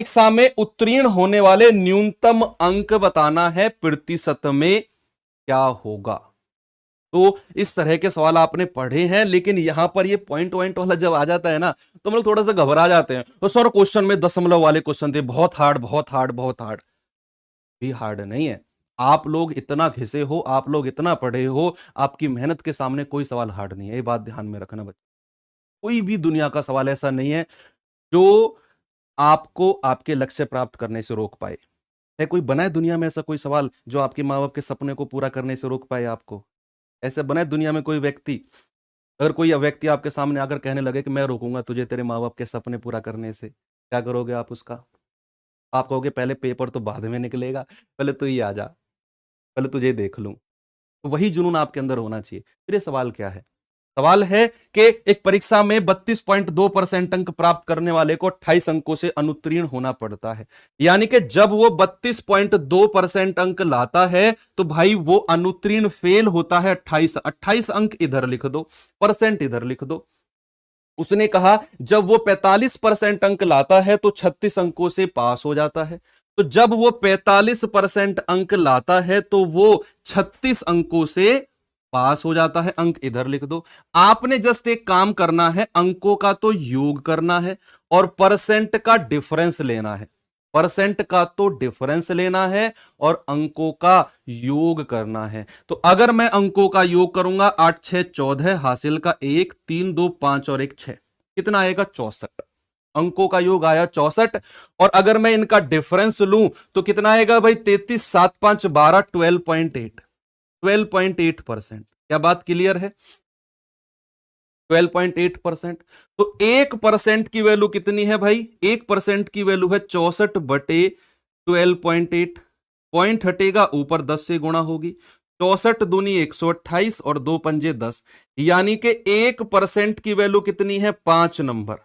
परीक्षा में उत्तीर्ण होने वाले न्यूनतम अंक बताना है, प्रतिशत में क्या होगा। तो इस तरह के सवाल आपने पढ़े हैं, लेकिन यहां पर ये पॉइंट वाइंट वाला जब आ जाता है ना, तो हम लोग थोड़ा सा घबरा जाते हैं। तो सर क्वेश्चन में दशमलव वाले क्वेश्चन थे, बहुत हार्ड बहुत हार्ड बहुत हार्ड। भी हार्ड नहीं है। आप लोग इतना घिसे हो, आप लोग इतना पढ़े हो, आपकी मेहनत के सामने कोई सवाल हार्ड नहीं है, ये बात ध्यान में रखना बच्चे। कोई भी दुनिया का सवाल ऐसा नहीं है जो आपको आपके लक्ष्य प्राप्त करने से रोक पाए। है कोई बना है दुनिया में ऐसा कोई सवाल जो आपके माँ बाप के सपने को पूरा करने से रोक पाए आपको? ऐसे बना है दुनिया में कोई व्यक्ति? अगर कोई व्यक्ति आपके सामने आकर कहने लगे कि मैं रोकूंगा तुझे तेरे माँ बाप के सपने पूरा करने से, क्या करोगे आप उसका? आप कहोगे पहले पेपर तो बाद में निकलेगा, पहले तू ही आ जा, पहले तुझे देख लूं। तो वही जुनून आपके अंदर होना चाहिए। फिर ये सवाल क्या है? सवाल है कि एक परीक्षा में 32.2% अंक प्राप्त करने वाले को 28 अंकों से अनुत्तीर्ण होना पड़ता है। यानी कि जब वो 32.2% अंक लाता है तो भाई वो अनुत्तीर्ण फेल होता है। 28 अंक इधर लिख दो, परसेंट इधर लिख दो। उसने कहा जब वो 45% अंक लाता है तो 36 अंकों से पास हो जाता है। तो जब वो 45% अंक लाता है तो वो 36 अंकों से पास हो जाता है। अंक इधर लिख दो। आपने जस्ट एक काम करना है, अंकों का तो योग करना है और परसेंट का डिफरेंस लेना है। परसेंट का तो डिफरेंस लेना है और अंकों का योग करना है। तो अगर मैं अंकों का योग करूंगा, 8 6 14 हासिल का 1 3 2 5 और 1 6, कितना आएगा? 64। अंकों का योग आया 64। और अगर मैं इनका डिफरेंस लूं तो कितना आएगा भाई? 33 7 5 12, 12.8। 12.8%। क्या बात क्लियर है? 12.8%। तो 1% की वैल्यू कितनी है भाई? 1% की वैल्यू है 64/12.8। पॉइंट हटेगा, ऊपर 10 से गुणा होगी। 64 दूनी 128 और 2 पंजे 10, यानी कि 1% की वैल्यू कितनी है? 5 नंबर।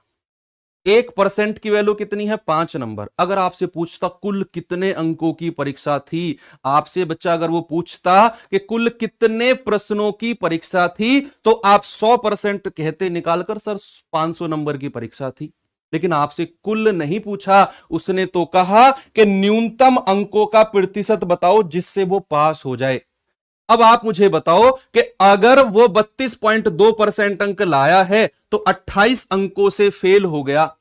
1% की वैल्यू कितनी है? 5 नंबर। अगर आपसे पूछता कुल कितने अंकों की परीक्षा थी, आपसे बच्चा अगर वो पूछता कि कुल कितने प्रश्नों की परीक्षा थी, तो आप 100% कहते निकालकर सर 500 नंबर की परीक्षा थी। लेकिन आपसे कुल नहीं पूछा, उसने तो कहा कि न्यूनतम अंकों का प्रतिशत बताओ जिससे वो पास हो जाए। अब आप मुझे बताओ कि अगर वो 32.2% अंक लाया है तो 28 अंकों से फेल हो गया।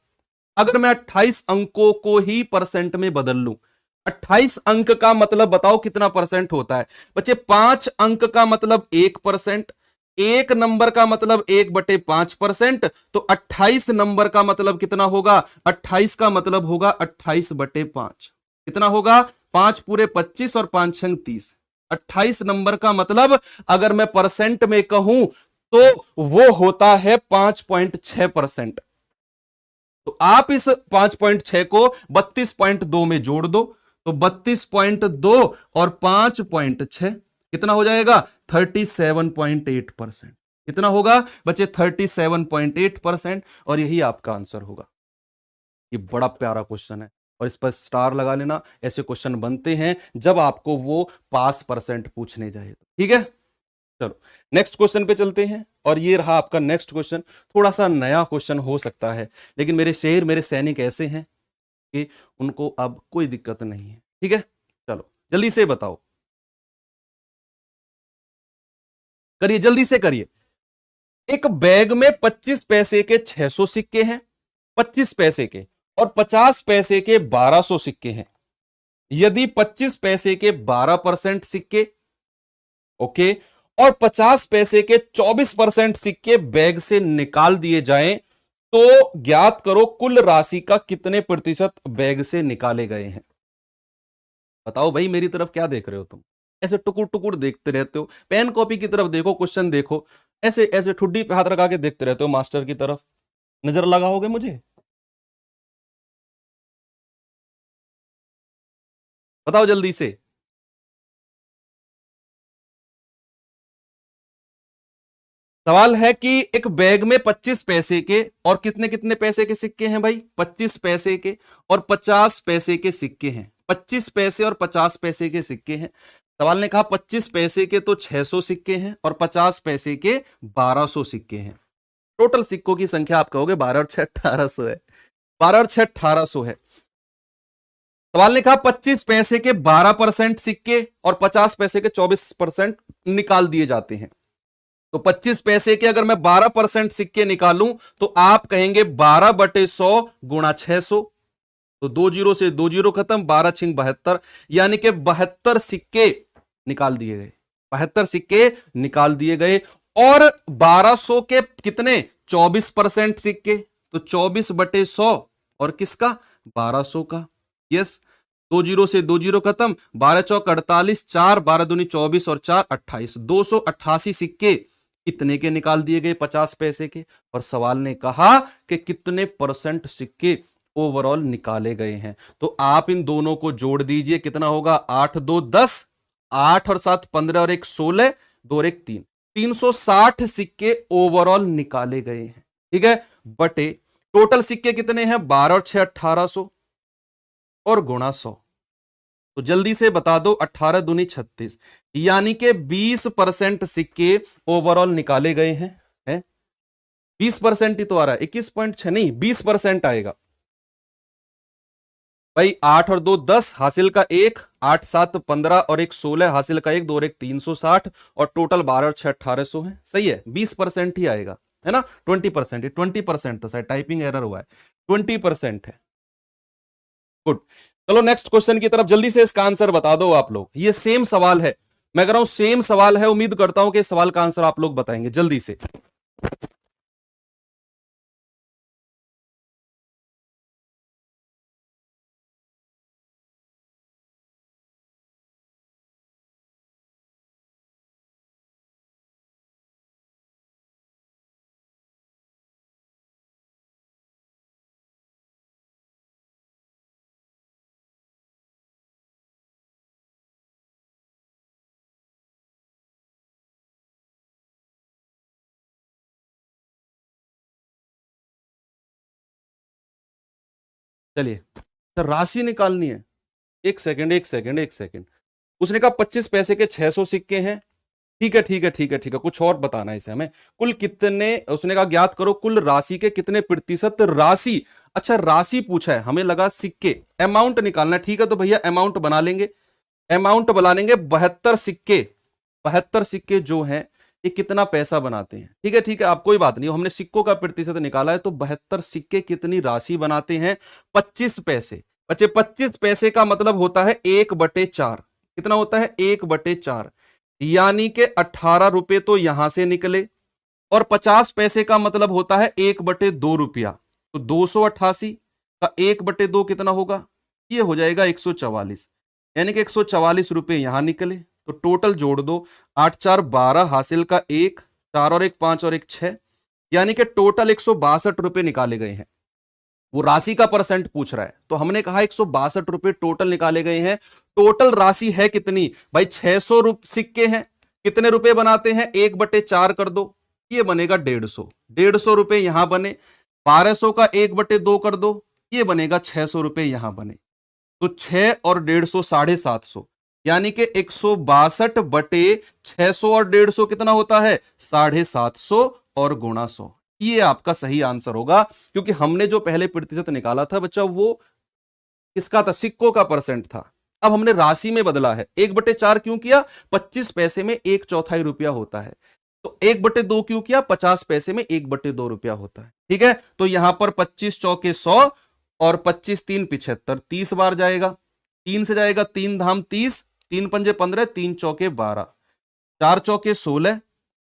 अगर मैं 28 अंकों को ही परसेंट में बदल लूं, 28 अंक का मतलब बताओ कितना परसेंट होता है बच्चे? 5 अंक का मतलब 1%, एक नंबर का मतलब 1/5%। तो 28 नंबर का मतलब कितना होगा? 28 का मतलब होगा 28/5। कितना होगा? 5 पूरे 25 और 5 छंग 30। 28 नंबर का मतलब अगर मैं परसेंट में कहूं तो वो होता है 5.6%। तो आप इस 5.6 को 32.2 में जोड़ दो, तो 32.2 और 5.6 कितना हो जाएगा? 37.8%। कितना होगा बच्चे? 37.8%। और यही आपका आंसर होगा। ये बड़ा प्यारा क्वेश्चन है और इस पर स्टार लगा लेना। ऐसे क्वेश्चन बनते हैं जब आपको वो पास परसेंट पूछने जाए। ठीक है, चलो नेक्स्ट क्वेश्चन पे चलते हैं। और ये रहा आपका नेक्स्ट क्वेश्चन। थोड़ा सा नया क्वेश्चन हो सकता है, लेकिन मेरे शेर मेरे सैनिक ऐसे हैं कि उनको अब कोई दिक्कत नहीं है। ठीक है, चलो जल्दी से बताओ, करिए जल्दी से करिए। एक बैग में 25 पैसे के 600 सिक्के हैं, 25 पैसे के और 50 पैसे के 1200 सिक्के हैं। यदि 25 पैसे के 12% सिक्के, ओके, और 50 पैसे के 24% सिक्के बैग से निकाल दिए जाएं, तो ज्ञात करो कुल राशि का कितने प्रतिशत बैग से निकाले गए हैं। बताओ भाई, मेरी तरफ क्या देख रहे हो तुम? ऐसे टुकुर टुकुर देखते रहते हो। पेन कॉपी की तरफ देखो, क्वेश्चन देखो। ऐसे ऐसे ठुड्डी पे हाथ लगा के देखते रहते हो मास्टर की तरफ। नजर लगाओगे मुझे? बताओ जल्दी से। सवाल है कि एक बैग में 25 पैसे के और कितने कितने पैसे के सिक्के हैं भाई? 25 पैसे के और 50 पैसे के सिक्के हैं। 25 पैसे और 50 पैसे के सिक्के हैं। सवाल ने कहा 25 पैसे के तो 600 सिक्के हैं और 50 पैसे के 1200 सिक्के हैं। टोटल सिक्कों की संख्या आप कहोगे 12 और 6 1800 है। 12 और 6 1800 है। सवाल ने कहा 25 पैसे के 12% सिक्के और 50 पैसे के 24% निकाल दिए जाते हैं। तो 25 पैसे के अगर मैं 12% सिक्के निकालूं तो आप कहेंगे 12/100 गुणा 600। तो 2 जीरो से 2 जीरो खत्म, 12 छिंग 72, यानी कि 72 सिक्के निकाल दिए गए। 72 सिक्के निकाल दिए गए। और 1200 के कितने 24% सिक्के, तो 24/100 और किसका 1200 का। यस, 2 जीरो से 2 जीरो खत्म, 12 चौक 48, 4 12 दूनी 24 और 4 28, 288 सिक्के कितने के निकाल दिए गए 50 पैसे के। और सवाल ने कहा कि कितने परसेंट सिक्के ओवरऑल निकाले गए हैं। तो आप इन दोनों को जोड़ दीजिए, कितना होगा 8 2 10, 8 और 7 15 और 1 16, 2 और 1 3, 360 सिक्के ओवरऑल निकाले गए हैं। ठीक है, बटे टोटल सिक्के कितने हैं 12 और 6 1800 और गुणा 100। तो जल्दी से बता दो 18 दूनी 36, यानी कि 20% सिक्के ओवरऑल निकाले गए हैं। 20% ही तो आ रहा है, 21.6 नहीं 20% आएगा भाई। 8 और 2 10 हासिल का 1, 8 7 15 और 1 16 हासिल का 1, 2 और 1 360 और टोटल 12 और 6 1800 है। सही है, 20% ही आएगा, है ना। 20%, 20% तो शायद टाइपिंग एरर हुआ है, 20% है। गुड, चलो नेक्स्ट क्वेश्चन की तरफ जल्दी से इसका आंसर बता दो आप लोग। ये सेम सवाल है, मैं कह रहा हूं सेम सवाल है, उम्मीद करता हूं कि इस सवाल का आंसर आप लोग बताएंगे जल्दी से। चलिए, तो राशि निकालनी है। एक सेकंड एक सेकंड एक सेकंड, उसने कहा 25 पैसे के 600 सिक्के हैं। ठीक है ठीक है ठीक है ठीक है, कुछ और बताना है इसे हमें। कुल कितने, उसने कहा ज्ञात करो कुल राशि के कितने प्रतिशत राशि। अच्छा, राशि पूछा है, हमें लगा सिक्के, अमाउंट निकालना है। ठीक है, तो भैया अमाउंट बना लेंगे, अमाउंट बना लेंगे। 72 सिक्के, 72 सिक्के जो हैं ये कितना पैसा बनाते हैं। ठीक है ठीक है, आप कोई बात नहीं, हमने सिक्कों का प्रतिशत निकाला है। तो 72 सिक्के कितनी राशि बनाते हैं 25 पैसे। बच्चे 25 पैसे का मतलब होता है 1/4। कितना होता है 1/4, यानी कि 18 रुपए तो यहां से निकले। और 50 पैसे का मतलब होता है 1/2 रुपया। तो 288 का 1/2 कितना होगा, ये हो जाएगा 144, यानी कि 144 रुपए यहां निकले। तो टोटल जोड़ दो, 8 4 12 हासिल का 1, 4 और 1 5 और 1 6, यानी कि टोटल 162 रुपए निकाले गए हैं। वो राशि का परसेंट पूछ रहा है, तो हमने कहा 162 रुपए टोटल निकाले गए हैं। टोटल राशि है कितनी भाई 600 सिक्के हैं, कितने रुपए बनाते हैं 1/4 कर दो, ये बनेगा 150। 150 रुपए यहां बने, 1200 का 1/2 कर दो, ये बनेगा 600 रुपए यहां बने। तो 6 और 150 750, यानी कि 162/600 और 150 कितना होता है 750 और गुणा 100। ये आपका सही आंसर होगा, क्योंकि हमने जो पहले प्रतिशत निकाला था बच्चा वो किसका था, सिक्कों का परसेंट था। अब हमने राशि में बदला है। 1/4 क्यों किया, 25 पैसे में 1/4 रुपया होता है। तो 1/2 क्यों किया, 50 पैसे में 1/2 रुपया होता है। ठीक है, तो यहां पर 25 चौके 100 और 25 3 75, 30 बार जाएगा। 3 से जाएगा 3 धाम 30, 3 पंजे 15, 3 चौके 12, 4 चौके 16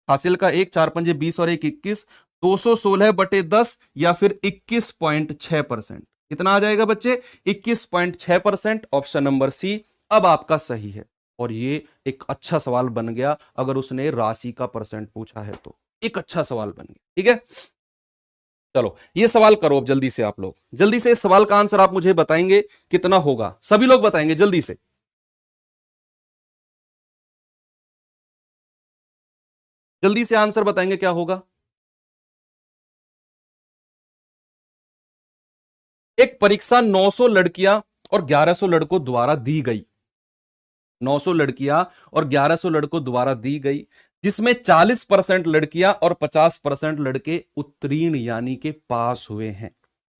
हासिल का 1, 4 पंजे 20 और 1 21, 216/10 या फिर 21.6%। कितना आ जाएगा बच्चे 21.6%, ऑप्शन नंबर सी अब आपका सही है। और ये एक अच्छा सवाल बन गया, अगर उसने राशि का परसेंट पूछा है तो एक अच्छा सवाल बन गया। ठीक है, चलो ये सवाल करो अब जल्दी से, आप लोग जल्दी से इस सवाल का आंसर आप मुझे बताएंगे कितना होगा, सभी लोग बताएंगे जल्दी से, जल्दी से आंसर बताएंगे क्या होगा। एक परीक्षा 900 लड़कियां और 1100 लड़कों द्वारा दी गई। 900 लड़कियां और 1100 लड़कों द्वारा दी गई, जिसमें 40% लड़कियां और 50% लड़के उत्तीर्ण यानी के पास हुए हैं।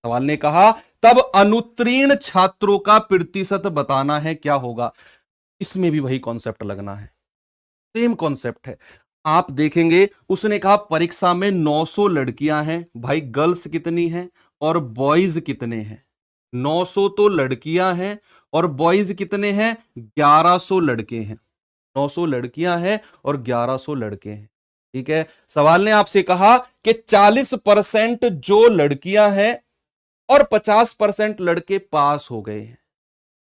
सवाल ने कहा तब अनुत्तीर्ण छात्रों का प्रतिशत बताना है, क्या होगा। इसमें भी वही कॉन्सेप्ट लगना है, सेम कॉन्सेप्ट है। आप देखेंगे उसने कहा परीक्षा में 900 लड़कियां हैं, भाई गर्ल्स कितनी हैं और बॉयज कितने हैं। 900 तो लड़कियां हैं और बॉयज कितने हैं, 1100 लड़के हैं। 900 लड़कियां हैं और 1100 लड़के हैं, ठीक है। सवाल ने आपसे कहा कि 40% जो लड़कियां हैं और 50% लड़के पास हो गए हैं,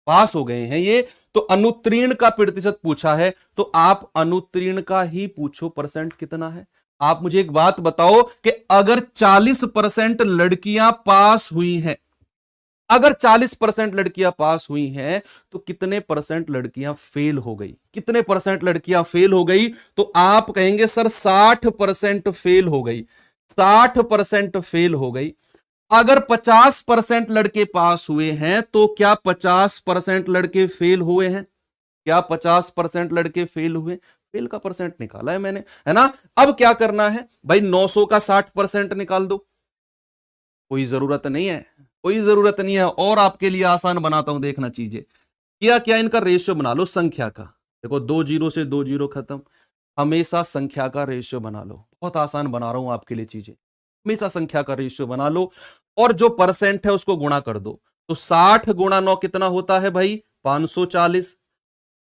पास हो गए हैं ये। तो अनुत्तीर्ण का प्रतिशत पूछा है, तो आप अनुत्तीर्ण का ही पूछो, परसेंट कितना है। आप मुझे एक बात बताओ कि अगर 40% लड़कियां पास हुई हैं, अगर 40% लड़कियां पास हुई हैं, तो कितने परसेंट लड़कियां फेल हो गई, कितने परसेंट लड़कियां फेल हो गई। तो आप कहेंगे सर 60% फेल हो गई, 60% फेल हो गई। अगर 50% लड़के पास हुए हैं, तो क्या 50% लड़के फेल हुए हैं, क्या 50% लड़के फेल हुए। फेल का परसेंट निकाला है मैंने, है ना। अब क्या करना है भाई, 900 का 60% निकाल दो। कोई जरूरत नहीं है, कोई जरूरत नहीं है, और आपके लिए आसान बनाता हूं, देखना चीजें क्या क्या। इनका रेशियो बना लो संख्या का, देखो 2 जीरो से 2 जीरो खत्म। हमेशा संख्या का रेशियो बना लो, बहुत आसान बना रहा हूं आपके लिए चीजें। हमेशा संख्या का रेशियो बना लो और जो परसेंट है उसको गुणा कर दो। तो 60 गुणा 9 कितना होता है भाई, 540।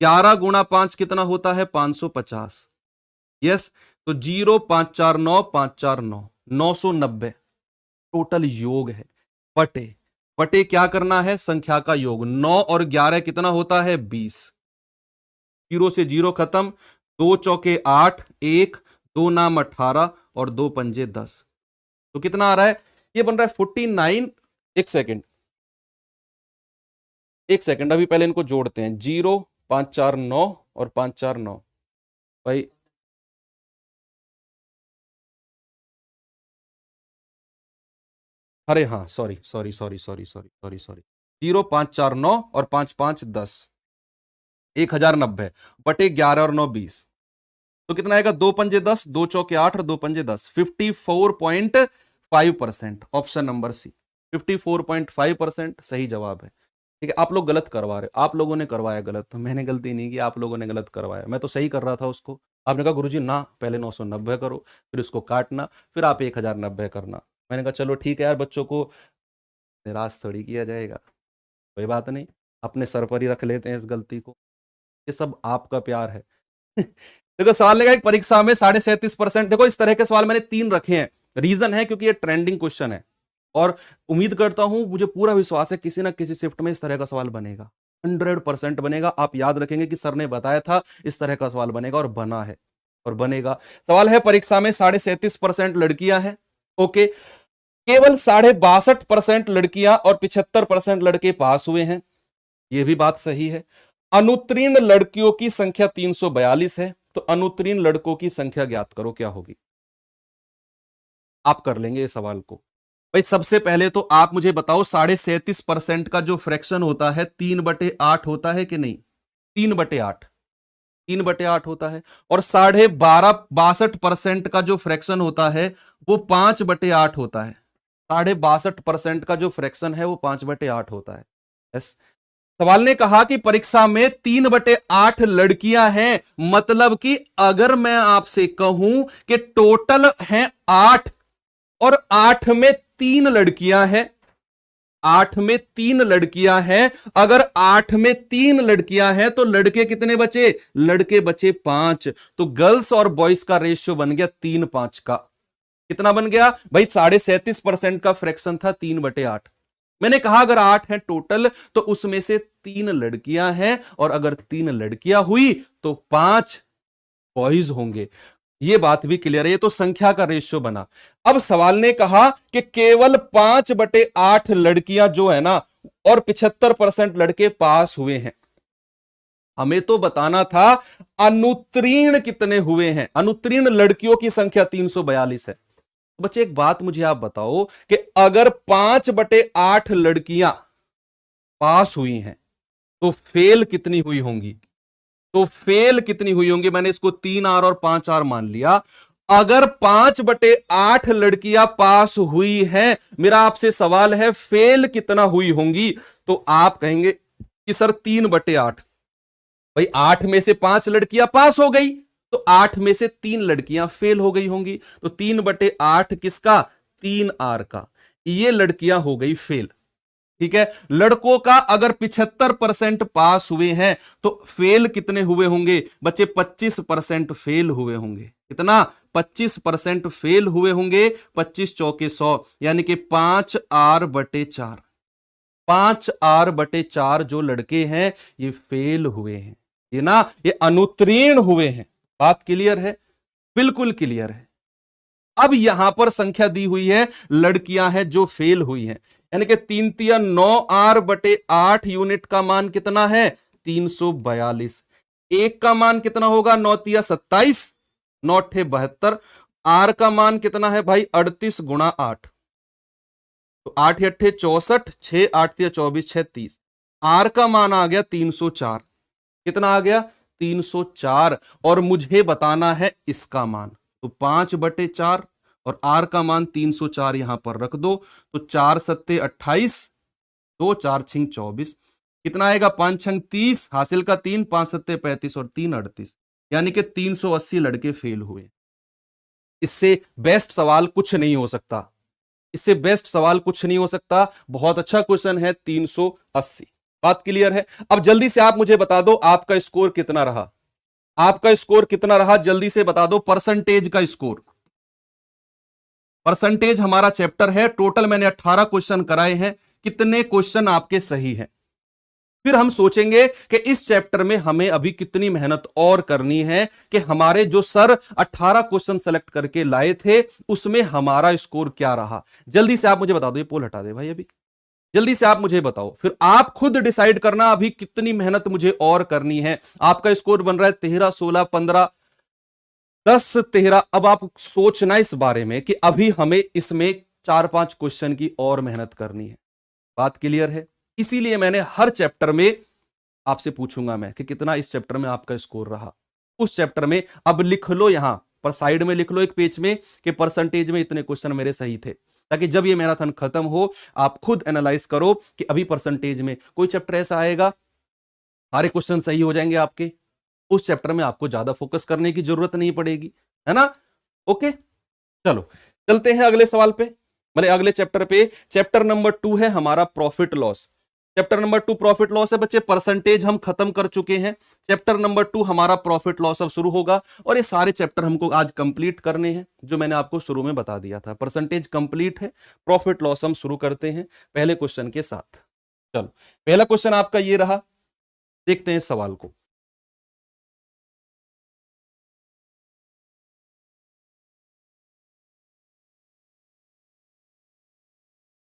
11 गुणा 5 कितना होता है, 550। यस, तो 0 5 4 9 5 4 9, 990 टोटल योग है। बटे बटे क्या करना है, संख्या का योग। 9 और 11 कितना होता है, 20। जीरो से जीरो खत्म, 2 चौके 8, 1 2 नाम 18 और 2 पंजे 10। तो कितना आ रहा है, ये बन रहा है 49। एक सेकेंड, एक सेकेंड, अभी पहले इनको जोड़ते हैं। 0 5 4 9 और 5 4 9 भाई। अरे हाँ, sorry sorry sorry sorry sorry sorry sorry. 0 5 4 9 और 5 5 10, 1090 बटे 11 और 9 20। तो कितना आएगा, 2 पंजे 10, 2 चौके 8 और 2 पंजे 10, 54.5%। ऑप्शन नंबर सी, 54.5% सही जवाब है। ठीक है, आप लोग गलत करवा रहे हो, आप लोगों ने करवाया गलत, मैंने गलती नहीं की, आप लोगों ने गलत करवाया। मैं तो सही कर रहा था उसको। आपने कहा गुरुजी ना, पहले 990 करो, फिर उसको काटना, फिर आप 1090 करना। मैंने कहा चलो ठीक है यार, बच्चों को निराश थोड़ी किया जाएगा, कोई बात नहीं, अपने सर पर ही रख लेते हैं इस गलती को। ये सब आपका प्यार है। देखो सवाल लगा, एक परीक्षा में 37.5%। देखो इस तरह के सवाल मैंने 3 रखे हैं, रीजन है क्योंकि ये ट्रेंडिंग क्वेश्चन है, और उम्मीद करता हूं, मुझे पूरा विश्वास है किसी ना किसी शिफ्ट में इस तरह का सवाल बनेगा, 100% बनेगा। आप याद रखेंगे कि सर ने बताया था इस तरह का सवाल बनेगा, और बना है और बनेगा। सवाल है, परीक्षा में 37.5% लड़कियां हैं, ओके, केवल 62.5% लड़कियां और 75% लड़के पास हुए हैं, यह भी बात सही है। अनुत्तीर्ण लड़कियों की संख्या 342 है, तो अनुत्तीर्ण लड़कों की संख्या ज्ञात करो, क्या होगी। आप कर लेंगे इस सवाल को। भाई सबसे पहले तो आप मुझे बताओ, 37.5% का जो फ्रैक्शन होता है 3/8 होता है कि नहीं, 3/8, 3/8 होता है। और 62.5% का जो फ्रैक्शन होता है वो 5/8 होता है। 62.5% का जो फ्रैक्शन है वो 5/8 होता है। यस, सवाल ने कहा कि परीक्षा में 3/8 लड़कियां हैं, मतलब कि अगर मैं आपसे कहूं कि टोटल हैं 8 और 8 में 3 लड़कियां हैं, 8 में 3 लड़कियां हैं, अगर 8 में 3 लड़कियां हैं तो लड़के कितने बचे, लड़के बचे 5। तो गर्ल्स और बॉयज का रेशियो बन गया 3:5 का। कितना बन गया भाई, 37.5% का फ्रैक्शन था 3/8। मैंने कहा अगर 8 है टोटल तो उसमें से 3 लड़कियां हैं, और अगर 3 लड़कियां हुई तो 5 बॉयज होंगे। ये बात भी क्लियर है, ये तो संख्या का रेशियो बना। अब सवाल ने कहा कि केवल 5/8 लड़कियां जो है ना, और 75% लड़के पास हुए हैं। हमें तो बताना था अनुत्तीर्ण कितने हुए हैं। अनुत्तीर्ण लड़कियों की संख्या 342 है। तो बच्चे एक बात मुझे आप बताओ कि अगर 5/8 लड़कियां पास हुई हैं तो फेल कितनी हुई होंगी, तो फेल कितनी हुई होंगी। मैंने इसको 3R और 5R मान लिया। अगर 5/8 लड़कियां पास हुई हैं, मेरा आपसे सवाल है फेल कितना हुई होंगी? तो आप कहेंगे कि सर 3/8। भाई 8 में से 5 लड़कियां पास हो गई, तो 8 में से 3 लड़कियां फेल हो गई होंगी। तो 3/8 किसका? 3R का। ये लड़कियां हो गई फेल। ठीक है, लड़कों का अगर 75% पास हुए हैं तो फेल कितने हुए होंगे बच्चे? 25% फेल हुए होंगे। कितना? 25% फेल हुए होंगे। 25 चौके 100, यानी कि 5R/4। 5R/4 जो लड़के हैं ये फेल हुए हैं, ये ना, ये अनुत्तीर्ण हुए हैं। बात क्लियर है? बिल्कुल क्लियर है। अब यहां पर संख्या दी हुई है, लड़कियां हैं जो फेल हुई हैं, यानी कि 3 × 9R/8 यूनिट का मान कितना है? 342। एक का मान कितना होगा? 9 × 27, 9 × 72। आर का मान कितना है भाई? 38 × 8, तो 8 × 8 64, 6 8 × 24, 36। आर का मान आ गया 304। कितना आ गया? 304। और मुझे बताना है इसका मान, तो 5/4 और आर का मान 304 यहां पर रख दो, तो 4 सत्ते 28, 2 4 6 24। कितना आएगा? 5 6 30, हासिल का 3, 5 सत्ते 35 और 3 38, यानी कि 380 लड़के फेल हुए। इससे बेस्ट सवाल कुछ नहीं हो सकता, इससे बेस्ट सवाल कुछ नहीं हो सकता। बहुत अच्छा क्वेश्चन है 380। बात क्लियर है? अब जल्दी से आप मुझे बता दो आपका स्कोर कितना रहा? आपका स्कोर कितना रहा जल्दी से बता दो, परसेंटेज का स्कोर। परसेंटेज हमारा चैप्टर है, टोटल मैंने 18 क्वेश्चन कराए हैं, कितने क्वेश्चन आपके सही हैं? फिर हम सोचेंगे कि इस चैप्टर में हमें अभी कितनी मेहनत और करनी है कि हमारे जो सर 18 क्वेश्चन सेलेक्ट करके लाए थे उसमें हमारा स्कोर क्या रहा। जल्दी से आप मुझे बता दो, ये पोल हटा दे भाई अभी, जल्दी से आप मुझे बताओ, फिर आप खुद डिसाइड करना अभी कितनी मेहनत मुझे और करनी है। आपका स्कोर बन रहा है 13 16 15 10 13। अब आप सोचना इस बारे में कि अभी हमें इसमें 4-5 क्वेश्चन की और मेहनत करनी है। बात क्लियर है? इसीलिए मैंने हर चैप्टर में आपसे पूछूंगा मैं कि कितना इस चैप्टर में आपका स्कोर रहा। उस चैप्टर में अब लिख लो, यहां पर साइड में लिख लो एक पेज में कि परसेंटेज में इतने क्वेश्चन मेरे सही थे, ताकि जब ये मैराथन खत्म हो आप खुद एनालाइज करो कि अभी परसेंटेज में कोई चैप्टर ऐसा आएगा सारे क्वेश्चन सही हो जाएंगे आपके, उस चैप्टर में आपको ज्यादा फोकस करने की जरूरत नहीं पड़ेगी, है ना? ओके, चलो चलते हैं अगले सवाल पे, मतलब अगले चैप्टर पे। चैप्टर नंबर 2 है हमारा profit loss. Chapter number 2 profit loss है बच्चे, परसेंटेज हम खत्म कर चुके हैं। चैप्टर नंबर 2 हमारा प्रॉफिट लॉस अब शुरू होगा, और ये सारे चैप्टर हमको आज कंप्लीट करने हैं जो मैंने आपको शुरू में बता दिया था। परसेंटेज कंप्लीट है, प्रॉफिट लॉस हम शुरू करते हैं पहले क्वेश्चन के साथ। चलो पहला क्वेश्चन आपका ये रहा, देखते हैं सवाल को।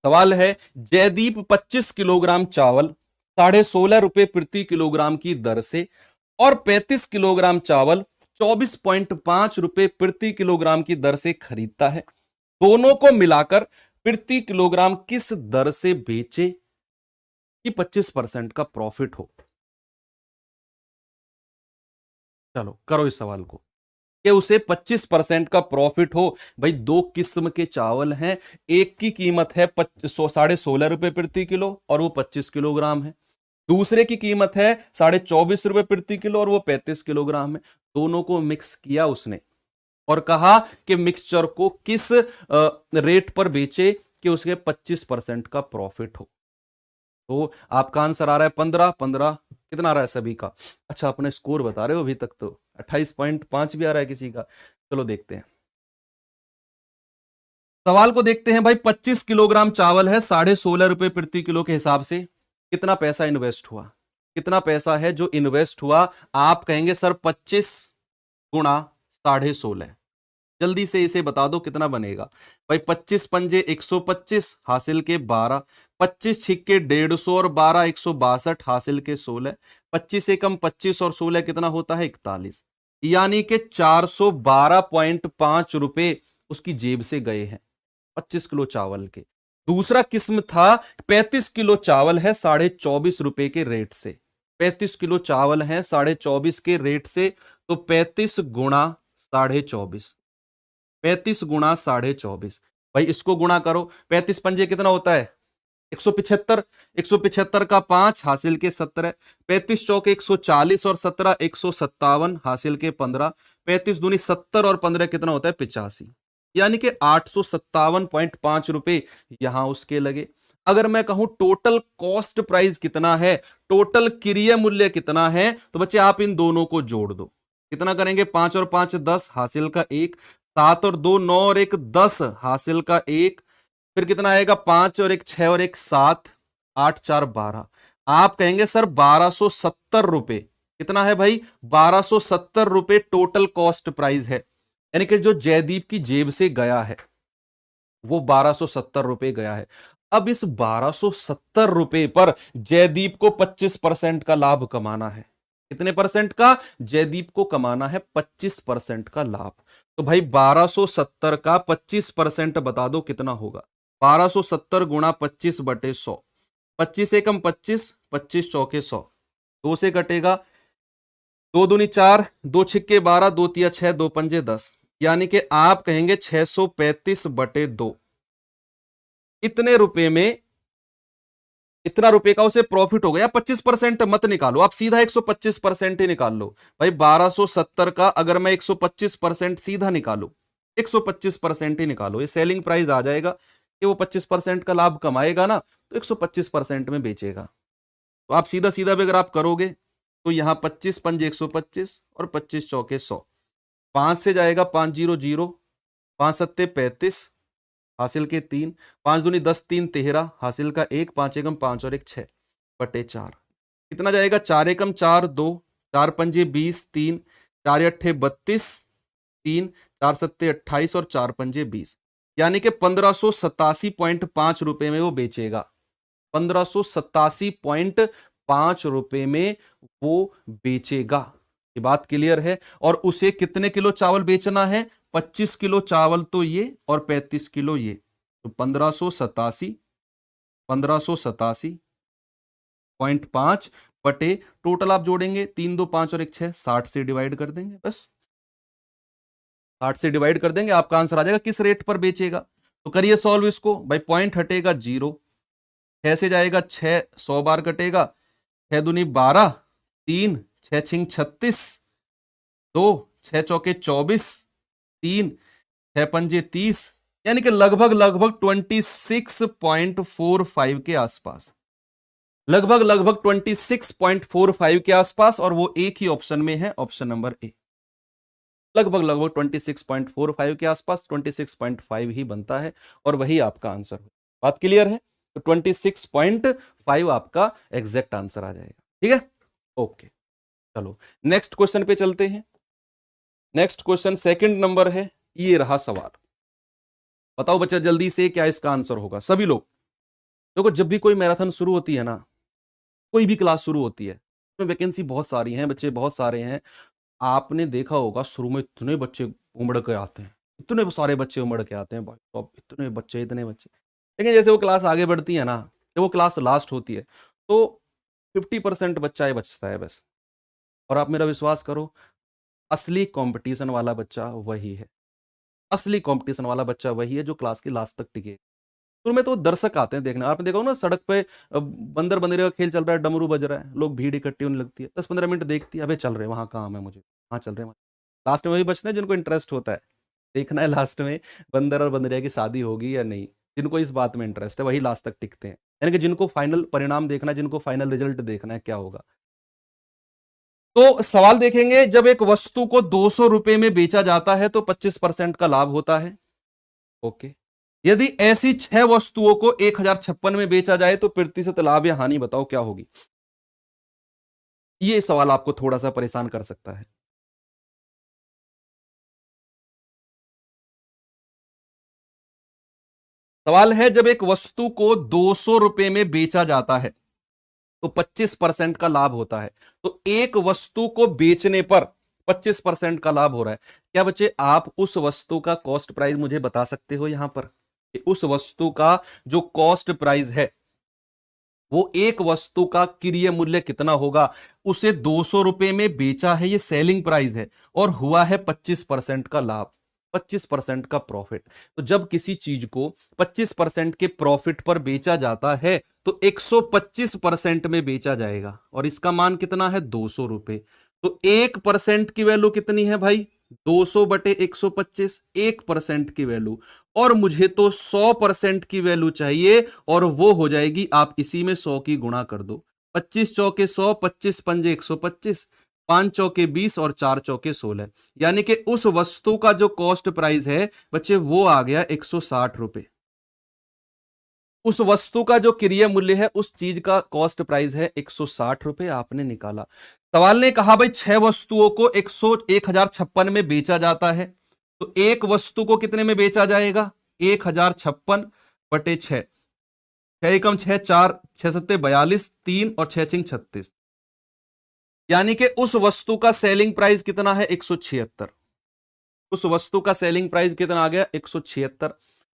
सवाल है, जयदीप 25 किलोग्राम चावल 16.5 रुपए प्रति किलोग्राम की दर से और 35 किलोग्राम चावल 24.5 रुपए प्रति किलोग्राम की दर से खरीदता है। दोनों को मिलाकर प्रति किलोग्राम किस दर से बेचे कि 25% का प्रॉफिट हो? चलो करो इस सवाल को कि उसे 25% का प्रॉफिट हो। भाई दो किस्म के चावल हैं, एक की कीमत है 16.5 रुपए प्रति किलो और वो 25 किलोग्राम है, दूसरे की कीमत है 24.5 रुपए प्रति किलो और वो 35 किलोग्राम है। दोनों को मिक्स किया उसने और कहा कि मिक्सचर को किस रेट पर बेचे कि उसके 25% का प्रॉफिट हो। तो आपका आंसर आ रहा है 15 15। कितना आ रहा है सभी का? अच्छा अपने स्कोर बता रहे हो अभी तक, तो 28.5 भी आ रहा है किसी का। चलो देखते हैं सवाल को, देखते हैं भाई। 25 किलोग्राम चावल है, 16.5 रुपए प्रति किलो के हिसाब से कितना पैसा इन्वेस्ट हुआ? कितना पैसा है जो इन्वेस्ट हुआ? आप कहेंगे सर 25 गुणा 16.5। जल्दी से इसे बता दो कितना बनेगा भाई। 25 पंजे 125, हासिल के 12, 25 छिक्के 150 और 12 162, हासिल के 16, 25 एकम 25 और 16 कितना होता है? 41, यानी कि 412.5 रुपए उसकी जेब से गए हैं 25 किलो चावल के। दूसरा किस्म था 35 किलो चावल है 24.5 रुपए के रेट से, 35 किलो चावल है 24.5 के रेट से, तो 35 गुणा 24.5 35 गुणा 24.5, भाई इसको गुणा करो, 35 पंजे कितना होता है 175, 175 का 5 हासिल के 17, 35 चौके 140 और 17 157 हासिल के 15, 35 दूनी 70 और 15 कितना होता है 85, यानी कि 857.5 रुपए यहां उसके लगे। अगर मैं कहूं टोटल कॉस्ट प्राइस कितना है, टोटल क्रिय मूल्य कितना है, तो बच्चे आप इन दोनों को जोड़ दो, कितना करेंगे 5 और 5 10 हासिल का 1, 7 और 2 9 और 1 10 हासिल का 1, फिर कितना आएगा 5 और 1 6 और 1 7, 8 4 12। आप कहेंगे सर 1270 रुपए, कितना है भाई 1270 रुपए टोटल कॉस्ट प्राइस है, यानी कि जो जयदीप की जेब से गया है वो 1270 रुपए गया है। अब इस 1270 रुपए पर जयदीप को 25% का लाभ कमाना है। कितने परसेंट का? जयदीप को कमाना है 25% का लाभ। तो भाई 1270 का 25% बता दो कितना होगा। 1270 गुणा 25 बटे 100, 25 एकम 25, 25 चौके 100, 2 से कटेगा, 2 दूनी 4, 2 छिक्के 12, 2 तिया 6, 2 पंजे 10, यानी कि आप कहेंगे 635 बटे 2। इतने रुपए में इतना रुपए का उसे प्रॉफिट हो गया। 25% मत निकालो, आप सीधा 125% ही निकाल लो। भाई 1270 का अगर मैं 125% सीधा निकालू, 125% ही निकालो, ये सेलिंग प्राइस आ जाएगा कि वो 25% का लाभ कमाएगा ना, तो 125% में बेचेगा। तो आप सीधा सीधा भी अगर आप करोगे तो यहां 25 पंजे 125 और 25 चौके 100, 5 से जाएगा 5 0 0, 5 सत्ते 35 हासिल के 3, 5 दूनी 10 3 13 हासिल का 1, 5 एकम 5 और 1 6 बटे 4, कितना जाएगा 4 एकम 4 2, 4 पंजे 20 3, 4 अट्ठे 32 3, 4 सत्ते 28 और 4 पंजे 20, यानी कि 1587.5 रुपए में वो बेचेगा। 1587.5 रुपए में वो बेचेगा। ये बात क्लियर है। और उसे कितने किलो चावल बेचना है? 25 किलो चावल तो ये और 35 किलो ये, तो 1587.5 बटे टोटल आप जोड़ेंगे 3 2 5 और 1 6, 60 से डिवाइड कर देंगे, बस 60 से डिवाइड कर देंगे, आपका आंसर आ जाएगा किस रेट पर बेचेगा। तो करिए सॉल्व इसको। भाई पॉइंट हटेगा 0, 6 से जाएगा 6, 100 बार कटेगा, 6 दूनी 12, 3 6 छिंग 36, 2 6 चौके 24, 3 6 पंजे 30, यानी कि लगभग 26.45 के आसपास, लगभग 26.45 के आसपास। और वो एक ही ऑप्शन में है, ऑप्शन नंबर ए। लगभग 26.45 के आसपास, 26.5 ही बनता है और वही आपका आंसर है। बात क्लियर है? तो 26.5 आपका एग्जैक्ट आंसर आ जाएगा। ठीक है, ओके। चलो नेक्स्ट क्वेश्चन पे चलते हैं। नेक्स्ट क्वेश्चन सेकंड नंबर है, ये रहा सवाल। बताओ बच्चा जल्दी से क्या इसका आंसर होगा। सभी लोग देखो, जब भी कोई मैराथन शुरू होती है ना, कोई भी क्लास शुरू होती है, उसमें वैकेंसी बहुत सारी हैं, बच्चे बहुत सारे हैं। आपने देखा होगा शुरू में इतने बच्चे उमड़ के आते हैं, इतने सारे बच्चे उमड़ के आते हैं भाई, तो इतने बच्चे। लेकिन जैसे वो क्लास आगे बढ़ती है ना, जब वो क्लास लास्ट होती है तो 50% बच्चा ही बचता है बस। और आप मेरा विश्वास करो, असली कंपटीशन वाला बच्चा वही है, असली कंपटीशन वाला बच्चा वही है जो क्लास के लास्ट तक टिके। शुरू में तो दर्शक आते हैं देखने। आपने देखा हो ना, सड़क पे बंदर बंदरे का खेल चल रहा है, डमरू बज रहा है, लोग भीड़ इकट्ठी होने लगती है, 10-15 मिनट देखती है, अबे चल रहे वहां काम है मुझे, वहां चल रहे हैं। लास्ट में वही बचते हैं जिनको इंटरेस्ट होता है देखना है लास्ट में बंदर और बंदरिया की शादी होगी या नहीं। जिनको इस बात में इंटरेस्ट है वही लास्ट तक टिकते हैं, यानी कि जिनको फाइनल परिणाम देखना है, जिनको फाइनल रिजल्ट देखना है क्या होगा। तो सवाल देखेंगे, जब एक वस्तु को 200 रुपए में बेचा जाता है तो 25% का लाभ होता है। ओके, यदि ऐसी 6 वस्तुओं को 1056 में बेचा जाए तो प्रतिशत लाभ या हानि बताओ क्या होगी। यह सवाल आपको थोड़ा सा परेशान कर सकता है। सवाल है, जब एक वस्तु को 200 रुपए में बेचा जाता है तो 25% का लाभ होता है। तो एक वस्तु को बेचने पर 25% का लाभ हो रहा है। क्या बच्चे आप उस वस्तु का कॉस्ट प्राइस मुझे बता सकते हो यहां पर? उस वस्तु का जो कॉस्ट प्राइस है, वो एक वस्तु का क्रय मूल्य कितना होगा? उसे 200 रुपए में बेचा है, ये सेलिंग प्राइस है, और हुआ है 25% का लाभ। 25% का प्रॉफिट। तो जब किसी चीज को 25% के प्रॉफिट पर बेचा जाता है तो 125% में बेचा जाएगा और इसका मान कितना है 200 रुपए। तो 1% की वैल्यू कितनी है भाई 200 बटे 125, 1% की वैल्यू। और मुझे तो 100% की वैल्यू चाहिए और वो हो जाएगी, आप इसी में 100 की गुणा कर दो। 25 चौके 100, 25 पंजे 125, 5 चौके 20 और 4 चौके 16। यानी कि उस वस्तु का जो कॉस्ट प्राइस है बच्चे वो आ गया 160 रुपए। उस वस्तु का जो क्रिय मूल्य है, उस चीज का कॉस्ट प्राइस है 160 रुपए, आपने निकाला। सवाल ने कहा भाई 6 वस्तुओं को 1056 में बेचा जाता है, तो एक वस्तु को कितने में बेचा जाएगा 1056 बटे 6, 6 एकम 6, 4 6 सत्ते 42, 3 और 6 छिंग 36। यानी कि उस वस्तु का सेलिंग प्राइस कितना है 176। उस वस्तु का सेलिंग प्राइस कितना आ गया 176।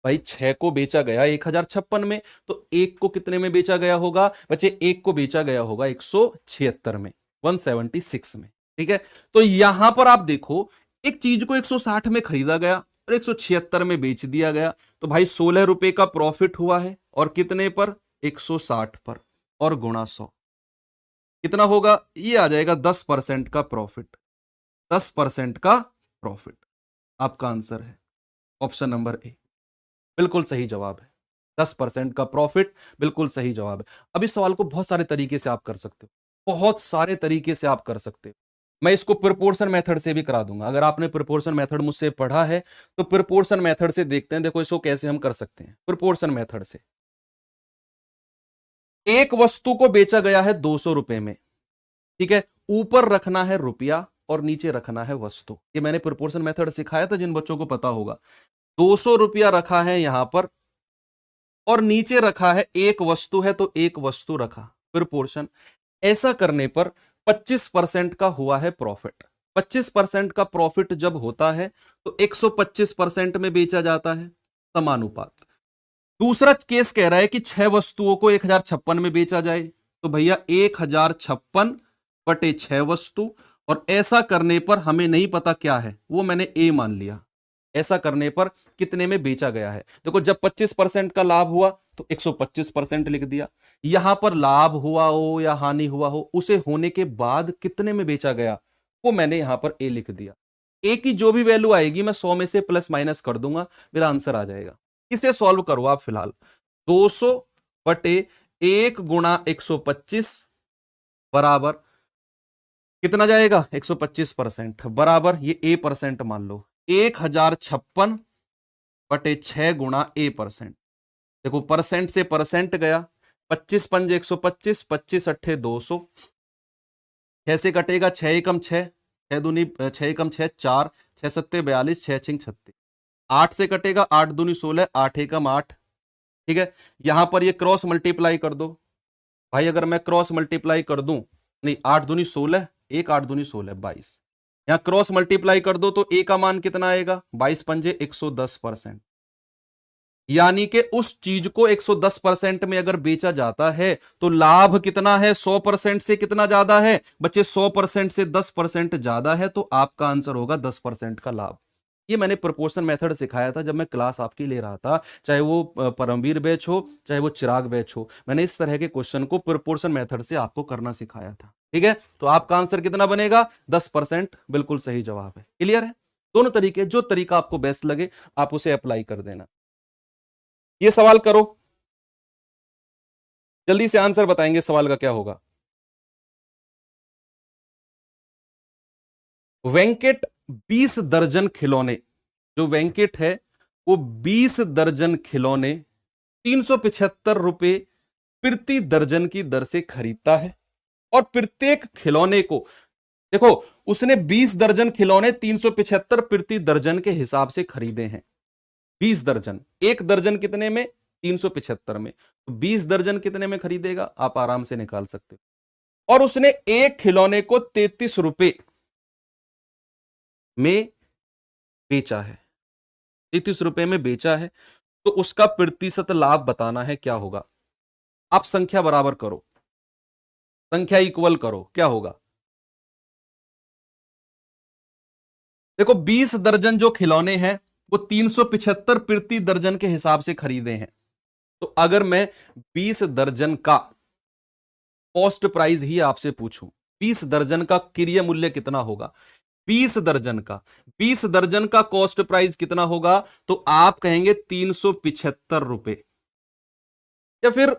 भाई 6 को बेचा गया 1056 में, तो एक को कितने में बेचा गया होगा बच्चे, एक को बेचा गया होगा 176 में, 176 में। ठीक है, तो यहां पर आप देखो एक चीज को 160 में खरीदा गया और 176 में बेच दिया गया, तो भाई 16 रुपए का प्रॉफिट हुआ है। और कितने पर 160 पर, और गुणा 100 कितना होगा, ये आ जाएगा 10% का प्रॉफिट। 10% का प्रॉफिट आपका आंसर है ऑप्शन नंबर ए, बिल्कुल सही जवाब है। 10% का प्रॉफिट बिल्कुल सही जवाब है। अब इस सवाल को बहुत सारे तरीके से आप कर सकते हो, बहुत सारे तरीके से आप कर सकते हो। मैं इसको प्रोपोर्शन मेथड से भी करा दूंगा। अगर आपने प्रोपोर्शन मेथड मुझसे पढ़ा है तो प्रोपोर्शन मेथड से देखते हैं, देखो इसको कैसे हम कर सकते हैं। प्रोपोर्शन मेथड से एक वस्तु को बेचा गया है 200 रुपए में, ठीक है, ऊपर रखना है रुपया और नीचे रखना है वस्तु। ये मैंने प्रोपोर्शन मेथड सिखाया था, जिन बच्चों को पता होगा। 200 रुपया रखा है यहां पर और नीचे रखा है एक वस्तु है, तो एक वस्तु रखा, प्रोपोर्शन। ऐसा करने पर 25% का हुआ है प्रॉफिट। 25% का प्रॉफिट जब होता है तो 125% में बेचा जाता है, समानुपात। दूसरा केस कह रहा है कि 6 वस्तुओं को 1056 में बेचा जाए, तो भैया 1056 बटे 6 वस्तु, और ऐसा करने पर हमें नहीं पता क्या है, वो मैंने ए मान लिया। ऐसा करने पर कितने में बेचा गया है, देखो जब 25% का लाभ हुआ तो 125% लिख दिया। यहां पर लाभ हुआ हो या हानि हुआ हो, उसे होने के बाद कितने में बेचा गया, वो मैंने यहां पर ए लिख दिया। ए की जो भी वैल्यू आएगी मैं 100 में से प्लस माइनस कर दूंगा, मेरा आंसर आ जाएगा। इसे सॉल्व करो आप फिलहाल। 200 बटे 1 गुणा 125 बराबर कितना जाएगा 125%, बराबर ये ए परसेंट मान लो, 1056 बटे 6 गुणा ए परसेंट। देखो परसेंट से परसेंट गया, 25 पंजे 125, 25 अट्ठे 200, 6 से कटेगा 6 एकम 6, 6 दूनी 6 एकम 6 4, 6 सत्ते 42, 6 छिंग 36, 8 से कटेगा 8 दूनी 16, 8 एकम 8। ठीक है, यहां पर ये क्रॉस मल्टीप्लाई कर दो भाई। अगर मैं क्रॉस मल्टीप्लाई कर दूं, नहीं 8 दूनी 16, 1 8 दूनी 16 22, यहां क्रॉस मल्टीप्लाई कर दो तो ए का मान कितना आएगा 22 पंजे 110%। यानी कि उस चीज को 110% में अगर बेचा जाता है तो लाभ कितना है 100% से कितना ज्यादा है बच्चे, 100% से 10% ज्यादा है, तो आपका आंसर होगा 10% का लाभ। ये मैंने प्रोपोर्शन मेथड सिखाया था जब मैं क्लास आपकी ले रहा था, चाहे वो परमवीर बैच हो चाहे वो चिराग बैच हो, मैंने इस तरह के क्वेश्चन को प्रोपोर्शन मेथड से आपको करना सिखाया था। ठीक है, तो आपका आंसर कितना बनेगा 10%, बिल्कुल सही जवाब है। क्लियर है, दोनों तरीके, जो तरीका आपको बेस्ट लगे आप उसे अप्लाई कर देना। ये सवाल करो, जल्दी से आंसर बताएंगे सवाल का क्या होगा। वेंकट 20 दर्जन खिलौने, जो वेंकट है वो 20 दर्जन खिलौने 375 रुपए प्रति दर्जन की दर से खरीदता है, और प्रत्येक खिलौने को, देखो उसने 20 दर्जन खिलौने 375 प्रति दर्जन के हिसाब से खरीदे हैं। 20 दर्जन, एक दर्जन कितने में 375 में, तो 20 दर्जन कितने में खरीदेगा आप आराम से निकाल सकते हो। और उसने एक खिलौने को 33 रुपए में बेचा है, 33 रुपए में बेचा है, तो उसका प्रतिशत लाभ बताना है, क्या होगा। आप संख्या बराबर करो, संख्या इक्वल करो, क्या होगा। देखो 20 दर्जन जो खिलौने हैं वो 375 प्रति दर्जन के हिसाब से खरीदे हैं। तो अगर मैं 20 दर्जन का कॉस्ट प्राइस ही आपसे पूछूं, 20 दर्जन का क्रय मूल्य कितना होगा, 20 दर्जन का कॉस्ट प्राइस कितना होगा, तो आप कहेंगे 375 रुपए। या फिर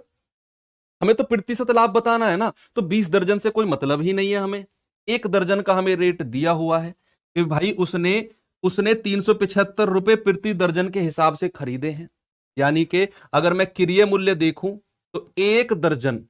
हमें तो प्रतिशत लाभ बताना है ना, तो 20 दर्जन से कोई मतलब ही नहीं है हमें, एक दर्जन का हमें रेट दिया हुआ है कि भाई उसने उसने 375 रुपए प्रति दर्जन के हिसाब से खरीदे हैं। यानी कि अगर मैं क्रय मूल्य देखूं तो एक दर्जन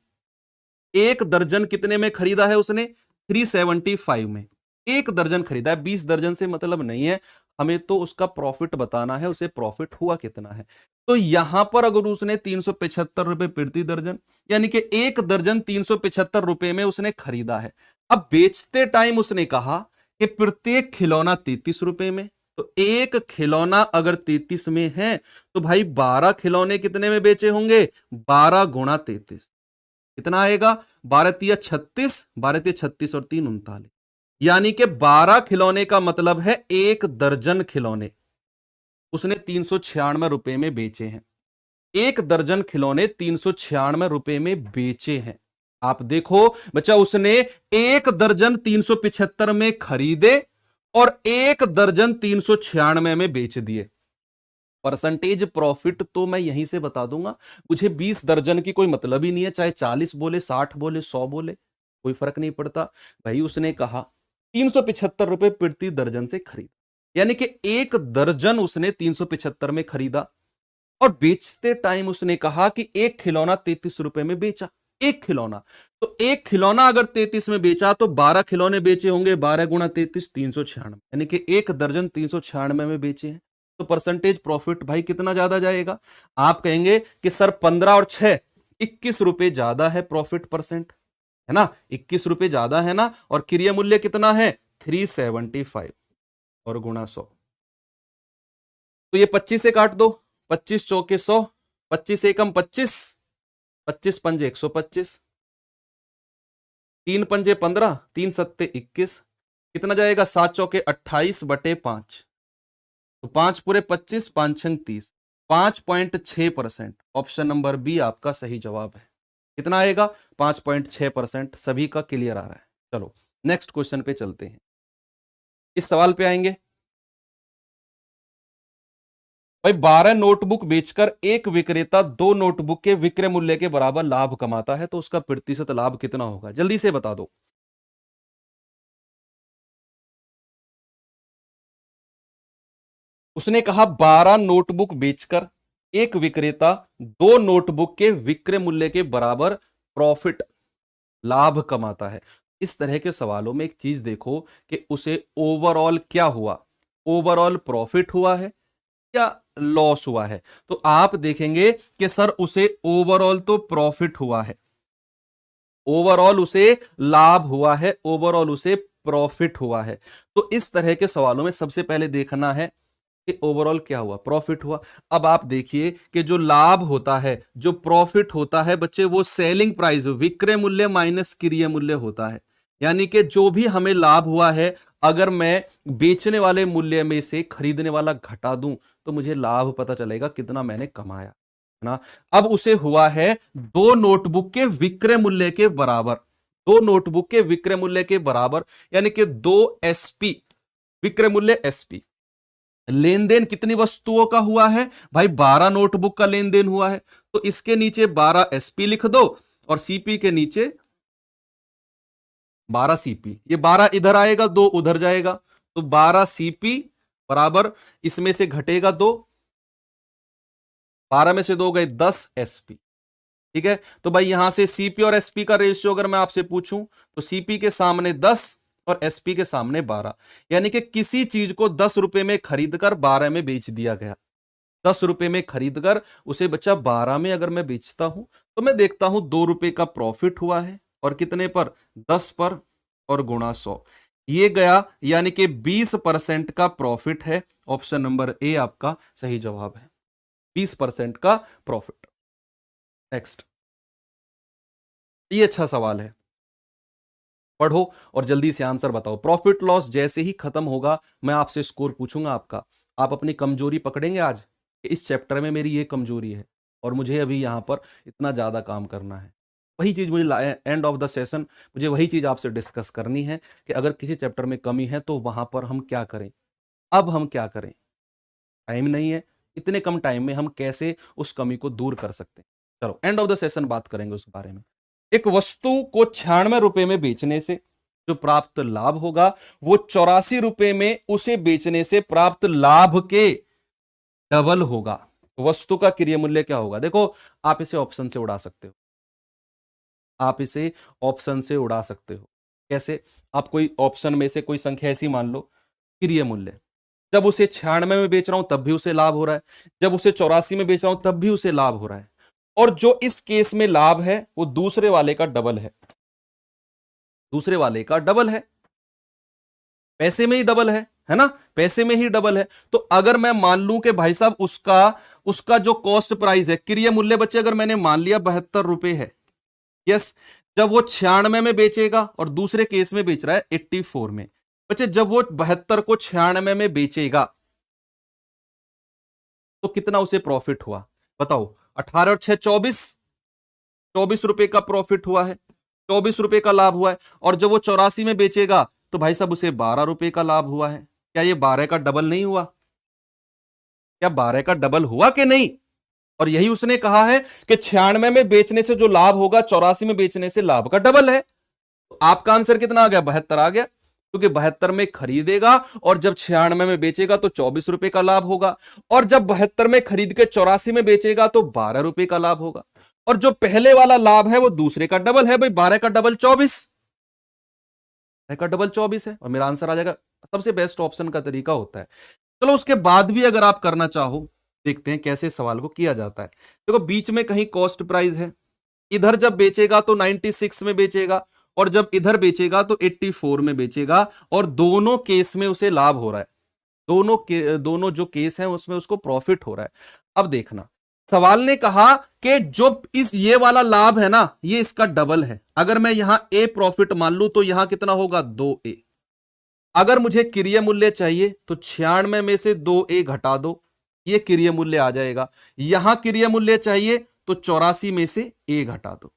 कितने में खरीदा है उसने, 375 में एक दर्जन खरीदा है। 20 दर्जन से मतलब नहीं है, हमें तो उसका प्रॉफिट बताना है, उसे प्रॉफिट हुआ कितना है। तो यहां पर अगर उसने 375 रुपए प्रति दर्जन, यानी कि एक दर्जन 375 रुपए में उसने खरीदा है। अब बेचते टाइम उसने कहा कि प्रत्येक खिलौना 33 रुपए में, तो एक खिलौना अगर 33 में है तो भाई 12 खिलौने कितने में बेचे होंगे, 12 गुणा 33 कितना आएगा, 12 तिया 36, 12 तिया 36 और 3 39, यानी कि 12 खिलौने का मतलब है एक दर्जन खिलौने उसने 396 रुपए में बेचे हैं। एक दर्जन खिलौने 396 रुपए में बेचे हैं। आप देखो बच्चा, उसने एक दर्जन 375 में खरीदे और एक दर्जन 396 में बेच दिए। परसेंटेज प्रॉफिट तो मैं यहीं से बता दूंगा, मुझे 20 दर्जन की कोई मतलब ही नहीं है, चाहे 40 बोले, 60 बोले, 100 बोले, कोई फर्क नहीं पड़ता। भाई उसने कहा 375 रुपए प्रति दर्जन से खरीद, यानी कि एक दर्जन उसने 375 में खरीदा और बेचते टाइम उसने कहा कि एक खिलौना 33 रुपए में बेचा। एक खिलौना, तो एक खिलौना अगर 33 में बेचा तो 12 खिलौने बेचे होंगे, 12 गुणा 33 396, यानी कि एक दर्जन 396 में बेचे हैं। तो परसेंटेज प्रॉफिट भाई कितना ज्यादा जाएगा, आप कहेंगे कि सर 15 और 6 21 रुपए ज्यादा है प्रॉफिट परसेंट, है ना, 21 रुपए ज्यादा है ना, और क्रय मूल्य कितना है 375 और गुणा 100, तो ये 25 से काट दो, 25 चौके 100, 25 एकम 25, 25 पंजे 125, 3 पंजे 15, 3 सत्ते 21, कितना जाएगा 7 चौके 28 बटे 5, तो 5 पूरे 25, 5 छंग 30, 5.6%। ऑप्शन नंबर बी आपका सही जवाब है। कितना आएगा 5.6%। सभी का क्लियर आ रहा है। चलो नेक्स्ट क्वेश्चन पे चलते हैं। इस सवाल पे आएंगे भाई, 12 नोटबुक बेचकर एक विक्रेता 2 नोटबुक के विक्रय मूल्य के बराबर लाभ कमाता है, तो उसका प्रतिशत लाभ कितना होगा, जल्दी से बता दो। उसने कहा 12 नोटबुक बेचकर एक विक्रेता 2 नोटबुक के विक्रय मूल्य के बराबर प्रॉफिट लाभ कमाता है। इस तरह के सवालों में एक चीज देखो कि उसे ओवरऑल क्या हुआ, ओवरऑल प्रॉफिट हुआ है या लॉस हुआ है। तो आप देखेंगे कि सर उसे ओवरऑल तो प्रॉफिट हुआ है, ओवरऑल उसे लाभ हुआ है, ओवरऑल उसे प्रॉफिट हुआ है। तो इस तरह के सवालों में सबसे पहले देखना है कि ओवरऑल क्या हुआ, प्रॉफिट हुआ। अब आप देखिए कि जो लाभ होता है, जो प्रॉफिट होता है बच्चे, वो सेलिंग प्राइस विक्रय मूल्य माइनस क्रय मूल्य होता है। यानी कि जो भी हमें लाभ हुआ है, अगर मैं बेचने वाले मूल्य में से खरीदने वाला घटा दूं तो मुझे लाभ पता चलेगा कितना मैंने कमाया, है ना। अब उसे हुआ है 2 नोटबुक के विक्रय मूल्य के बराबर, 2 नोटबुक के विक्रय मूल्य के बराबर, यानी कि 2 एसपी, विक्रय मूल्य एसपी। लेन देन कितनी वस्तुओं का हुआ है भाई, 12 नोटबुक का लेन देन हुआ है, तो इसके नीचे 12 एसपी लिख दो और सीपी के नीचे 12 सीपी। ये 12 इधर आएगा, 2 उधर जाएगा, तो 12 सीपी बराबर इसमें से घटेगा 2, 12 में से 2 गए 10 एसपी। ठीक है, तो भाई यहां से सीपी और एसपी का रेशियो अगर मैं आपसे पूछूं तो सीपी के सामने 10 और एसपी के सामने 12, यानी कि किसी चीज को 10 रुपए में खरीदकर 12 में बेच दिया गया। 10 रुपए में खरीदकर उसे बच्चा 12 में अगर मैं बेचता हूं तो मैं देखता हूं 2 रुपए का प्रॉफिट हुआ है, और कितने पर, 10 पर, और गुणा 100 ये गया, यानी कि 20% का प्रॉफिट है। ऑप्शन नंबर ए आपका सही जवाब है, 20% का प्रॉफिट। नेक्स्ट, ये अच्छा सवाल है, पढ़ो और जल्दी से आंसर बताओ। प्रॉफिट लॉस जैसे ही खत्म होगा मैं आपसे स्कोर पूछूंगा आपका, आप अपनी कमजोरी पकड़ेंगे आज कि इस चैप्टर में मेरी ये कमजोरी है और मुझे अभी यहाँ पर इतना ज़्यादा काम करना है। वही चीज़ मुझे एंड ऑफ द सेशन मुझे वही चीज़ आपसे डिस्कस करनी है कि अगर किसी चैप्टर में कमी है तो वहाँ पर हम क्या करें। अब हम क्या करें, टाइम नहीं है, इतने कम टाइम में हम कैसे उस कमी को दूर कर सकते हैं। चलो एंड ऑफ द सेशन बात करेंगे उस बारे में। एक वस्तु को 96 रुपए में बेचने से जो प्राप्त लाभ होगा वो 84 रुपए में उसे बेचने से प्राप्त लाभ के डबल होगा। वस्तु का क्रय मूल्य क्या होगा? देखो आप इसे ऑप्शन से उड़ा सकते हो, आप इसे ऑप्शन से उड़ा सकते हो। कैसे? आप कोई ऑप्शन में से कोई संख्या ऐसी मान लो, क्रय मूल्य, जब उसे 96 में बेच रहा हूं तब भी उसे लाभ हो रहा है, जब उसे 84 में बेच रहा हूं तब भी उसे लाभ हो रहा है, और जो इस केस में लाभ है वो दूसरे वाले का डबल है, दूसरे वाले का डबल है, पैसे में ही डबल है ना, पैसे में ही डबल है। तो अगर मैं मान लूं कि भाई साहब उसका उसका जो कॉस्ट प्राइस है, क्रय मूल्य बच्चे अगर मैंने मान लिया 72 रुपए है, यस, जब वो 96 में बेचेगा और दूसरे केस में बेच रहा है 84 में, बच्चे जब वो 72 को 96 में बेचेगा तो कितना उसे प्रॉफिट हुआ बताओ? 18 और 6 24, 24 रुपए का प्रॉफिट हुआ है, 24 रुपए का लाभ हुआ है। और जब वो 84 में बेचेगा तो भाई साहब उसे 12 रुपए का लाभ हुआ है। क्या ये 12 का डबल नहीं हुआ? क्या 12 का डबल हुआ कि नहीं? और यही उसने कहा है कि 96 में बेचने से जो लाभ होगा 84 में बेचने से लाभ का डबल है। तो आपका आंसर कितना आ गया? 72 आ गया, क्योंकि 72 में खरीदेगा और जब 96 में बेचेगा तो 24 रुपए का लाभ होगा, और जब 72 में खरीद के 84 में बेचेगा तो 12 रुपए का लाभ होगा। और जो पहले वाला लाभ है वो दूसरे का डबल है भाई, 12 का डबल 24, का डबल 24 है, और मेरा आंसर आ जाएगा। सबसे बेस्ट ऑप्शन का तरीका होता है। चलो उसके बाद भी अगर आप करना चाहो, देखते हैं कैसे सवाल को किया जाता है। देखो बीच में कहीं कॉस्ट प्राइस है, इधर जब बेचेगा तो 96 में बेचेगा और जब इधर बेचेगा तो 84 में बेचेगा, और दोनों केस में उसे लाभ हो रहा है, दोनों जो केस हैं उसमें उसको प्रॉफिट हो रहा है। अब देखना, सवाल ने कहा कि जो ये वाला लाभ है ना, ये इसका डबल है। अगर मैं यहां ए प्रॉफिट मान लूं तो यहां कितना होगा? 2a। अगर मुझे क्रय मूल्य चाहिए तो 96 में से 2a घटा दो, ये क्रय मूल्य आ जाएगा। यहां क्रय मूल्य चाहिए तो 84 में से a घटा दो,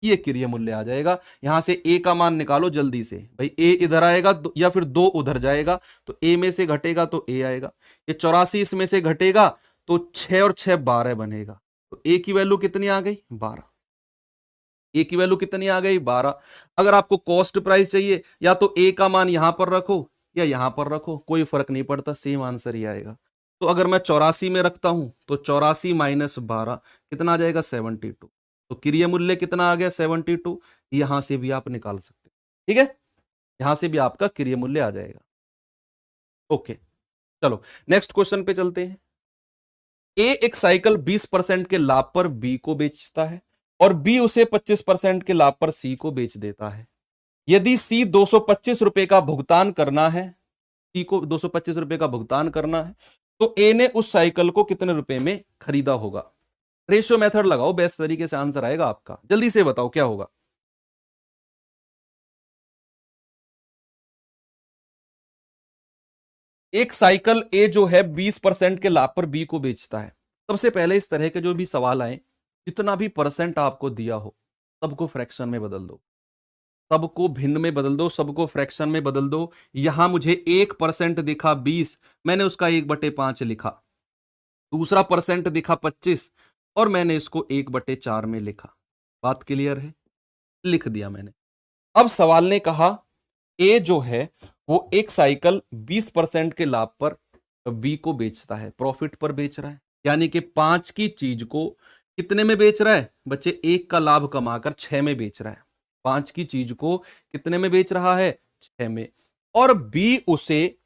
ये क्रय मूल्य आ जाएगा। यहां से a का मान निकालो जल्दी से भाई, a इधर आएगा या फिर 2 उधर जाएगा तो a में से घटेगा तो a आएगा, ये 84 इसमें से घटेगा तो 6 और 6 12 बनेगा। तो a की वैल्यू कितनी आ गई? 12। ए की वैल्यू कितनी आ गई? 12। अगर आपको कॉस्ट प्राइस चाहिए या तो ए का मान यहां पर रखो या यहां पर रखो, कोई फर्क नहीं पड़ता, सेम आंसर ही आएगा। तो अगर मैं 84 में रखता हूं तो 84 माइनस 12 कितना आ जाएगा? 72। तो क्रय मूल्य कितना आ गया? 72। यहां से भी आप निकाल सकते हैं, ठीक है, यहां से भी आपका क्रय मूल्य आ जाएगा। ओके, चलो नेक्स्ट क्वेश्चन पे चलते हैं। ए एक साइकिल 20% के लाभ पर बी को बेचता है और बी उसे 25% के लाभ पर सी को बेच देता है। यदि सी 225 रुपए का भुगतान करना है, सी को 225 रुपए का भुगतान करना है, तो ए ने उस साइकिल को कितने रुपए में खरीदा होगा? रेशियो मेथड लगाओ, बेस्ट तरीके से आंसर आएगा आपका। जल्दी से बताओ क्या होगा। एक साइकिल ए जो है 20% के लाभ पर बी को बेचता है। सबसे पहले इस तरह के जो भी सवाल आए, जितना भी परसेंट आपको दिया हो सबको फ्रैक्शन में बदल दो, सबको भिन्न में बदल दो, सबको फ्रैक्शन में बदल दो। यहां मुझे 1% दिखा 20, मैंने उसका 1/5 लिखा। दूसरा परसेंट दिखा 25 और मैंने इसको 1/4 में लिखा। बात क्लियर है? लिख दिया मैंने। अब सवाल ने कहा ए जो है वो एक साइकिल 20% के लाभ पर बी को बेचता है, प्रॉफिट पर बेच रहा है, यानी कि 5 की चीज को कितने में बेच रहा है बच्चे? 1 का लाभ कमाकर 6 में बेच रहा है। 5 की चीज को कितने में बेच रहा है? 6 में। और बी उसे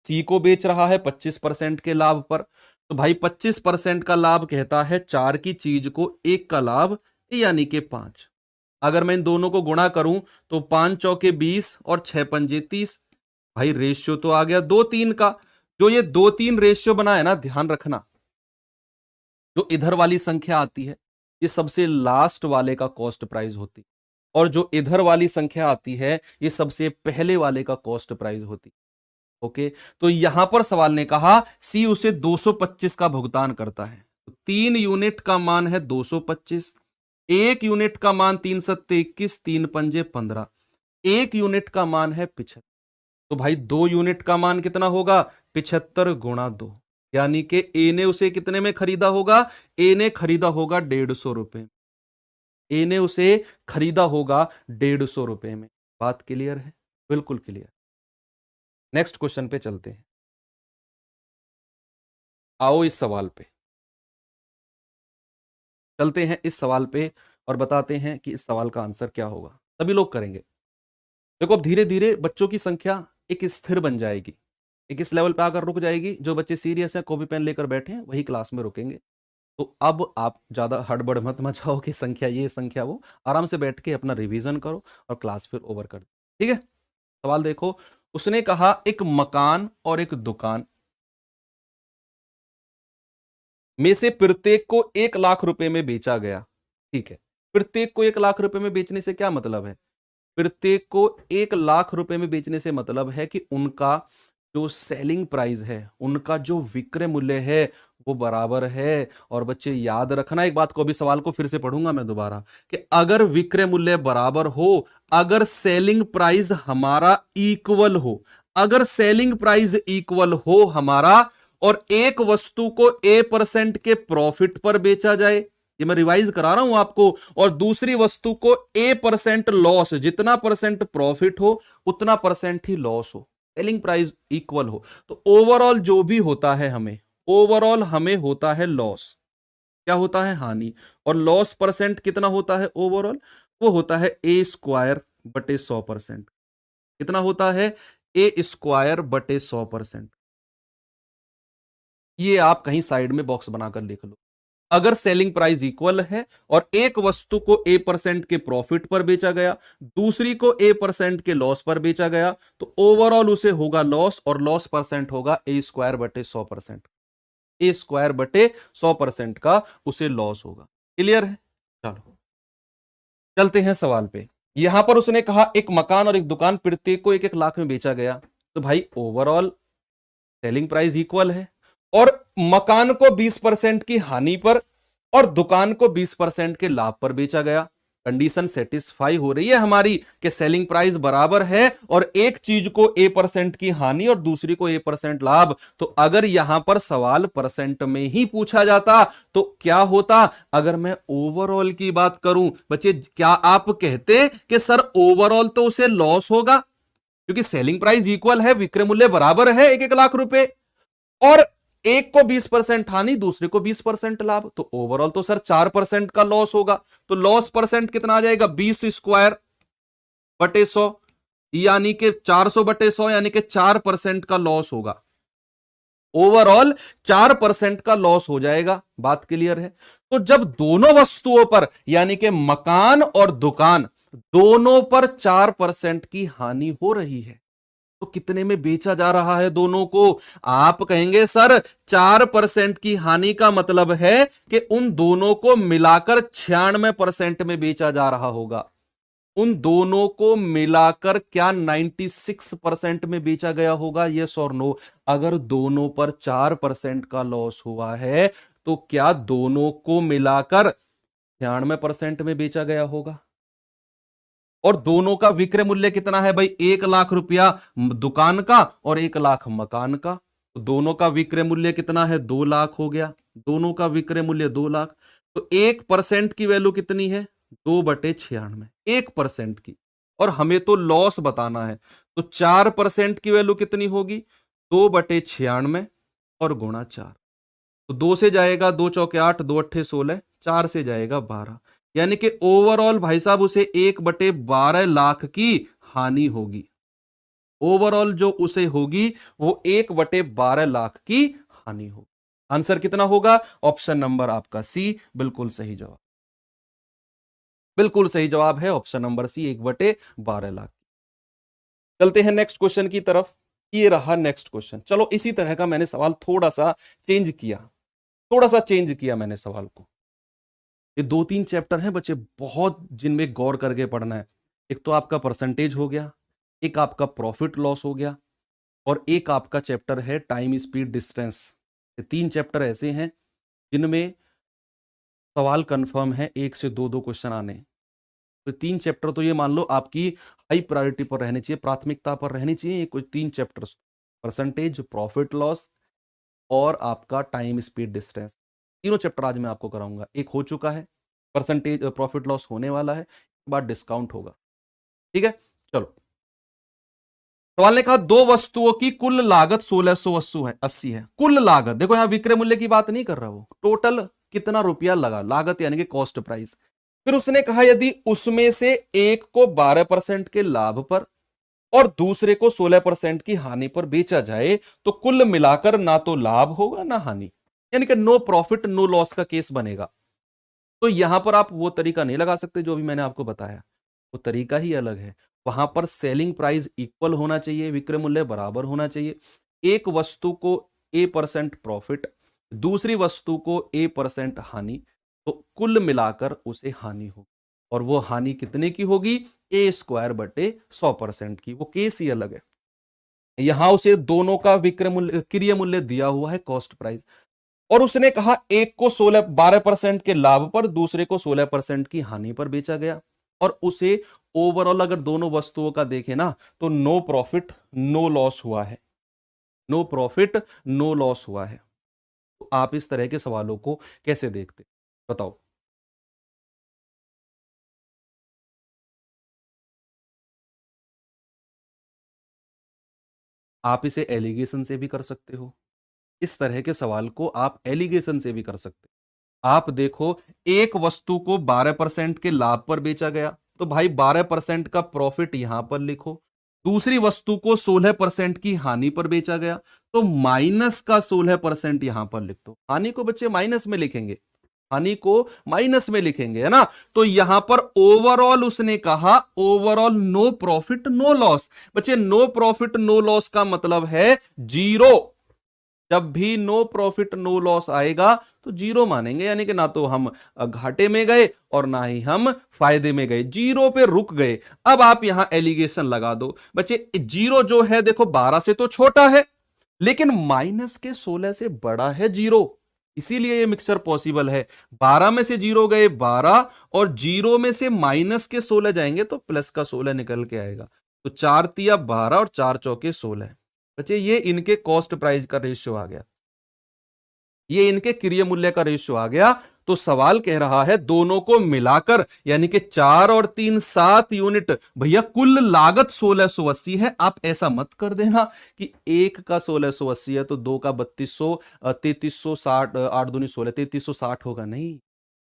सी को बेच रहा है 25% के लाभ पर। तो भाई 25% का लाभ कहता है 4 की चीज को 1 का लाभ, यानी कि 5। अगर मैं इन दोनों को गुणा करूं तो 5 चौके 20 और 6 पंजे 30। भाई रेशियो तो आ गया 2:3 का। जो ये 2:3 रेशियो बना है ना, ध्यान रखना, जो इधर वाली संख्या आती है ये सबसे लास्ट वाले का कॉस्ट प्राइस होती है, और जो इधर वाली संख्या आती है ये सबसे पहले वाले का कॉस्ट प्राइस होती है। ओके, तो यहां पर सवाल ने कहा सी उसे 225 का भुगतान करता है। तो 3 यूनिट का मान है 225, 1 यूनिट का मान 3 सत्ते 21, 3 पंजे 15, 1 यूनिट का मान है 75। तो भाई 2 यूनिट का मान कितना होगा? 75 गुणा 2, यानी कि ए ने उसे कितने में खरीदा होगा? ए ने खरीदा होगा 150 रुपए। ए ने उसे खरीदा होगा 150 रुपए में। बात क्लियर है? बिल्कुल क्लियर। नेक्स्ट क्वेश्चन पे चलते हैं। आओ इस सवाल पे चलते हैं, इस सवाल पे, और बताते हैं कि इस सवाल का आंसर क्या होगा। सभी लोग करेंगे। देखो, अब धीरे धीरे बच्चों की संख्या एक स्थिर बन जाएगी, एक इस लेवल पे आकर रुक जाएगी। जो बच्चे सीरियस हैं, कॉपी पेन लेकर बैठे हैं, वही क्लास में रुकेंगे। तो अब आप ज्यादा हड़बड़ मत मचाओ कि संख्या ये संख्या वो। आराम से बैठ के अपना रिवीजन करो और क्लास फिर ओवर कर दो। ठीक है, सवाल देखो। उसने कहा एक मकान और एक दुकान में से प्रत्येक को 1 लाख रुपए में बेचा गया। ठीक है, प्रत्येक को 1 लाख रुपए में बेचने से क्या मतलब है? प्रत्येक को 1 लाख रुपए में बेचने से मतलब है कि उनका जो सेलिंग प्राइस है, उनका जो विक्रय मूल्य है, वो बराबर है। और बच्चे याद रखना एक बात को, अभी सवाल को फिर से पढ़ूंगा मैं दोबारा, कि अगर विक्रय मूल्य बराबर हो, अगर सेलिंग प्राइस हमारा इक्वल हो, अगर सेलिंग प्राइस इक्वल हो हमारा, और एक वस्तु को A% के प्रॉफिट पर बेचा जाए, ये मैं रिवाइज करा रहा हूं आपको, और दूसरी वस्तु को A% लॉस, जितना परसेंट प्रॉफिट हो उतना परसेंट ही लॉस हो, सेलिंग प्राइस इक्वल हो, तो ओवरऑल जो भी होता है हमें, ओवरऑल हमें होता है लॉस। क्या होता है? हानि। और लॉस परसेंट कितना होता है ओवरऑल? वो होता है A² बटे 100%। कितना होता है? A² बटे 100%। ये आप कहीं साइड में बॉक्स बनाकर लिख लो। अगर सेलिंग प्राइस इक्वल है और एक वस्तु को A% के प्रॉफिट पर बेचा गया, दूसरी को A% के लॉस पर बेचा गया, तो ओवरऑल उसे होगा लॉस, और लॉस परसेंट होगा A² बटे 100%। A² बटे 100% का उसे लॉस होगा। क्लियर है? चलो चलते हैं सवाल पे। यहां पर उसने कहा एक मकान और एक दुकान प्रत्येक को 1-1 लाख में बेचा गया। तो भाई ओवरऑल सेलिंग प्राइस इक्वल है, और मकान को 20% की हानि पर और दुकान को 20% के लाभ पर बेचा गया। कंडीशन सेटिस्फाई हो रही है हमारी कि सेलिंग प्राइस बराबर है और एक चीज को A% की हानि और दूसरी को A% लाभ। तो अगर यहां पर सवाल परसेंट में ही पूछा जाता तो क्या होता? अगर मैं ओवरऑल की बात करूं बच्चे, क्या आप कहते कि सर ओवरऑल तो उसे लॉस होगा, क्योंकि सेलिंग प्राइस इक्वल है, विक्रय मूल्य बराबर है 1-1 लाख रुपए, और एक को 20% हानि, दूसरे को 20% लाभ, तो ओवरऑल तो सर 4% का लॉस होगा। तो लॉस परसेंट कितना आ जाएगा? 20² बटे 100, यानी कि 400 बटे 100, यानी कि 4% का लॉस होगा। ओवरऑल 4% का लॉस हो जाएगा। बात क्लियर है? तो जब दोनों वस्तुओं पर, यानी कि मकान और दुकान, दोनों पर 4% की हानि हो रही है, तो कितने में बेचा जा रहा है दोनों को? आप कहेंगे सर 4% की हानि का मतलब है कि उन दोनों को मिलाकर 96% में बेचा जा रहा होगा। उन दोनों को मिलाकर क्या 96% में बेचा गया होगा? यस और नो? अगर दोनों पर 4% का लॉस हुआ है तो क्या दोनों को मिलाकर 96% में बेचा गया होगा? और दोनों का विक्रय मूल्य कितना है भाई? 1 लाख रुपया दुकान का और 1 लाख मकान का। तो दोनों का विक्रय मूल्य कितना है? 2 लाख हो गया। दोनों का विक्रय मूल्य 2 लाख। तो 1% की वैल्यू कितनी है? 2/96, 1% की। और हमें तो लॉस बताना है, तो 4% की वैल्यू कितनी होगी? 2/96 और गुणा 4। तो 2 से जाएगा 2 × 4 = 8, 2 × 8 = 16, 4 से जाएगा 12, यानी कि ओवरऑल भाई साहब उसे 1/12 लाख की हानि होगी। ओवरऑल जो उसे होगी वो 1/12 लाख की हानि होगी। आंसर कितना होगा? ऑप्शन नंबर आपका सी बिल्कुल सही जवाब। बिल्कुल सही जवाब है ऑप्शन नंबर सी, 1/12 लाख। चलते हैं नेक्स्ट क्वेश्चन की तरफ। ये रहा नेक्स्ट क्वेश्चन। चलो इसी तरह का मैंने सवाल थोड़ा सा चेंज किया, मैंने सवाल को। ये 2-3 चैप्टर हैं बच्चे, बहुत जिनमें गौर करके पढ़ना है। एक तो आपका परसेंटेज हो गया, एक आपका प्रॉफिट लॉस हो गया, और एक आपका चैप्टर है टाइम स्पीड डिस्टेंस। ये 3 चैप्टर ऐसे हैं जिनमें सवाल कंफर्म है 1 से 2 क्वेश्चन आने। तो 3 चैप्टर तो ये मान लो आपकी हाई प्रायोरिटी पर रहनी चाहिए, प्राथमिकता पर रहनी चाहिए। ये कुछ 3 चैप्टर्स, परसेंटेज, प्रॉफिट लॉस और आपका टाइम स्पीड डिस्टेंस, तीनों चैप्टर आज मैं आपको कराऊंगा। एक हो चुका है, परसेंटेज प्रॉफिट लॉस होने वाला है, बाद डिस्काउंट होगा। ठीक है, चलो। सवाल ने कहा दो वस्तुओं की कुल लागत 1680 है। कुल लागत देखो, यहां विक्रय मूल्य की बात नहीं कर रहा, वो टोटल कितना रुपया लगा, लागत यानी कि कॉस्ट प्राइस। फिर उसने कहा यदि उसमें से एक को 12% के लाभ पर और दूसरे को 16% की हानि पर बेचा जाए तो कुल मिलाकर ना तो लाभ होगा ना हानि, यानी कि नो प्रॉफिट नो लॉस का केस बनेगा। तो यहां पर आप वो तरीका नहीं लगा सकते जो अभी मैंने आपको बताया, वो तरीका ही अलग है। वहां पर सेलिंग प्राइस इक्वल होना चाहिए, विक्रय मूल्य बराबर होना चाहिए। एक वस्तु को A% प्रॉफिट, दूसरी वस्तु को A% हानि, तो कुल मिलाकर उसे हानि होगी। और वो हानि कितने की होगी, A² बटे 100% की। वो केस ही अलग है। यहां उसे दोनों का विक्रय मूल्य, क्रिय मूल्य दिया हुआ है, कॉस्ट प्राइस। और उसने कहा एक को 12% के लाभ पर, दूसरे को 16% की हानि पर बेचा गया। और उसे ओवरऑल अगर दोनों वस्तुओं का देखें ना, तो नो प्रॉफिट नो लॉस हुआ है, नो प्रॉफिट नो लॉस हुआ है। तो आप इस तरह के सवालों को कैसे देखते, बताओ। आप इसे एलिगेशन से भी कर सकते हो, इस तरह के सवाल को आप एलिगेशन से भी कर सकते हो। आप देखो, एक वस्तु को 12% के लाभ पर बेचा गया, तो भाई 12% का प्रॉफिट यहां पर लिखो। दूसरी वस्तु को 16% की हानि पर बेचा गया, तो माइनस का 16% यहां पर लिख दो। हानि को बच्चे माइनस में लिखेंगे, हानि को माइनस में लिखेंगे, है ना। तो यहां पर ओवरऑल उसने कहा overall no profit no loss. बच्चे नो प्रॉफिट नो लॉस का मतलब है जीरो। जब भी नो प्रॉफिट नो लॉस आएगा तो जीरो मानेंगे, यानी कि ना तो हम घाटे में गए और ना ही हम फायदे में गए, जीरो पे रुक गए। अब आप यहां एलिगेशन लगा दो। बच्चे जीरो जो है देखो 12 से तो छोटा है, लेकिन माइनस के 16 से बड़ा है जीरो, इसीलिए ये मिक्सचर पॉसिबल है। 12 में से जीरो गए 12, और जीरो में से माइनस के 16 जाएंगे तो प्लस का 16 निकल के आएगा। तो 4×3 = 12 और 4×4 = 16। बच्चे ये इनके कॉस्ट प्राइस का रेशियो आ गया, ये इनके क्रिय मूल्य का रेशियो आ गया। तो सवाल कह रहा है दोनों को मिलाकर, यानी कि 4 और 3 7 यूनिट, भैया कुल लागत 1680 है। आप ऐसा मत कर देना कि एक का 1680 है तो दो का 3200, 3360, 8 दूनी 16, 3360 होगा, नहीं।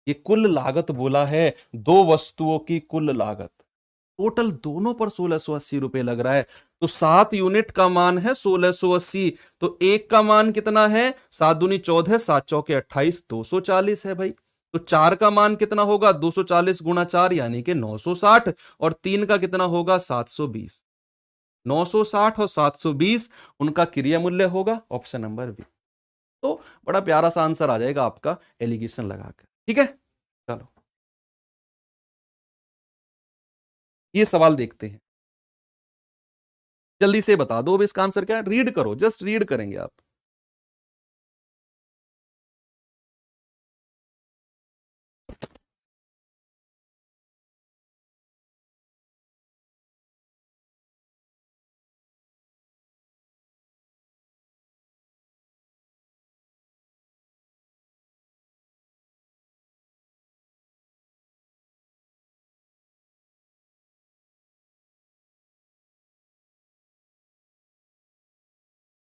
ये कुल लागत बोला है, दो वस्तुओं की कुल लागत, टोटल दोनों पर 1680 रुपए लग रहा है। तो 7 यूनिट का मान है 1680, तो एक का मान कितना है, 7 दूनी 14, 7 चौके 28, 240 है भाई। तो चार का मान कितना होगा, 240 गुणा 4 यानी कि 960, और तीन का कितना होगा, 720। 960 और 720 उनका क्रिया मूल्य होगा, ऑप्शन नंबर बी। तो बड़ा प्यारा सा आंसर आ जाएगा आपका एलिगेशन लगाकर। ठीक है, चलो ये सवाल देखते हैं, जल्दी से बता दो अब इसका आंसर क्या है, रीड करो, जस्ट रीड करेंगे आप।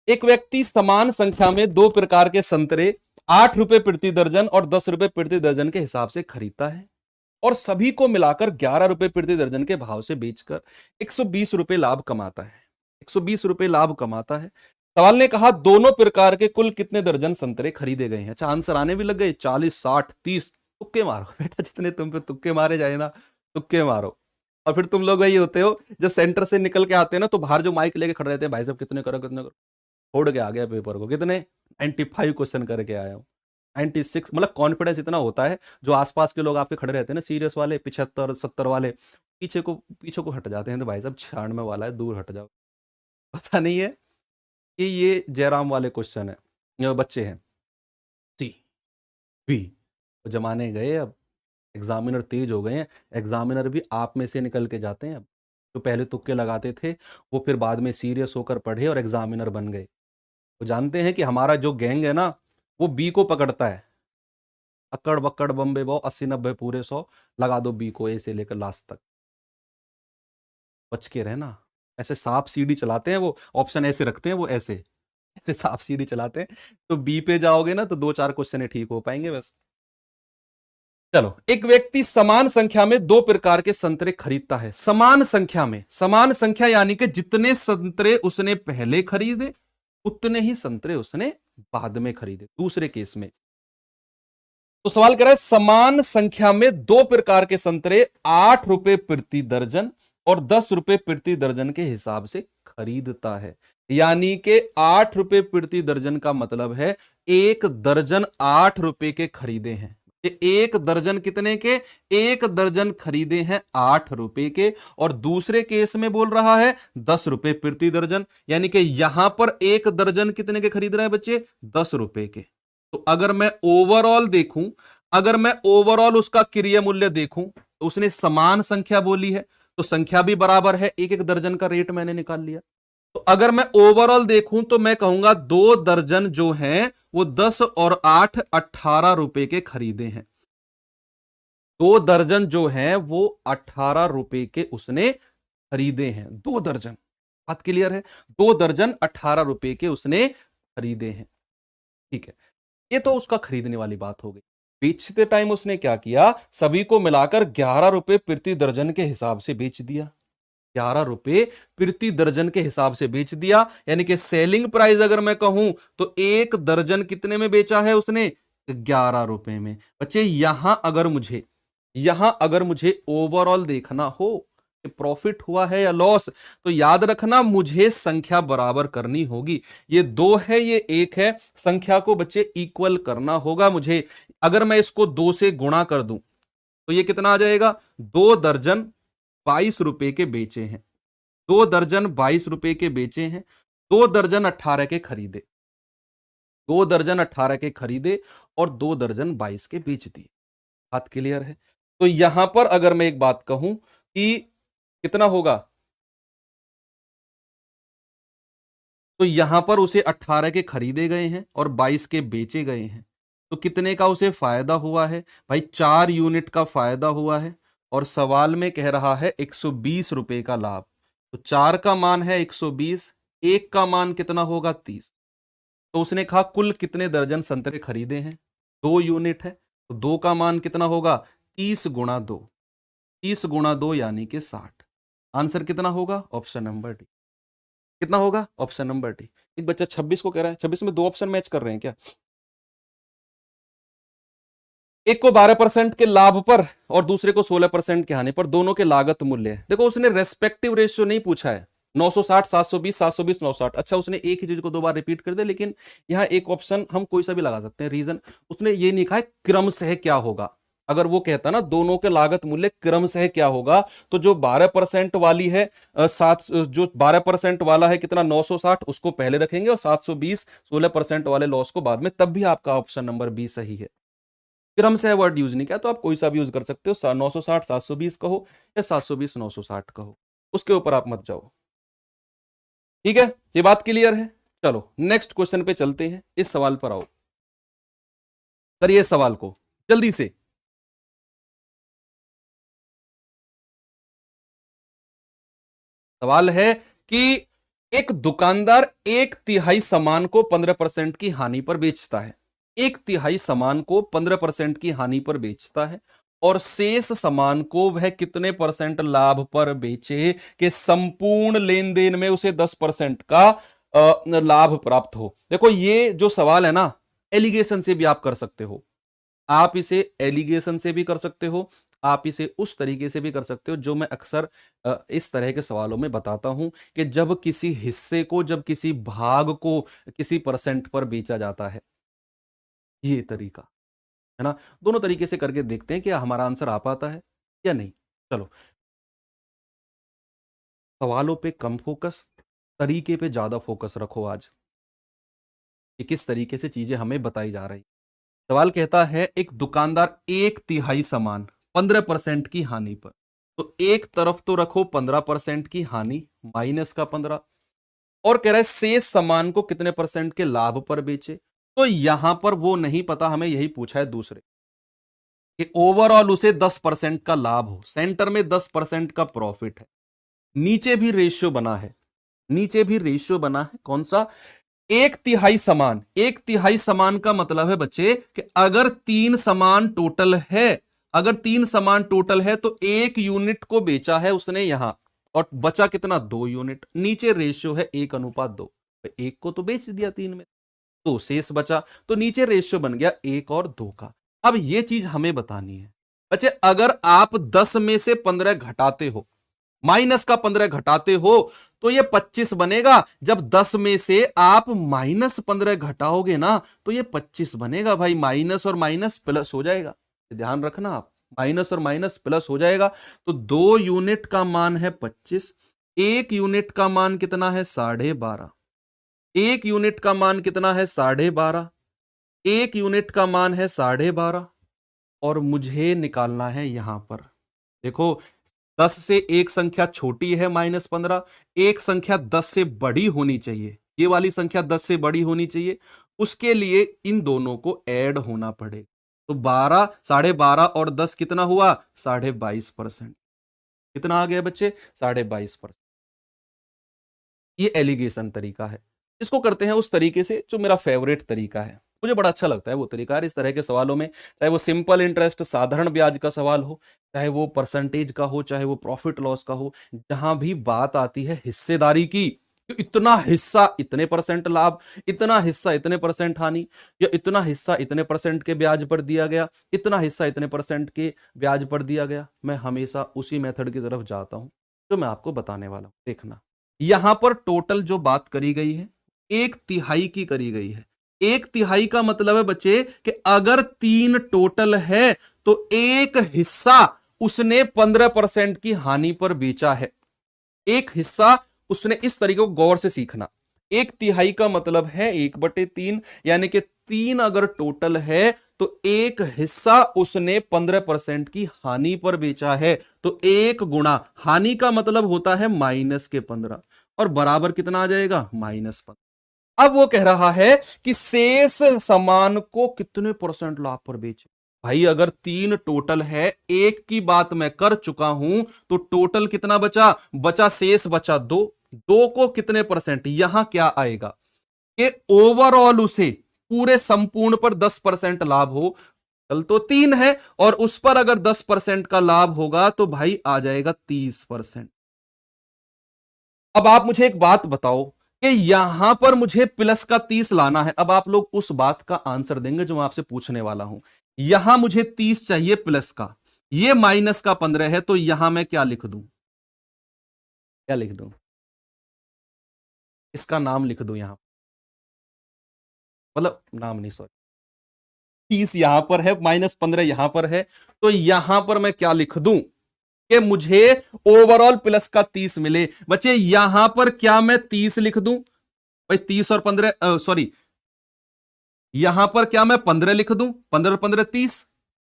एक व्यक्ति समान संख्या में दो प्रकार के संतरे 8 रुपए प्रति दर्जन और 10 रुपए प्रति दर्जन के हिसाब से खरीदता है, और सभी को मिलाकर 11 रुपए प्रति दर्जन के भाव से बेचकर 120 रुपए लाभ कमाता है। 120 रुपए लाभ कमाता है। सवाल ने कहा दोनों प्रकार के कुल कितने दर्जन संतरे खरीदे गए हैं। अच्छा, आंसर आने भी लग गए, 40, 60, 30। तुक्के मारो बेटा, जितने तुम पे तुक्के मारे जाए ना, तुक्के मारो। और फिर तुम लोग वही होते हो, जब सेंटर से निकल के आते हैं ना, तो बाहर जो माइक लेके खड़े रहते हैं, भाई साहब कितने करो कितने करो, छोड़ के आ गया पेपर को, कितने 95 क्वेश्चन करके आया हूं, 96। मतलब कॉन्फिडेंस इतना होता है, जो आसपास के लोग आपके खड़े रहते हैं ना, सीरियस वाले 75 70 वाले, पीछे को हट जाते हैं, तो भाई साहब 96 वाला है, दूर हट जाओ, पता नहीं है। ये जयराम वाले क्वेश्चन है, बच्चे हैं। सी बी जमाने गए, अब एग्जामिनर तेज हो गए हैं, एग्जामिनर भी आप में से निकल के जाते हैं। अब जो पहले तुक्के लगाते थे वो फिर बाद में सीरियस होकर पढ़े और एग्जामिनर बन गए। वो जानते हैं कि हमारा जो गैंग है ना वो बी को पकड़ता है। अक्कड़ बक्कड़ बम्बे बो 80-90 पूरे 100 लगा दो बी को, ए से लेकर लास्ट तक। बच के रहना। ऐसे सांप सीढ़ी चलाते हैं वो, ऑप्शन ऐसे रखते हैं वो, ऐसे ऐसे सांप सीढ़ी चलाते हैं। तो बी पे जाओगे ना तो 2-4 क्वेश्चन ठीक हो पाएंगे बस। चलो, एक व्यक्ति समान संख्या में 2 प्रकार के संतरे खरीदता है। समान संख्या में, समान संख्या यानी कि जितने संतरे उसने पहले खरीदे उतने ही संतरे उसने बाद में खरीदे। दूसरे केस में तो सवाल कर रहा है समान संख्या में 2 प्रकार के संतरे 8 रुपए प्रति दर्जन और 10 रुपए प्रति दर्जन के हिसाब से खरीदता है। यानी कि 8 रुपए प्रति दर्जन का मतलब है 1 दर्जन 8 रुपए के खरीदे हैं। एक दर्जन कितने के? 1 दर्जन खरीदे हैं 8 रुपए के। और दूसरे केस में बोल रहा है 10 रुपए प्रति दर्जन, यानी कि यहां पर 1 दर्जन कितने के खरीद रहा है बच्चे? 10 रुपए के। तो अगर मैं ओवरऑल देखूं, अगर मैं ओवरऑल उसका क्रिया मूल्य देखूं तो उसने समान संख्या बोली है तो संख्या भी बराबर है, 1-1 दर्जन का रेट मैंने निकाल लिया। तो अगर मैं ओवरऑल देखूं तो मैं कहूंगा 2 दर्जन जो हैं वो 10 और 8 18 रुपए के खरीदे हैं। 2 दर्जन जो हैं वो 18 रुपए के उसने खरीदे हैं। 2 दर्जन, बात क्लियर है? 2 दर्जन 18 रुपए के उसने खरीदे हैं। ठीक है, ये तो उसका खरीदने वाली बात हो गई। बेचते टाइम उसने क्या किया? सभी को मिलाकर 11 रुपए प्रति दर्जन के हिसाब से बेच दिया। 11 रुपए प्रति दर्जन के हिसाब से बेच दिया, यानी कि सेलिंग प्राइस अगर मैं कहूं तो 1 दर्जन कितने में बेचा है उसने? 11 रुपए में। बच्चे यहां अगर मुझे ओवरऑल देखना हो कि प्रॉफिट हुआ है या लॉस, तो याद रखना मुझे संख्या बराबर करनी होगी। ये 2 है, ये 1 है, संख्या को बच्चे इक्वल करना होगा मुझे। अगर मैं इसको 2 से गुणा कर दूं तो ये कितना आ जाएगा? 2 दर्जन 22 रुपए के बेचे हैं। 2 दर्जन 22 रुपए के बेचे हैं। 2 दर्जन 18 के खरीदे। 2 दर्जन 18 के खरीदे और 2 दर्जन 22 के बेच दिए। बात क्लियर है? तो यहां पर अगर मैं एक बात कहूं कि कितना होगा, तो यहां पर उसे 18 के खरीदे गए हैं और 22 के बेचे गए हैं। तो कितने का उसे फायदा हुआ है भाई? 4 यूनिट का फायदा हुआ है। और सवाल में कह रहा है 120 रुपए का लाभ। तो 4 का मान है 120, 1 का मान कितना होगा? 30। तो उसने कहा कुल कितने दर्जन संतरे खरीदे हैं? 2 यूनिट है, तो 2 का मान कितना होगा? 30 गुणा 2। 30 गुणा 2 यानी कि 60। आंसर कितना होगा? Option number D. कितना होगा? Option number D. एक बच्चा 26 को कह रहा है, 26 में 2 ऑप्शन मैच कर रहे हैं क्या? एक को 12% के लाभ पर और दूसरे को 16% के हानि पर, दोनों के लागत मूल्य। देखो उसने रेस्पेक्टिव रेशियो नहीं पूछा है, 960 720 720 960। अच्छा, उसने एक ही चीज को 2 बार रिपीट कर दिया, लेकिन यहां एक ऑप्शन हम कोई सा भी लगा सकते हैं। रीजन उसने ये नहीं कहा है क्रम से क्या होगा। अगर वो कहता ना दोनों के लागत मूल्य क्रम से क्या होगा, तो जो 12% वाली है जो 12% वाला है कितना 960, उसको पहले रखेंगे और 720 16% वाले लॉस को बाद में, तब भी आपका ऑप्शन नंबर बी सही है। क्रम से वर्ड यूज नहीं किया, तो आप कोई सा भी यूज कर सकते हो। 960 720 कहो या 720 960 कहो, उसके ऊपर आप मत जाओ। ठीक है, ये बात क्लियर है? चलो नेक्स्ट क्वेश्चन पे चलते हैं। इस सवाल पर आओ, करिए सवाल को जल्दी से। सवाल है कि एक दुकानदार 1/3 सामान को 15% की हानि पर बेचता है। 1/3 सामान को 15% की हानि पर बेचता है और शेष सामान को वह कितने परसेंट लाभ पर बेचे कि संपूर्ण लेन देन में उसे 10% का लाभ प्राप्त हो। देखो ये जो सवाल है ना, एलिगेशन से भी आप कर सकते हो। आप इसे एलिगेशन से भी कर सकते हो, आप इसे उस तरीके से भी कर सकते हो जो मैं अक्सर इस तरह के सवालों में बताता हूं कि जब किसी हिस्से को, जब किसी भाग को किसी परसेंट पर बेचा जाता है, ये तरीका है ना। दोनों तरीके से करके देखते हैं कि हमारा आंसर आ पाता है या नहीं। चलो, सवालों पे कम फोकस, तरीके पे ज्यादा फोकस रखो आज। कि किस तरीके से चीजें हमें बताई जा रही। सवाल कहता है एक दुकानदार 1/3 सामान 15% की हानि पर, तो एक तरफ तो रखो 15% की हानि माइनस का 15, और कह रहा है शेष सामान को कितने परसेंट के लाभ पर बेचे। तो यहां पर वो नहीं पता, हमें यही पूछा है दूसरे कि ओवरऑल उसे 10% का लाभ हो, सेंटर में 10% का प्रॉफिट है, नीचे भी रेशियो बना है, नीचे भी रेशियो बना है कौन सा, 1/3 समान। 1/3 समान का मतलब है बच्चे कि अगर 3 समान टोटल है, अगर 3 समान टोटल है तो 1 यूनिट को बेचा है उसने यहां, और बचा कितना, 2 यूनिट। नीचे रेशियो है 1:2, तो 1 को तो बेच दिया 3 में, तो शेष बचा, तो नीचे रेशियो बन गया 1 और 2 का। अब यह चीज हमें बतानी है बच्चे, अगर आप 10 में से 15 घटाते हो, माइनस का 15 घटाते हो, तो ये 25 बनेगा। जब 10 में से आप -15 घटाओगे ना, तो ये 25 बनेगा भाई, माइनस और माइनस प्लस हो जाएगा, ध्यान रखना आप, माइनस और माइनस प्लस हो जाएगा। तो 2 यूनिट का मान है 25, 1 यूनिट का मान कितना है 12.5, 1 यूनिट का मान कितना है 12.5, 1 यूनिट का मान है 12.5, और मुझे निकालना है यहां पर, देखो 10 से एक संख्या छोटी है -15, एक संख्या 10 से बड़ी होनी चाहिए, ये वाली संख्या 10 से बड़ी होनी चाहिए, उसके लिए इन दोनों को ऐड होना पड़ेगा। तो 12, 12.5 और 10 कितना हुआ, 22.5%। कितना आ गया बच्चे, 22.5%। ये एलिगेशन तरीका है, इसको करते हैं उस तरीके से जो मेरा फेवरेट तरीका है, मुझे बड़ा अच्छा लगता है वो तरीका है इस तरह के सवालों में, चाहे वो सिंपल इंटरेस्ट साधारण ब्याज का सवाल हो, चाहे वो परसेंटेज का हो, चाहे वो प्रॉफिट लॉस का हो, जहां भी बात आती है हिस्सेदारी की, तो इतना हिस्सा इतने परसेंट लाभ, इतना हिस्सा इतने परसेंट हानि, या इतना हिस्सा इतने परसेंट के ब्याज पर दिया गया, इतना हिस्सा इतने परसेंट के ब्याज पर दिया गया, मैं हमेशा उसी मेथड की तरफ जाता हूं जो मैं आपको बताने वाला हूं। देखना, यहां पर टोटल जो बात करी गई है 1/3 की करी गई है। 1/3 का मतलब है बच्चे कि अगर 3 टोटल है तो एक हिस्सा उसने 15% की हानि पर बेचा है, एक हिस्सा उसने, इस तरीके को गौर से सीखना। 1/3 का मतलब है 1/3, यानी कि 3 अगर टोटल है तो एक हिस्सा उसने 15% की हानि पर बेचा है, तो 1 गुणा हानि का मतलब होता है -15, और बराबर कितना आ जाएगा, -15। अब वो कह रहा है कि शेष सामान को कितने परसेंट लाभ पर बेचे। भाई अगर 3 टोटल है, एक की बात मैं कर चुका हूं, तो टोटल कितना बचा, शेष बचा 2, 2 को कितने परसेंट, यहां क्या आएगा कि ओवरऑल उसे पूरे संपूर्ण पर 10% लाभ हो, कल तो 3 है, और उस पर अगर 10% का लाभ होगा तो भाई आ जाएगा 30%। अब आप मुझे एक बात बताओ कि यहां पर मुझे प्लस का 30 लाना है, अब आप लोग उस बात का आंसर देंगे जो मैं आपसे पूछने वाला हूं। यहां मुझे 30 चाहिए प्लस का, ये माइनस का 15 है, तो यहां मैं क्या लिख दूं, क्या लिख दूं, इसका नाम लिख दूं यहां, मतलब नाम नहीं, सॉरी, 30 यहां पर है, -15 यहां पर है, तो यहां पर मैं क्या लिख दूं कि मुझे ओवरऑल प्लस का 30 मिले। बच्चे यहां पर क्या मैं 30 लिख दूं, भाई 30 और 15, सॉरी, यहां पर क्या मैं 15 लिख दूं, 15 और 15 30,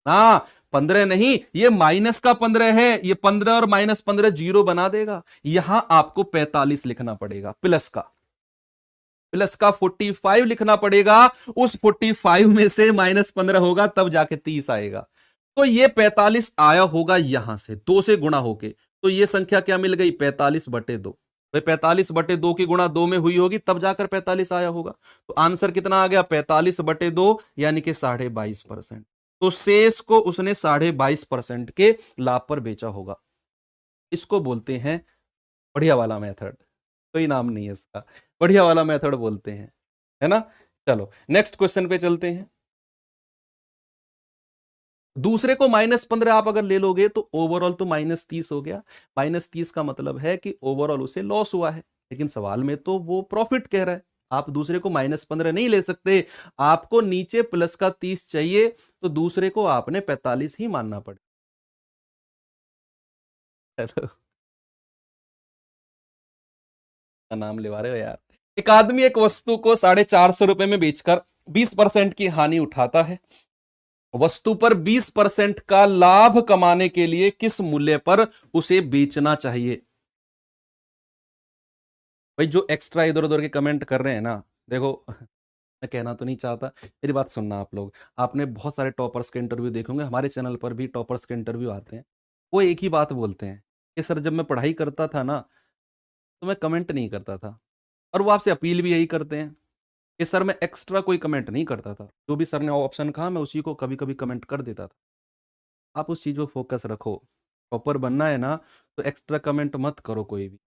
हाँ 15 नहीं, ये माइनस का 15 है, ये 15 और -15 जीरो बना देगा, यहां आपको 45 लिखना पड़ेगा, प्लस का 45 लिखना पड़ेगा, उस 45 में से -15 होगा तब जाके 30 आएगा। तो ये 45 आया होगा यहां से 2 से गुणा होके, तो ये संख्या क्या मिल गई, 45/2। भाई 45/2 की गुणा 2 में हुई होगी तब जाकर 45 आया होगा, तो आंसर कितना आ गया, 45/2, यानी कि 22.5%। तो शेष को उसने 22.5% के लाभ पर बेचा होगा। इसको बोलते हैं बढ़िया वाला मेथड, कोई नाम नहीं है इसका, बढ़िया वाला मेथड बोलते हैं, है ना। चलो नेक्स्ट क्वेश्चन पे चलते हैं। दूसरे को -15 आप अगर ले लोगे तो ओवरऑल तो -30 हो गया, -30 का मतलब है कि ओवरऑल उसे लॉस हुआ है, लेकिन सवाल में तो वो प्रॉफिट कह रहा है, आप दूसरे को -15 नहीं ले सकते, आपको नीचे प्लस का 30 चाहिए, तो दूसरे को आपने 45 ही मानना पड़ेगा। चलो, नाम लेवा रहे हो यार, एक आदमी एक वस्तु को 450 में बेचकर 20% की हानि उठाता है। वस्तु पर 20% का लाभ कमाने के लिए किस मूल्य पर उसे बेचना चाहिए? भाई जो एक्स्ट्रा इधर उधर के कमेंट कर रहे हैं ना, देखो मैं कहना तो नहीं चाहता, मेरी बात सुनना आप लोग। आपने बहुत सारे टॉपर्स के इंटरव्यू देखे होंगे, हमारे चैनल पर भी टॉपर्स के इंटरव्यू आते हैं। वो एक ही बात बोलते हैं कि सर जब मैं पढ़ाई करता था ना तो मैं कमेंट नहीं करता था, और वो आपसे अपील भी यही करते हैं कि सर मैं एक्स्ट्रा कोई कमेंट नहीं करता था, जो भी सर ने ऑप्शन कहा मैं उसी को कभी कभी कमेंट कर देता था। आप उस चीज पर फोकस रखो, टॉपर बनना है ना तो एक्स्ट्रा कमेंट मत करो कोई भी।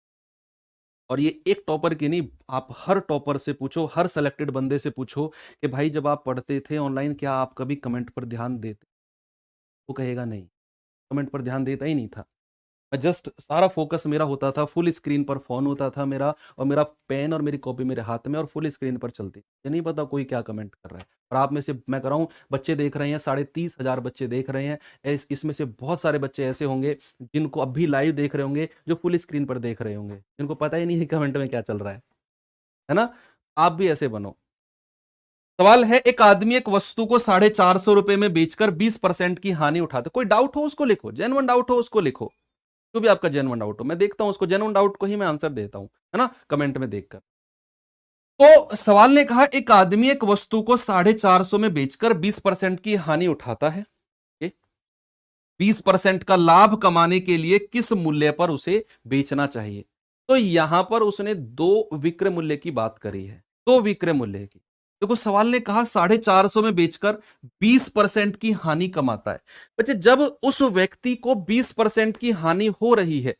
और ये एक टॉपर की नहीं, आप हर टॉपर से पूछो, हर सेलेक्टेड बंदे से पूछो कि भाई जब आप पढ़ते थे ऑनलाइन क्या आप कभी कमेंट पर ध्यान देते? वो कहेगा नहीं, कमेंट पर ध्यान देता ही नहीं था। मैं जस्ट सारा फोकस मेरा होता था, फुल स्क्रीन पर फोन होता था मेरा, और मेरा पेन और मेरी कॉपी मेरे हाथ में और फुल स्क्रीन पर चलती। ये नहीं पता कोई क्या कमेंट कर रहा है। और आप में से मैं कर रहा हूँ, बच्चे देख रहे हैं, 30,500 बच्चे देख रहे हैं। इसमें से बहुत सारे बच्चे ऐसे होंगे जिनको अभी लाइव देख रहे होंगे, जो फुल स्क्रीन पर देख रहे होंगे, जिनको पता ही नहीं है कमेंट में क्या चल रहा है ना? आप भी ऐसे बनो। सवाल है, एक आदमी एक वस्तु को 450 में बेचकर 20% की हानि उठाता। कोई डाउट हो उसको लिखो, जेन्युइन डाउट हो उसको लिखो, जो भी आपका जेन्युइन डाउट हो। मैं देखता हूं उसको, जेन्युइन डाउट को ही मैं आंसर देता हूं, है ना, कमेंट में देखकर। तो सवाल ने कहा, एक आदमी एक वस्तु को 450 में बेचकर 20% की हानि उठाता है। 20% का लाभ कमाने के लिए किस मूल्य पर उसे बेचना चाहिए? तो यहां पर उसने दो विक्रय मूल्य की बात करी है, दो विक्रय मूल्य की। देखो सवाल ने कहा 450 में बेचकर 20% की हानि कमाता है। बच्चे जब उस व्यक्ति को 20% की हानि हो रही है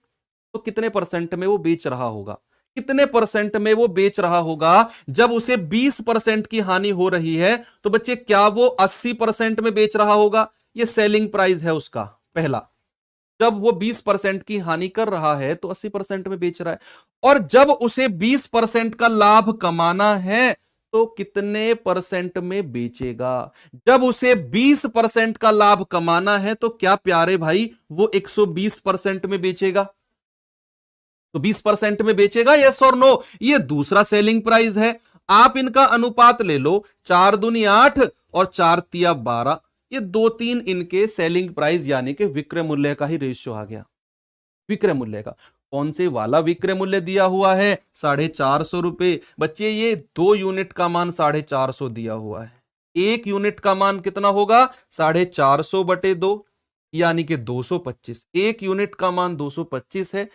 तो कितने परसेंट में वो बेच रहा होगा? कितने परसेंट में वो बेच रहा होगा? जब उसे 20% की हानि हो रही है तो बच्चे क्या वो 80% में बेच रहा होगा? ये सेलिंग प्राइस है उसका पहला। जब वो 20% की हानि कर रहा है तो 80% में बेच रहा है। और जब उसे 20% का लाभ कमाना है तो कितने परसेंट में बेचेगा? जब उसे 20% का लाभ कमाना है तो क्या प्यारे भाई वो 120% में बेचेगा? तो 20% में बेचेगा, यस और नो? ये दूसरा सेलिंग प्राइस है। आप इनका अनुपात ले लो, 4 दूनी 8 और 4 तिया 12, ये 2-3 इनके सेलिंग प्राइस यानी कि विक्रय मूल्य का ही रेशियो आ गया। विक्रय मूल्य का कौन से वाला विक्रय मूल्य दिया हुआ है? 450 बच्चे ये 2 यूनिट का मान 450 दिया हुआ है। 1 यूनिट का मान कितना होगा? 450 बटे 2 यानी कि 225। 1 यूनिट का मान 225 है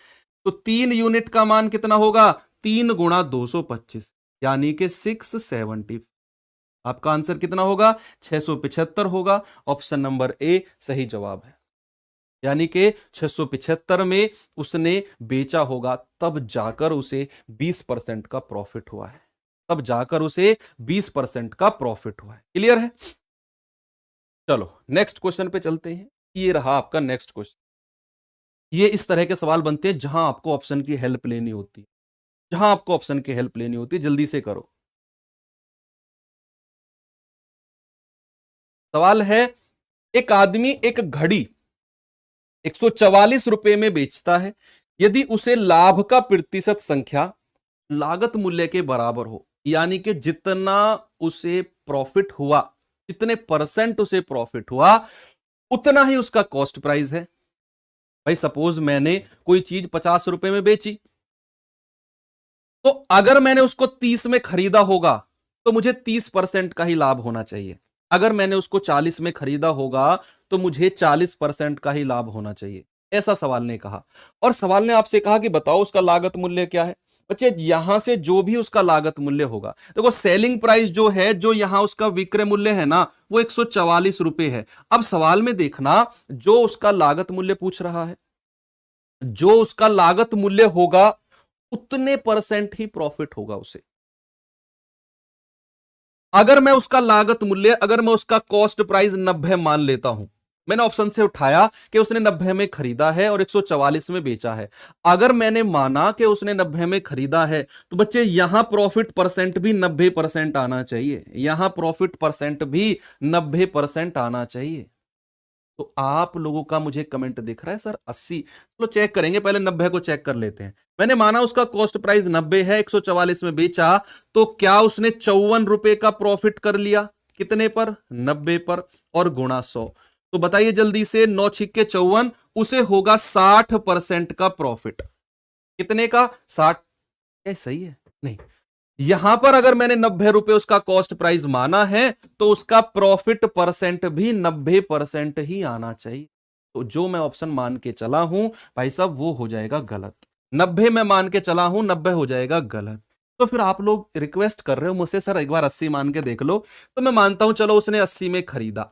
तो 3 यूनिट का मान कितना होगा? 3 गुणा 225 यानी कि 670। आपका आंसर कितना होगा? 675 होगा। ऑप्शन नंबर ए सही जवाब है। यानी कि 675 में उसने बेचा होगा, तब जाकर उसे 20% का प्रॉफिट हुआ है। तब जाकर उसे 20% का प्रॉफिट हुआ है। क्लियर है? चलो नेक्स्ट क्वेश्चन पे चलते हैं। ये रहा आपका नेक्स्ट क्वेश्चन। ये इस तरह के सवाल बनते हैं जहां आपको ऑप्शन की हेल्प लेनी होती है, जहां आपको ऑप्शन की हेल्प लेनी होती है। जल्दी से करो। सवाल है, एक आदमी एक घड़ी 144 रुपए में बेचता है। यदि उसे लाभ का प्रतिशत संख्या लागत मूल्य के बराबर हो, यानी कि जितना उसे प्रॉफिट हुआ, जितने परसेंट उसे प्रॉफिट हुआ, उतना ही उसका कॉस्ट प्राइस है। भाई सपोज मैंने कोई चीज 50 रुपए में बेची, तो अगर मैंने उसको 30 में खरीदा होगा तो मुझे 30% का ही लाभ होना चाहिए। अगर मैंने उसको 40 में खरीदा होगा तो मुझे 40% का ही लाभ होना चाहिए। ऐसा सवाल ने कहा। और सवाल ने आपसे कहा कि बताओ उसका लागत मूल्य क्या है। बच्चे यहां से जो भी उसका लागत मूल्य होगा, देखो सेलिंग प्राइस जो है, जो यहां उसका विक्रय मूल्य है ना, वो 144 रुपए है। अब सवाल में देखना, जो उसका लागत मूल्य पूछ रहा है, जो उसका लागत मूल्य होगा उतने परसेंट ही प्रॉफिट होगा उसे। अगर मैं उसका लागत मूल्य, अगर मैं उसका कॉस्ट प्राइस 90 मान लेता हूं, मैंने ऑप्शन से उठाया कि उसने 90 में खरीदा है और 144 में बेचा है। अगर मैंने माना कि उसने 90 में खरीदा है तो बच्चे यहां प्रॉफिट परसेंट भी 90% आना चाहिए। यहां प्रॉफिट परसेंट भी 90% आना चाहिए। तो आप लोगों का मुझे कमेंट दिख रहा है सर 80, चलो चेक करेंगे, पहले 90 को चेक कर लेते हैं। मैंने माना उसका कॉस्ट प्राइस 90 है, 144 में बेचा, तो क्या उसने 54 रुपए का प्रॉफिट कर लिया? कितने पर? 90 पर, और गुणा 100। तो बताइए जल्दी से, 9 छिक्के 54, उसे होगा 60% का प्रॉफिट। कितने का? 60। क्या सही है? नहीं, यहां पर अगर मैंने 90 रुपए उसका कॉस्ट प्राइस माना है, तो उसका प्रॉफिट परसेंट भी 90% ही आना चाहिए। तो जो मैं ऑप्शन मान के चला हूं भाई साहब, वो हो जाएगा गलत। 90 में मान के चला हूं, 90 हो जाएगा गलत। तो फिर आप लोग रिक्वेस्ट कर रहे हो मुझसे, सर एक बार 80 मान के देख लो। तो मैं मानता हूं, चलो उसने 80 में खरीदा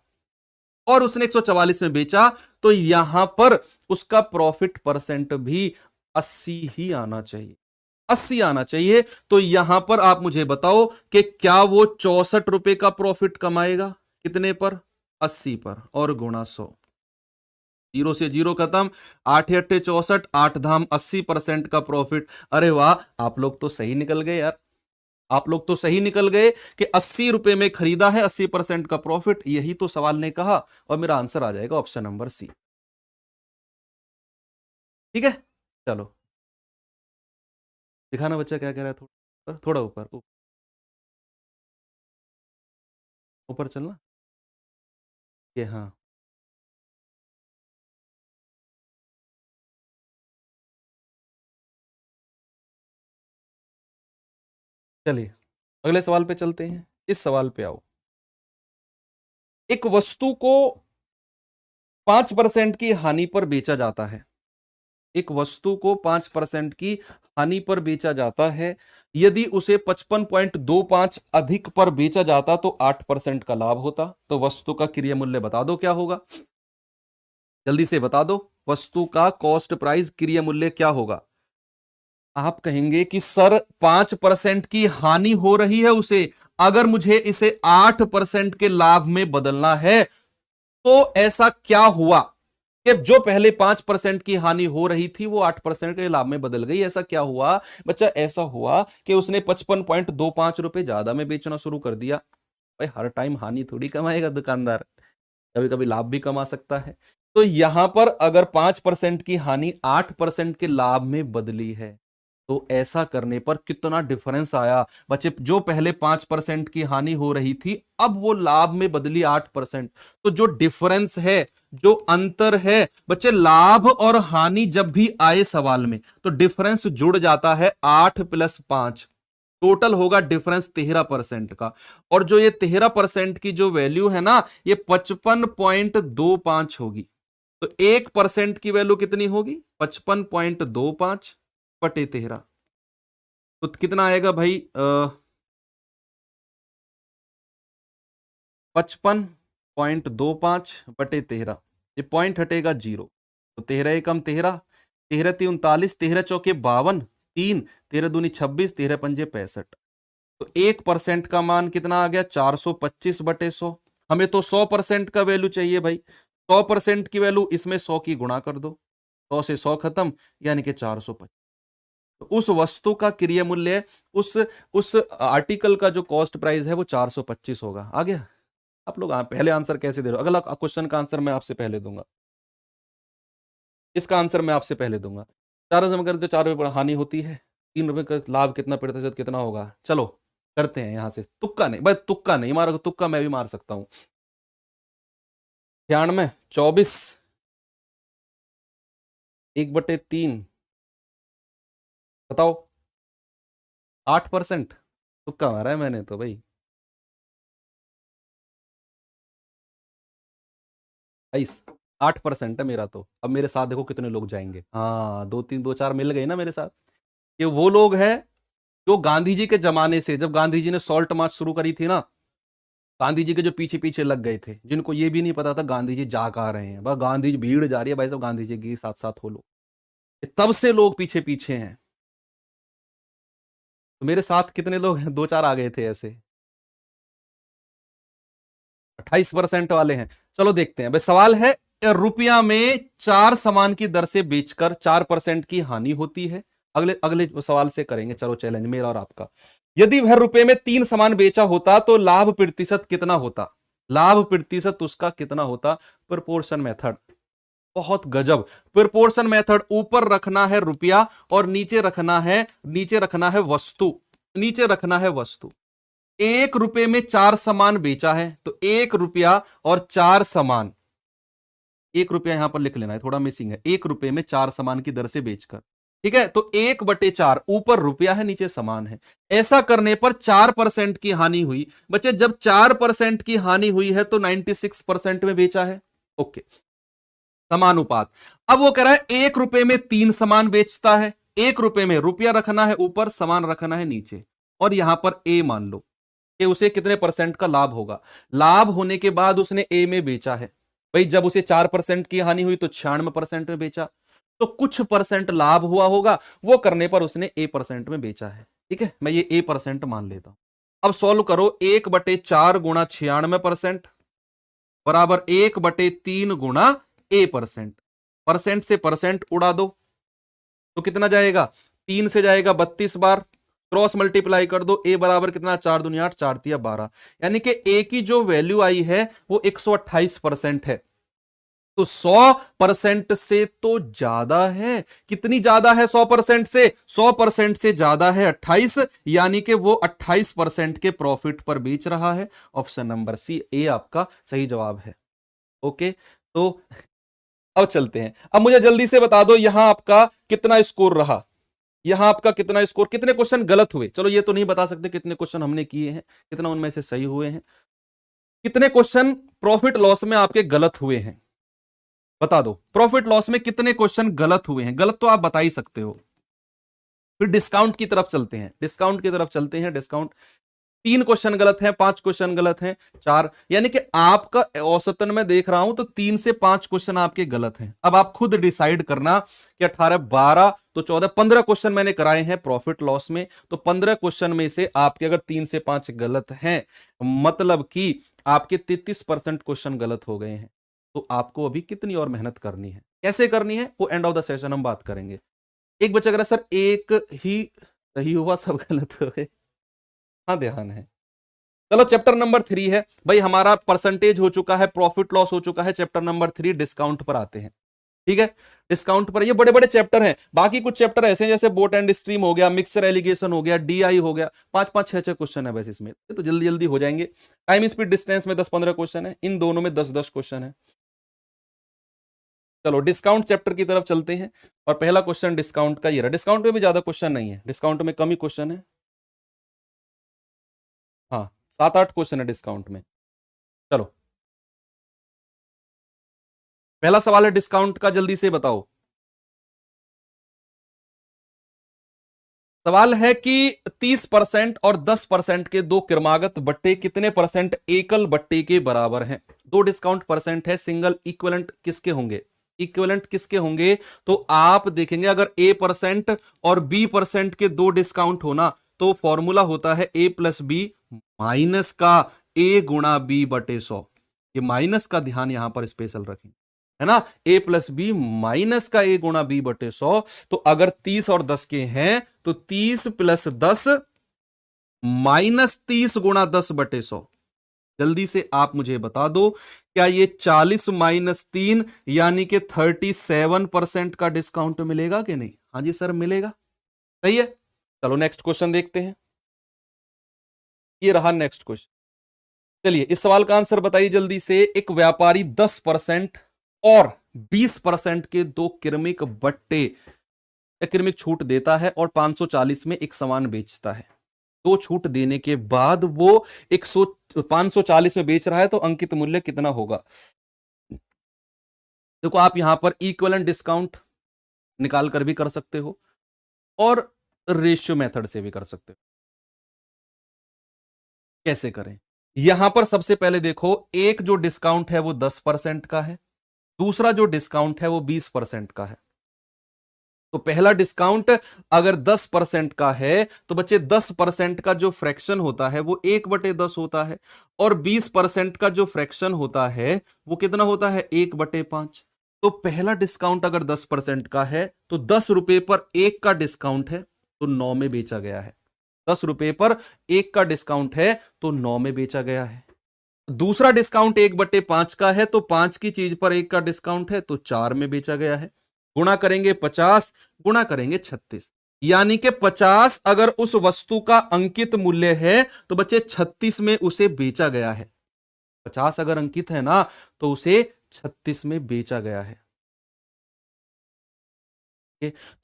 और उसने 144 में बेचा, तो यहां पर उसका प्रॉफिट परसेंट भी 80 ही आना चाहिए, 80 आना चाहिए। तो यहां पर आप मुझे बताओ कि क्या वो 64 रुपए का प्रॉफिट कमाएगा? कितने पर? 80 पर, और गुणा 100। जीरो से जीरो खत्म, 8 अट्ठे 64, 8 धाम 80% का प्रॉफिट। अरे वाह, आप लोग तो सही निकल गए यार, आप लोग तो सही निकल गए कि 80 रुपए में खरीदा है, 80% का प्रॉफिट, यही तो सवाल ने कहा। और मेरा आंसर आ जाएगा ऑप्शन नंबर सी। ठीक है, चलो दिखाना बच्चा क्या कह रहा है, थोड़ा थोड़ा ऊपर ऊपर चलना। ये हाँ, चलिए अगले सवाल पे चलते हैं। इस सवाल पे आओ। एक वस्तु को 5% की हानि पर बेचा जाता है। एक वस्तु को 5% की हानि पर बेचा जाता है। यदि उसे 55.25 अधिक पर बेचा जाता तो 8% का लाभ होता। तो वस्तु का क्रय मूल्य बता दो क्या होगा, जल्दी से बता दो। वस्तु का कॉस्ट प्राइस क्रय मूल्य क्या होगा? आप कहेंगे कि सर 5% की हानि हो रही है उसे, अगर मुझे इसे 8% के लाभ में बदलना है, तो ऐसा क्या हुआ कि जो पहले 5% की हानि हो रही थी वो 8% के लाभ में बदल गई? ऐसा क्या हुआ बच्चा? ऐसा हुआ कि उसने 55.25 रुपए ज्यादा में बेचना शुरू कर दिया। भाई हर टाइम हानि थोड़ी कमाएगा दुकानदार, कभी कभी लाभ भी कमा सकता है। तो यहां पर अगर 5% की हानि 8% के लाभ में बदली है, तो ऐसा करने पर कितना डिफरेंस आया बच्चे? जो पहले 5% की हानि हो रही थी, अब वो लाभ में बदली 8%। तो जो डिफरेंस है, जो अंतर है बच्चे, लाभ और हानि जब भी आए सवाल में, तो डिफरेंस जुड़ जाता है 8 + 5, टोटल होगा डिफरेंस 13% का। और जो ये 13% की जो वैल्यू है ना, ये 55.25 होगी। तो 1% की वैल्यू कितनी होगी? 55.25 बटे 13। तो कितना आएगा भाई? 55.25 बटे 13। ये पॉइंट हटेगा 0, तो 13 एकम 13, 13 × 3 = 39, 13 चौके 52, 3, 13 दूनी 26, 13 पंजे 65। तो 1% का मान कितना आ गया? 425 बटे 100। हमें तो 100% का वैल्यू चाहिए भाई। 100% की वैल्यू इसमें 100 की गुणा कर दो, 100 से 100 खत्म, यानी कि 425। तो उस वस्तु का क्रय मूल्य, उस आर्टिकल का जो कॉस्ट प्राइस है वो 425 होगा। आ गया? आप लोग पहले आंसर कैसे दे रहे हो? अगला क्वेश्चन का आंसर मैं आपसे पहले दूंगा, इसका आंसर मैं आपसे पहले दूंगा। 4 जमा करते 4 रुपये हानि होती है, 3 रुपए का लाभ, कितना प्रतिशत कितना होगा? चलो करते हैं यहां से, तुक्का नहीं भाई, तुक्का नहीं मारो, तुक्का मैं भी मार सकता हूं। 96, 24, 1/3, बताओ। 8%, तुक्का मारा है मैंने तो भाई। 8% है मेरा। तो अब मेरे साथ देखो कितने लोग जाएंगे। हाँ, 2 3 2 4 मिल गए ना मेरे साथ। ये वो लोग हैं जो गांधी जी के जमाने से, जब गांधी जी ने सॉल्ट मार्च शुरू करी थी ना, गांधी जी के जो पीछे पीछे लग गए थे, जिनको ये भी नहीं पता था गांधी जी जा कहाँ रहे हैं। बस गांधी जी, भीड़ जा रही है भाई साहब गांधी जी के साथ साथ हो लो, तब से लोग पीछे पीछे हैं। तो मेरे साथ कितने लोग हैं? 2 4 आ गए थे ऐसे। 28% वाले हैं। चलो देखते हैं भाई। सवाल है, रुपया में 4 सामान की दर से बेचकर 4% की हानि होती है। अगले अगले सवाल से करेंगे, चलो चैलेंज मेरा और आपका। यदि वह रुपए में 3 सामान बेचा होता तो लाभ प्रतिशत कितना होता? लाभ प्रतिशत उसका कितना होता? Proportion method. बहुत गजब। प्रोपोर्शन मेथड, ऊपर रखना है रुपया और नीचे रखना है वस्तु, नीचे रखना है वस्तु। 1 रुपए में 4 सामान बेचा है, तो 1 रुपया और 4 सामान, 1 रुपया यहां पर लिख लेना है, थोड़ा मिसिंग है। 1 रुपए में 4 सामान की दर से बेचकर, ठीक है, तो 1/4, ऊपर रुपया है नीचे सामान है। ऐसा करने पर 4% की हानि हुई। बच्चे जब 4% की हानि हुई है तो 96% में बेचा है। ओके, समानुपात। अब वो कह रहा है 1 रुपए में 3 सामान बेचता है। 1 रुपए में रुपया रखना है ऊपर, सामान रखना है नीचे, और यहां पर ए मान लो कि उसे कितने परसेंट का लाभ होगा। लाभ होने के बाद उसने ए में बेचा है। भाई जब उसे 4% की हानि हुई तो 96% में बेचा, तो कुछ परसेंट लाभ हुआ होगा, वो करने पर उसने ए परसेंट में बेचा है। ठीक है, मैं ये ए परसेंट मान लेता हूं। अब सॉल्व करो, 1/4 गुणा 96% बराबर 1/3 गुणा ए परसेंट। परसेंट से परसेंट उड़ा दो तो कितना जाएगा? 3 से जाएगा 32 बार, क्रॉस मल्टीप्लाई कर दो, ए बराबर कितना? 4 दूनी 8, 4 तिया 12, यानी कि ए की जो वैल्यू आई है वो 128% है। तो 100% से तो ज्यादा है। कितनी ज्यादा है 100% से? 100% से ज्यादा है 28, यानी कि वो 28% के प्रॉफिट पर बेच रहा है। ऑप्शन नंबर सी, ए आपका सही जवाब है। ओके, तो अब चलते हैं। अब मुझे जल्दी से बता दो यहां आपका कितना स्कोर रहा, यहां आपका कितना स्कोर, कितने क्वेश्चन गलत हुए? चलो ये तो नहीं बता सकते कितने क्वेश्चन हमने किए हैं, कितना उनमें से सही हुए हैं। कितने क्वेश्चन प्रॉफिट लॉस में आपके गलत हुए हैं, बता दो। प्रॉफिट लॉस में कितने क्वेश्चन गलत हुए हैं? गलत तो आप बता ही सकते हो। फिर डिस्काउंट की तरफ चलते हैं, डिस्काउंट की तरफ चलते हैं। डिस्काउंट 3 क्वेश्चन गलत हैं, 5 क्वेश्चन गलत हैं, 4, यानी कि आपका औसतन में देख रहा हूं तो 3 से 5 क्वेश्चन आपके गलत हैं। अब आप खुद डिसाइड करना कि 18, 12 तो 14, 15 क्वेश्चन मैंने कराए हैं प्रॉफिट लॉस में, तो 15 क्वेश्चन में से आपके अगर 3 से 5 गलत हैं, मतलब कि आपके 33% क्वेश्चन गलत हो गए हैं। तो आपको अभी कितनी और मेहनत करनी है, कैसे करनी है, वो एंड ऑफ द सेशन हम बात करेंगे। एक बच्चा कह रहा सर एक ही सही हुआ, सब गलत हो गए। हाँ, ध्यान है। चलो चैप्टर नंबर 3 है भाई, हमारा परसेंटेज हो चुका है, प्रॉफिट लॉस हो चुका है। चैप्टर नंबर 3 डिस्काउंट पर आते हैं। ठीक है, डिस्काउंट पर ये बड़े बड़े चैप्टर हैं। बाकी कुछ चैप्टर ऐसे हैं जैसे बोट एंड स्ट्रीम हो गया, मिक्सचर एलिगेशन हो गया, डीआई हो गया, 5-5, 6-6 क्वेश्चन है बस इसमें, तो जल्दी जल्दी हो जाएंगे। टाइम स्पीड डिस्टेंस में 10-15 क्वेश्चन है, इन दोनों में 10-10 क्वेश्चन है। चलो डिस्काउंट चैप्टर की तरफ चलते हैं, और पहला क्वेश्चन डिस्काउंट का ये रहा। डिस्काउंट में भी ज्यादा क्वेश्चन नहीं है, डिस्काउंट में कम ही क्वेश्चन है। हाँ, 7-8 क्वेश्चन है डिस्काउंट में। चलो पहला सवाल है डिस्काउंट का, जल्दी से बताओ। सवाल है कि 30% और 10% के दो क्रमागत बट्टे कितने परसेंट एकल बट्टे के बराबर हैं? दो डिस्काउंट परसेंट है, सिंगल इक्विवेलेंट किसके होंगे? इक्विवेलेंट किसके होंगे? तो आप देखेंगे अगर A% और B% के दो डिस्काउंट होना तो फॉर्मूला होता है A+B माइनस का A गुणा B बटे 100। ये माइनस का ध्यान यहां पर स्पेशल रखें, है ना। A+B माइनस का A गुणा B बटे 100। तो अगर 30 और 10 के हैं तो 30 + 10 माइनस 30 गुणा 10 बटे 100। जल्दी से आप मुझे बता दो, क्या ये 40 - 3 यानी कि 37% का डिस्काउंट मिलेगा कि नहीं? हाँ जी सर मिलेगा, सही है। चलो नेक्स्ट क्वेश्चन देखते हैं। ये रहा नेक्स्ट क्वेश्चन। चलिए इस सवाल का आंसर बताइए जल्दी से। एक व्यापारी 10% और 20% के दो क्रमिक बट्टे क्रमिक छूट देता है और 540 में एक सामान बेचता है। दो छूट देने के बाद वो 540 में बेच रहा है, तो अंकित मूल्य कितना होगा? देखो आप यहां पर इक्विवेलेंट डिस्काउंट निकाल कर भी कर सकते हो और रेशियो मेथड से भी कर सकते हो। कैसे करें? यहां पर सबसे पहले देखो, एक जो डिस्काउंट है वो 10% का है, दूसरा जो डिस्काउंट है वो 20% का है। तो पहला डिस्काउंट अगर 10% का है तो बच्चे 10% का जो फ्रैक्शन होता है वो 1/10 होता है, और 20% का जो फ्रैक्शन होता है वो कितना होता है? 1/5। तो पहला डिस्काउंट अगर 10% का है तो 10 रुपए पर एक का डिस्काउंट है तो 9 में बेचा गया है। 10 रुपए पर एक का डिस्काउंट है तो 9 में बेचा गया है। दूसरा डिस्काउंट 1/5 का है, तो 5 की चीज पर 1 का डिस्काउंट है, तो 4 में बेचा गया है। गुणा करेंगे 50, गुणा करेंगे 36, यानी कि 50 अगर उस वस्तु का अंकित मूल्य है तो बच्चे 36 में उसे बेचा गया है। 50 अगर अंकित है ना तो उसे 36 में बेचा गया है।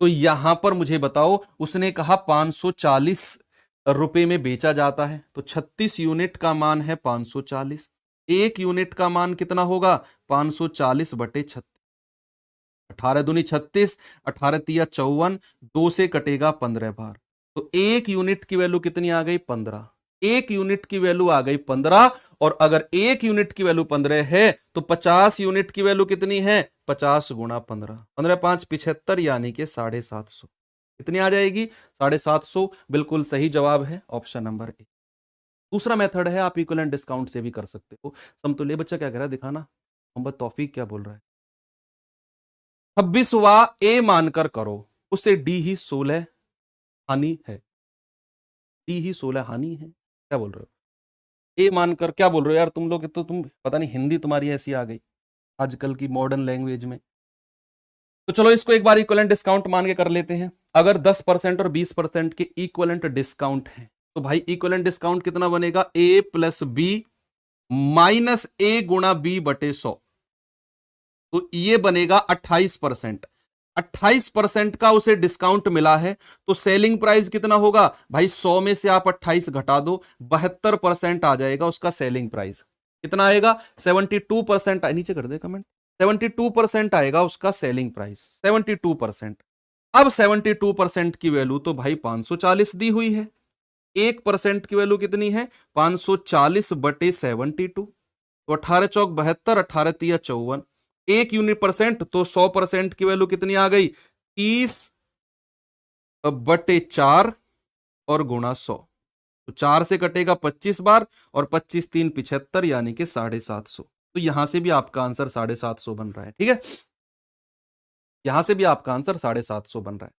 तो यहां पर मुझे बताओ, उसने कहा 540 रुपए में बेचा जाता है, तो 36 यूनिट का मान है 540। एक यूनिट का मान कितना होगा? 540/36। 18 दूनी 36, 18 तिया 54, 2 से कटेगा 15 बार, तो एक यूनिट की वैल्यू कितनी आ गई? 15। एक यूनिट की वैल्यू आ गई 15, और अगर एक यूनिट की वैल्यू 15 है तो 50 यूनिट की वैल्यू कितनी है? 50 गुणा 15, 15 5 75, यानी कि 750। कितनी आ जाएगी? 750। बिल्कुल सही जवाब है ऑप्शन नंबर ए। दूसरा मेथड है, आप इक्विवेलेंट डिस्काउंट से भी कर सकते हो। समतुल्य बच्चा क्या कह रहा है दिखाना। मोहम्मद तौफीक क्या बोल रहा है? 26वां ए मानकर करो, उसे डी ही 16 हानि है। डी ही 16 हानि है, क्या बोल रहे हो? ए मानकर क्या बोल रहे हो यार तुम लोग? तो तुम पता नहीं हिंदी तुम्हारी ऐसी आ गई आजकल की मॉडर्न लैंग्वेज में। तो चलो इसको एक बार इक्विवेलेंट डिस्काउंट मान के कर लेते हैं। अगर 10% और 20% के इक्विवेलेंट डिस्काउंट है तो भाई इक्विवेलेंट डिस्काउंट कितना बनेगा? ए प्लस बी माइनस ए गुणा बी बटे 100, तो ये बनेगा 28%। 28% का उसे डिस्काउंट मिला है, तो सेलिंग प्राइस कितना होगा भाई? 100 में से आप 28 घटा दो, 72% आ जाएगा उसका सेलिंग प्राइस। कितना आएगा? 72%। नीचे कर दे कमेंट। 72% आएगा उसका सेलिंग प्राइस, 72%। अब 72% की वैल्यू तो भाई 540 दी हुई है। 1% की वैल्यू कितनी है? 540/72, तो 18 चौक 72, 18 तिया 54। एक यूनिट परसेंट तो 100% की वैल्यू कितनी आ गई? 30/4 और गुणा 100, तो 4 से कटेगा 25 बार, और 25 3 75, यानी कि 750। तो यहां से भी आपका आंसर 750 बन रहा है। ठीक है, यहां से भी आपका आंसर 750 बन रहा है।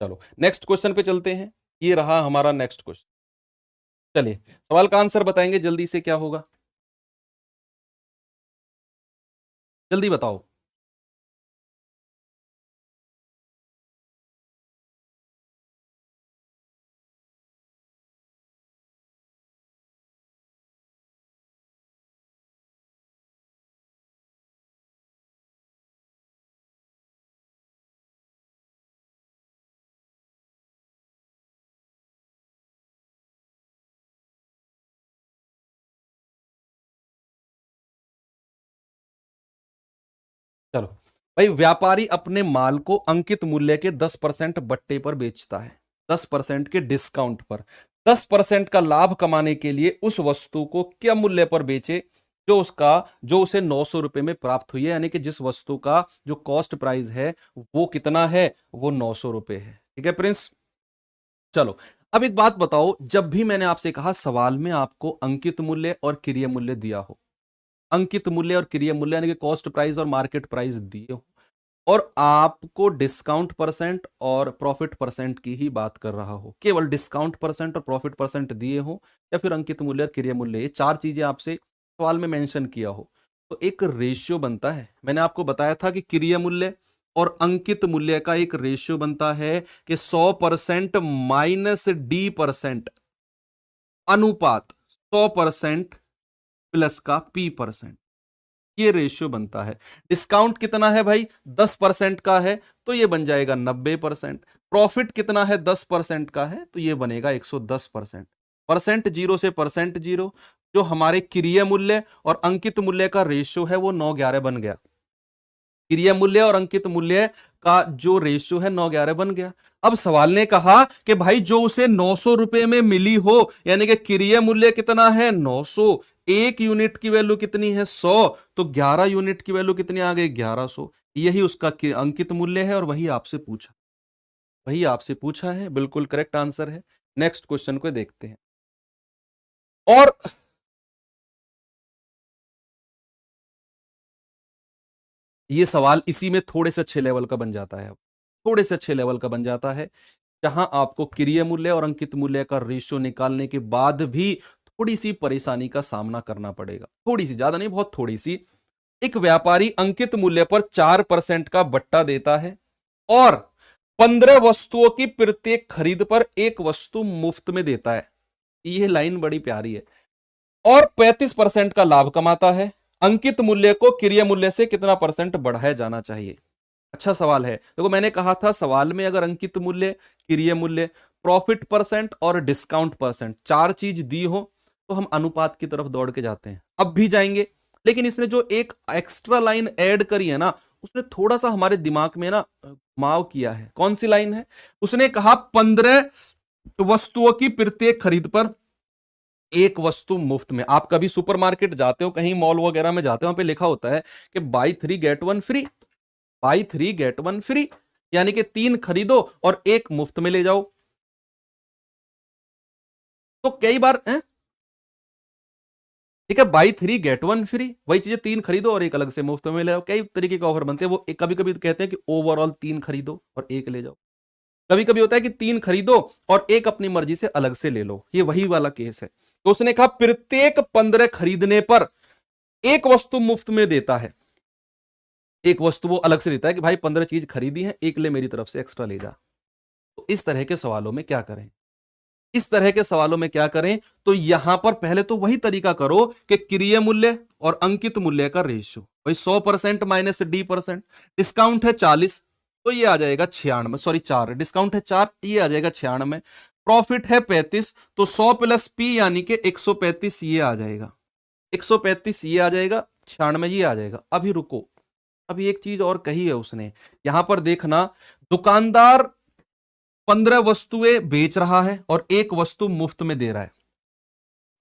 चलो नेक्स्ट क्वेश्चन पे चलते हैं। ये रहा हमारा नेक्स्ट क्वेश्चन। चलिए सवाल का आंसर बताएंगे जल्दी से, क्या होगा जल्दी बताओ। चलो भाई, व्यापारी अपने माल को अंकित मूल्य के 10% बट्टे पर बेचता है, 10% के डिस्काउंट पर। 10% का लाभ कमाने के लिए उस वस्तु को क्या मूल्य पर बेचे जो उसे 900 रुपए में प्राप्त हुई है, यानी कि जिस वस्तु का जो कॉस्ट प्राइस है वो कितना है? वो 900 रुपए है। ठीक है प्रिंस। चलो अब एक बात बताओ, जब भी मैंने आपसे कहा सवाल में आपको अंकित मूल्य और क्रिय मूल्य दिया हो, अंकित मूल्य और क्रिय मूल्य यानी कि कॉस्ट प्राइस और मार्केट प्राइस दिए हो, और आपको डिस्काउंट परसेंट और प्रॉफिट परसेंट की ही बात कर रहा हो, केवल डिस्काउंट परसेंट और प्रॉफिट परसेंट दिए हो, या फिर अंकित मूल्य और क्रिय मूल्य, ये चार चीजें आपसे सवाल में मेंशन किया हो, तो एक रेशियो बनता है। मैंने आपको बताया था कि क्रिय मूल्य और अंकित मूल्य का एक रेशियो बनता है कि 100% माइनस D% अनुपात 100% प्लस का P%, ये रेशियो बनता है। डिस्काउंट कितना है भाई? 10% का है तो ये बन जाएगा 90%। प्रॉफिट कितना है? 10% का है तो ये बनेगा 110%। परसेंट जीरो से परसेंट जीरो, जो हमारे क्रिय मूल्य और अंकित मूल्य का रेशियो है वो 9:11 बन गया। क्रिय मूल्य और अंकित मूल्य का जो रेशियो है 9:11 बन गया। अब सवाल ने कहा कि भाई जो उसे 900 रुपए में मिली हो, यानी कि क्रिय मूल्य कितना है? 900, एक यूनिट की वैल्यू कितनी है? 100, तो 11 यूनिट की वैल्यू कितनी आ गई? 1100। यही उसका अंकित मूल्य है और वही आपसे पूछा है। बिल्कुल करेक्ट आंसर है। नेक्स्ट क्वेश्चन को देखते हैं। और ये सवाल इसी में थोड़े से अच्छे लेवल का बन जाता है, थोड़े से अच्छे लेवल का बन जाता है। जहां आपको क्रिय मूल्य और अंकित मूल्य का रेशियो निकालने के बाद भी थोड़ी सी परेशानी का सामना करना पड़ेगा, थोड़ी सी, ज्यादा नहीं, बहुत थोड़ी सी। एक व्यापारी अंकित मूल्य पर 4% का बट्टा देता है और 15 वस्तुओं की प्रत्येक खरीद पर एक वस्तु मुफ्त में देता है। यह लाइन बड़ी प्यारी है। और 35% का लाभ कमाता है। अंकित मूल्य को क्रिय मूल्य से कितना परसेंट बढ़ाया जाना चाहिए? अच्छा सवाल है। देखो मैंने कहा था सवाल में अगर अंकित मूल्य, क्रिय मूल्य, प्रॉफिट परसेंट और डिस्काउंट परसेंट चार चीज दी हो तो हम अनुपात की तरफ दौड़ के जाते हैं, अब भी जाएंगे। लेकिन इसने जो एक एक्स्ट्रा लाइन ऐड करी है ना, उसने थोड़ा सा हमारे दिमाग में ना घुमाव किया है। कौन सी लाइन है? उसने कहा 15 वस्तुओं की प्रत्येक खरीद पर एक वस्तु मुफ्त में। आप कभी सुपरमार्केट जाते हो, कहीं मॉल वगैरह में जाते हो, वहां पे लिखा होता है कि buy 3 get 1 free, buy 3 get 1 free, यानी कि 3 खरीदो और एक मुफ्त में ले जाओ। तो कई बार ठीक है, बाई 3 गेट 1 फ्री, वही चीजें 3 खरीदो और एक अलग से मुफ्त में ले जाओ। कई तरीके के ऑफर बनते हैं। वो कभी कभी कहते हैं कि ओवरऑल 3 खरीदो और एक ले जाओ। कभी कभी होता है कि 3 खरीदो और एक अपनी मर्जी से अलग से ले लो। ये वही वाला केस है। तो उसने कहा प्रत्येक 15 खरीदने पर एक वस्तु मुफ्त में देता है। एक वस्तु वो अलग से देता है कि भाई 15 चीज खरीदी है, एक ले मेरी तरफ से एक्स्ट्रा ले जा। तो इस तरह के सवालों में क्या करें? इस तरह के सवालों में क्या करें? तो यहां पर पहले तो वही तरीका करो कि क्रिय मूल्य और अंकित मूल्य का रेशियो, भाई 100% माइनस D%। डिस्काउंट है 40 तो ये आ जाएगा 96, सॉरी 4, डिस्काउंट है 4, ये आ जाएगा 96। प्रॉफिट है 35 तो 100 प्लस P यानी कि 135 ये आ जाएगा, 135 ये आ जाएगा, 96 ये आ जाएगा। अभी रुको, अभी एक चीज और कही है उसने। यहां पर देखना, दुकानदार 15 वस्तुएं बेच रहा है और एक वस्तु मुफ्त में दे रहा है।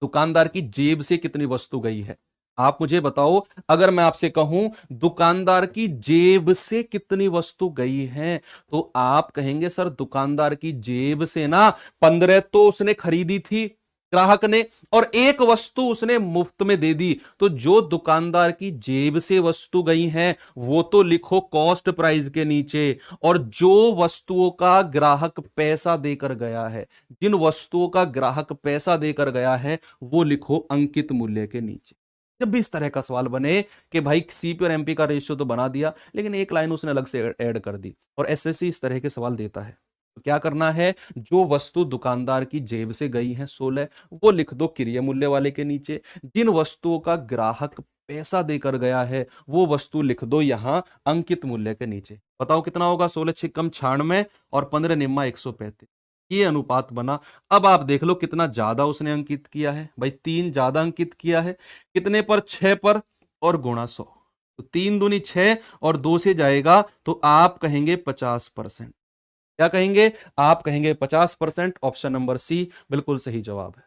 दुकानदार की जेब से कितनी वस्तु गई है? आप मुझे बताओ। अगर मैं आपसे कहूं दुकानदार की जेब से कितनी वस्तु गई है, तो आप कहेंगे सर दुकानदार की जेब से ना 15 तो उसने खरीदी थी ग्राहक ने और एक वस्तु उसने मुफ्त में दे दी। तो जो दुकानदार की जेब से वस्तु गई है वो तो लिखो कॉस्ट प्राइस के नीचे, और जो वस्तुओं का ग्राहक पैसा देकर गया है, जिन वस्तुओं का ग्राहक पैसा देकर गया है, वो लिखो अंकित मूल्य के नीचे। जब भी इस तरह का सवाल बने कि भाई सीपी और एमपी का रेशियो तो बना दिया लेकिन एक लाइन उसने अलग से ऐड कर दी, और एसएससी इस तरह के सवाल देता है, तो क्या करना है? जो वस्तु दुकानदार की जेब से गई है 16, वो लिख दो क्रिय मूल्य वाले के नीचे। जिन वस्तुओं का ग्राहक पैसा देकर गया है वो वस्तु लिख दो यहां अंकित मूल्य के नीचे। बताओ कितना होगा? 16 6 96 और 15 निम्मा 135, ये अनुपात बना। अब आप देख लो कितना ज्यादा उसने अंकित किया है। भाई 3 ज्यादा अंकित किया है, कितने पर? 6 पर, और गुणा 100, तो 3 दूनी 6 और 2 से जाएगा तो आप कहेंगे 50%। क्या कहेंगे? आप कहेंगे 50%। ऑप्शन नंबर सी बिल्कुल सही जवाब है।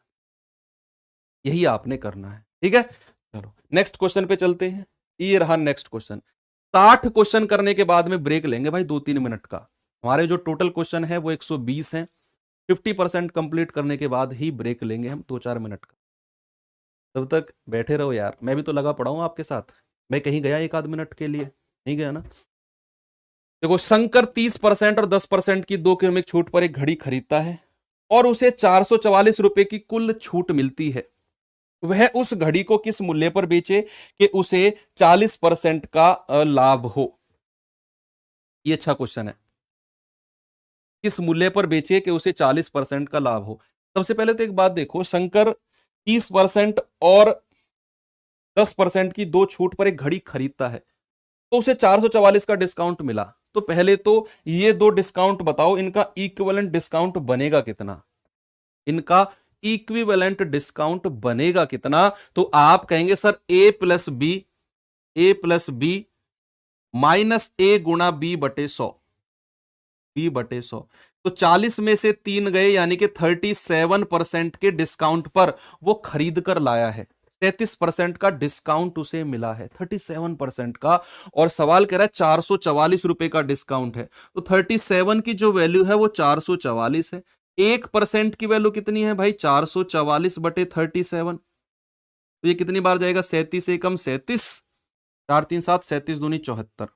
यही आपने करना है। ठीक है, चलो नेक्स्ट क्वेश्चन पे चलते हैं। ये रहा नेक्स्ट क्वेश्चन। 60 क्वेश्चन करने के बाद में ब्रेक लेंगे भाई 2-3 मिनट का। हमारे जो टोटल क्वेश्चन है वो 120 है। 50% कंप्लीट करने के बाद ही ब्रेक लेंगे हम 2-4 मिनट का। तब तक बैठे रहो यार, मैं भी तो लगा पड़ा हूं आपके साथ। मैं कहीं गया 1 आध मिनट के लिए? नहीं गया ना। देखो शंकर 30% और 10% की 2 क्रमिक छूट पर एक घड़ी खरीदता है और उसे 444 रुपए की कुल छूट मिलती है। वह उस घड़ी को किस मूल्य पर बेचे कि उसे 40% का लाभ हो? ये अच्छा क्वेश्चन है। किस मूल्य पर बेचे कि उसे 40% का लाभ हो? सबसे पहले तो एक बात देखो, शंकर 30% और 10% की 2 छूट पर एक घड़ी खरीदता है तो उसे 444 का डिस्काउंट मिला। तो पहले तो ये 2 डिस्काउंट बताओ, इनका इक्विवेलेंट डिस्काउंट बनेगा कितना? इनका इक्विवेलेंट डिस्काउंट बनेगा कितना? तो आप कहेंगे सर A+B माइनस A गुणा B/100, B/100। तो 40 में से 3 गए यानी कि 37% के डिस्काउंट पर वो खरीद कर लाया है। 33% का डिस्काउंट उसे मिला है, 37% का। और सवाल कह रहा है 444 रुपए का डिस्काउंट है, तो 37 की जो वैल्यू है वो 444 है। 1% की वैल्यू कितनी है भाई? 444/37। तो ये कितनी बार जाएगा? 37 एकम 37, 4 3 7, 37 दूनी 74।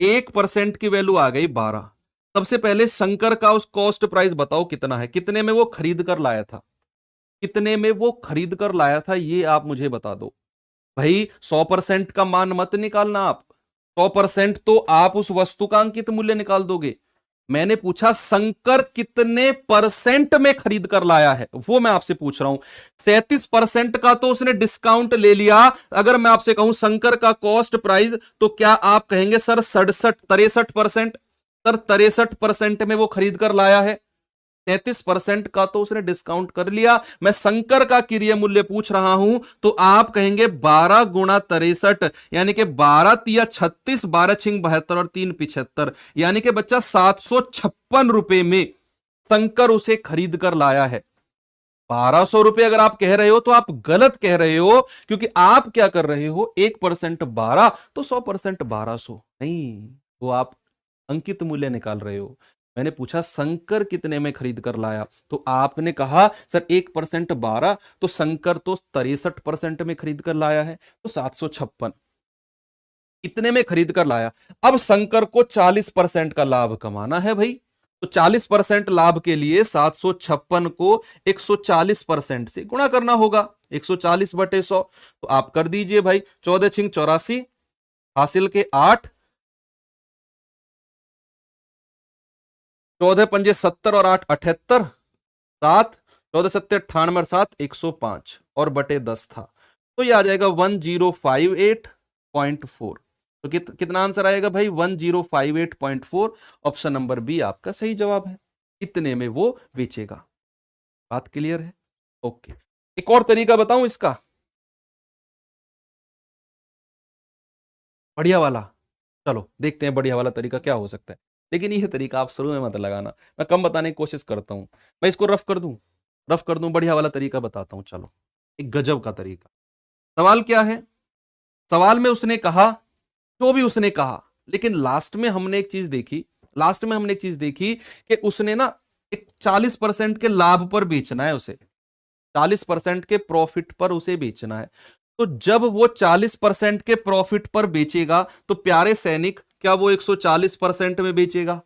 1% की वैल्यू आ गई 12। सबसे पहले शंकर का उस कॉस्ट प्राइस बताओ कितना है, कितने में वो खरीद कर लाया था, कितने में वो खरीद कर लाया था, ये आप मुझे बता दो भाई। 100% का मान मत निकालना आप, 100% तो आप उस वस्तु का अंकित मूल्य निकाल दोगे। मैंने पूछा शंकर कितने परसेंट में खरीद कर लाया है, वो मैं आपसे पूछ रहा हूं। 37% का तो उसने डिस्काउंट ले लिया। अगर मैं आपसे कहूं शंकर का कॉस्ट प्राइस, तो क्या आप कहेंगे सर 63%? सर 63% में वो खरीद कर लाया है, 33% का तो उसने डिस्काउंट कर लिया। मैं शंकर का क्रिय मूल्य पूछ रहा हूं, तो आप कहेंगे 12 गुणा 63, यानी कि 12 तिया 36, 12 छिंग 72 और 3 75, यानी कि बच्चा 756 रुपए में शंकर उसे खरीद कर लाया है। 1200 रुपए अगर आप कह रहे हो तो आप गलत कह रहे हो, क्योंकि आप क्या कर रहे हो, 1% 12 तो 100% 1200 नहीं, वो आप अंकित मूल्य निकाल रहे हो। मैंने पूछा शंकर कितने में खरीद कर लाया, तो आपने कहा सर 1% 12, तो शंकर तो 63% में खरीद कर लाया है, तो 756 इतने में खरीद कर लाया। अब शंकर को 40% का लाभ कमाना है भाई, तो 40% लाभ के लिए 756 को 140% से गुणा करना होगा, 140/100। तो आप कर दीजिए भाई, 14 छिंग 84, हासिल के 8, 14 पंजे 70 और 8 78, 7, 14 सत्ते 98 और 7 105 और बटे 10 था, तो ये आ जाएगा 1058.4। तो कितना आंसर आएगा भाई, 1058.4। ऑप्शन नंबर बी आपका सही जवाब है, इतने में वो बेचेगा। बात क्लियर है? ओके, एक और तरीका बताऊं इसका, बढ़िया वाला। चलो देखते हैं बढ़िया वाला तरीका क्या हो सकता है, लेकिन यह तरीका आप शुरू में मत लगाना, मैं कम बताने की कोशिश करता हूं। मैं इसको रफ कर दूं, बढ़िया वाला तरीका बताता हूं। चलो, एक गजब का तरीका। सवाल क्या है, सवाल में उसने कहा जो भी उसने कहा, लेकिन लास्ट में हमने एक चीज देखी, कि उसने ना एक 40% के लाभ पर बेचना है उसे, 40% के प्रॉफिट पर उसे बेचना है। तो जब वो 40% के प्रॉफिट पर बेचेगा, तो प्यारे सैनिक क्या वो 140% में बेचेगा?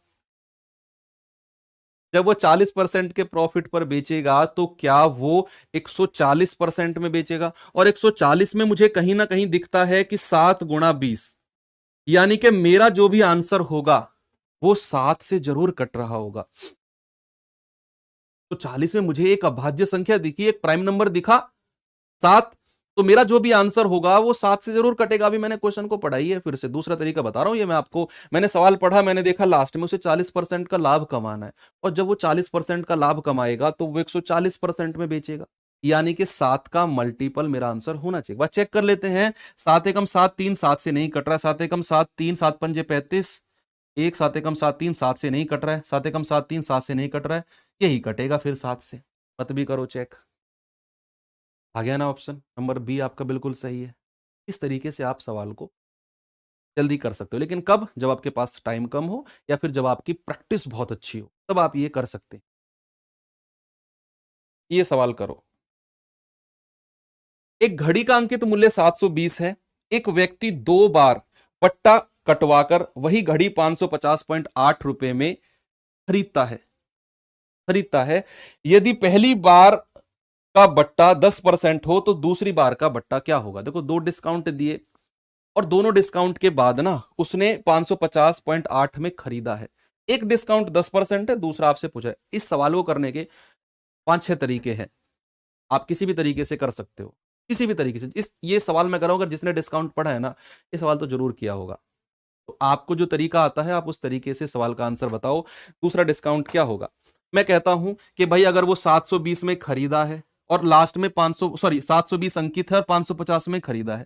जब वो 40% के प्रॉफिट पर बेचेगा, तो क्या वो 140% में बेचेगा? और 140 में मुझे कहीं ना कहीं दिखता है कि 7 × 20, यानी कि मेरा जो भी आंसर होगा वो 7 से जरूर कट रहा होगा। तो 40 में मुझे एक अभाज्य संख्या दिखी, एक प्राइम नंबर दिखा 7, तो मेरा जो भी आंसर होगा वो 7 से जरूर कटेगा। अभी मैंने क्वेश्चन को पढ़ा ही है, फिर से दूसरा तरीका बता रहा हूं ये मैं आपको। मैंने सवाल पढ़ा, मैंने देखा लास्ट में उसे 40% का लाभ कमाना है, और जब वो 40% का लाभ कमाएगा तो वो 140% में बेचेगा, यानी कि 7 का मल्टीपल मेरा आंसर होना चाहिए। बात चेक कर लेते हैं, 7 एकम 7 3, 7 से नहीं कट रहा है, 7 एकम 7 3, 7 पंजे 35, 1, 7 एकम 7 3, 7 से नहीं कट रहा है, 7 एकम 7 3, 7 से नहीं कट रहा है, यही कटेगा फिर 7 से। मत भी करो चेक, आ गया ना? ऑप्शन नंबर बी आपका बिल्कुल सही है। इस तरीके से आप सवाल को जल्दी कर सकते हो, लेकिन कब? जब आपके पास टाइम कम हो, या फिर जब आपकी प्रैक्टिस बहुत अच्छी हो, तब आप ये कर सकते हैं। ये सवाल करो, एक घड़ी का अंकित मूल्य 720 है, एक व्यक्ति 2 बार पट्टा कटवाकर वही घड़ी 550.8 रुपए में खरीदता है। यदि पहली बार का बट्टा 10% हो, तो दूसरी बार का बट्टा क्या होगा? देखो, 2 डिस्काउंट दिए, और दोनों डिस्काउंट के बाद ना उसने 550.8 में खरीदा है। एक डिस्काउंट 10% है, दूसरा आपसे पूछा है। इस सवाल को करने के 5-6 तरीके हैं, आप किसी भी तरीके से कर सकते हो, किसी भी तरीके से। ये सवाल मैं कर रहा हूं, अगर जिसने डिस्काउंट पढ़ा है ना, ये सवाल तो जरूर किया होगा। तो आपको जो तरीका आता है, आप उस तरीके से सवाल का आंसर बताओ। दूसरा डिस्काउंट क्या होगा? मैं कहता हूं कि भाई अगर वो 720 में खरीदा है, और लास्ट में 720 अंकित है और 550 में खरीदा है,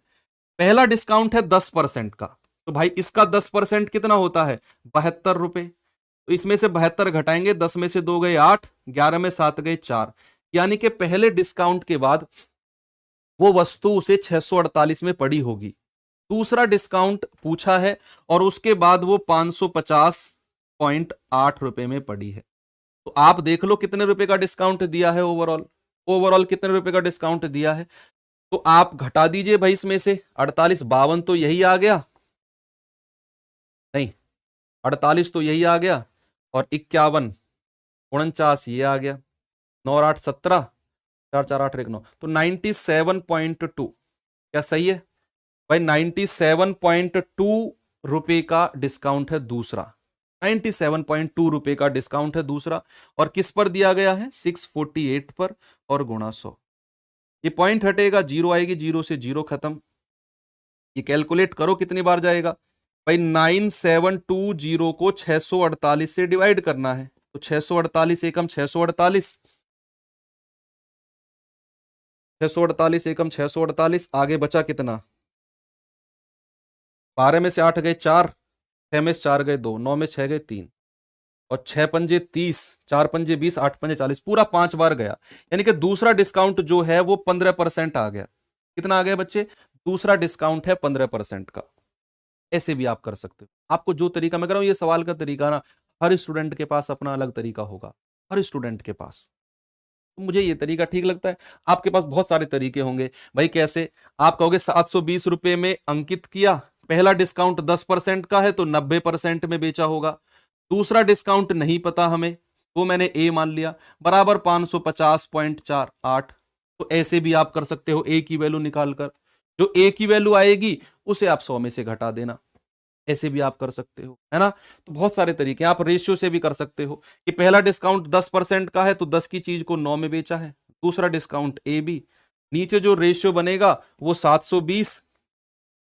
पहला डिस्काउंट है 10% का, तो भाई इसका 10% कितना होता है? 72 रुपए। तो इसमें से 72 घटाएंगे, 10 में से 2 गए 8, 11 में 7 गए 4, यानी कि पहले डिस्काउंट के बाद वो वस्तु उसे 648 में पड़ी होगी। दूसरा डिस्काउंट पूछा है, और उसके बाद वो 550.8 रुपए में पड़ी है। तो आप देख लो कितने रुपए का डिस्काउंट दिया है ओवरऑल कितने रुपए का डिस्काउंट दिया है। तो आप घटा दीजिए भाई, इसमें से 48, 52 तो यही आ गया, नहीं 48 तो यही आ गया, और 51 49 ये आ गया, 9 और 8 17, 4 4 8 1 9, तो 97.2 क्या सही है भाई? 97.2 रुपए का डिस्काउंट है दूसरा, 97.2 रुपए का डिस्काउंट है दूसरा। और किस पर दिया गया है? 648 पर, और गुणा 100। ये पॉइंट हटेगा, जीरो आएगी, जीरो से जीरो खत्म। ये कैलकुलेट करो कितनी बार जाएगा भाई? 9720 को 648 से डिवाइड करना है, तो 648 एकम 648, 648 एकम 648, आगे बचा कितना? 12 में से 8 गए 4, 6 में से 4 गए 2, 9 में 6 गए 3, और 6 पंजे 30, 4 पंजे 20, 8 पंजे 40, पूरा 5 बार गया। यानी कि दूसरा डिस्काउंट जो है वो 15% आ गया। कितना आ गया बच्चे? दूसरा डिस्काउंट है 15% का। ऐसे भी आप कर सकते हो। आपको जो तरीका मैं कर रहा हूं, ये सवाल का तरीका ना, हर स्टूडेंट के पास अपना अलग तरीका होगा, हर स्टूडेंट के पास। तो मुझे ये तरीका ठीक लगता है, आपके पास बहुत सारे तरीके होंगे भाई। कैसे? आप कहोगे 720 रुपए में अंकित किया, पहला डिस्काउंट 10% का है तो 90% में बेचा होगा। दूसरा डिस्काउंट नहीं पता हमें, वो मैंने ए मान लिया, बराबर 550.48। तो ऐसे भी आप कर सकते हो, ए की वैल्यू निकालकर, जो ए की वैल्यू आएगी उसे आप 100 में से घटा देना। ऐसे भी आप कर सकते हो, है ना? तो बहुत सारे तरीके, आप रेशियो से भी कर सकते हो कि पहला डिस्काउंट 10% का है तो 10 की चीज को 9 में बेचा है, दूसरा डिस्काउंट ए बी। नीचे जो रेशियो बनेगा वो 720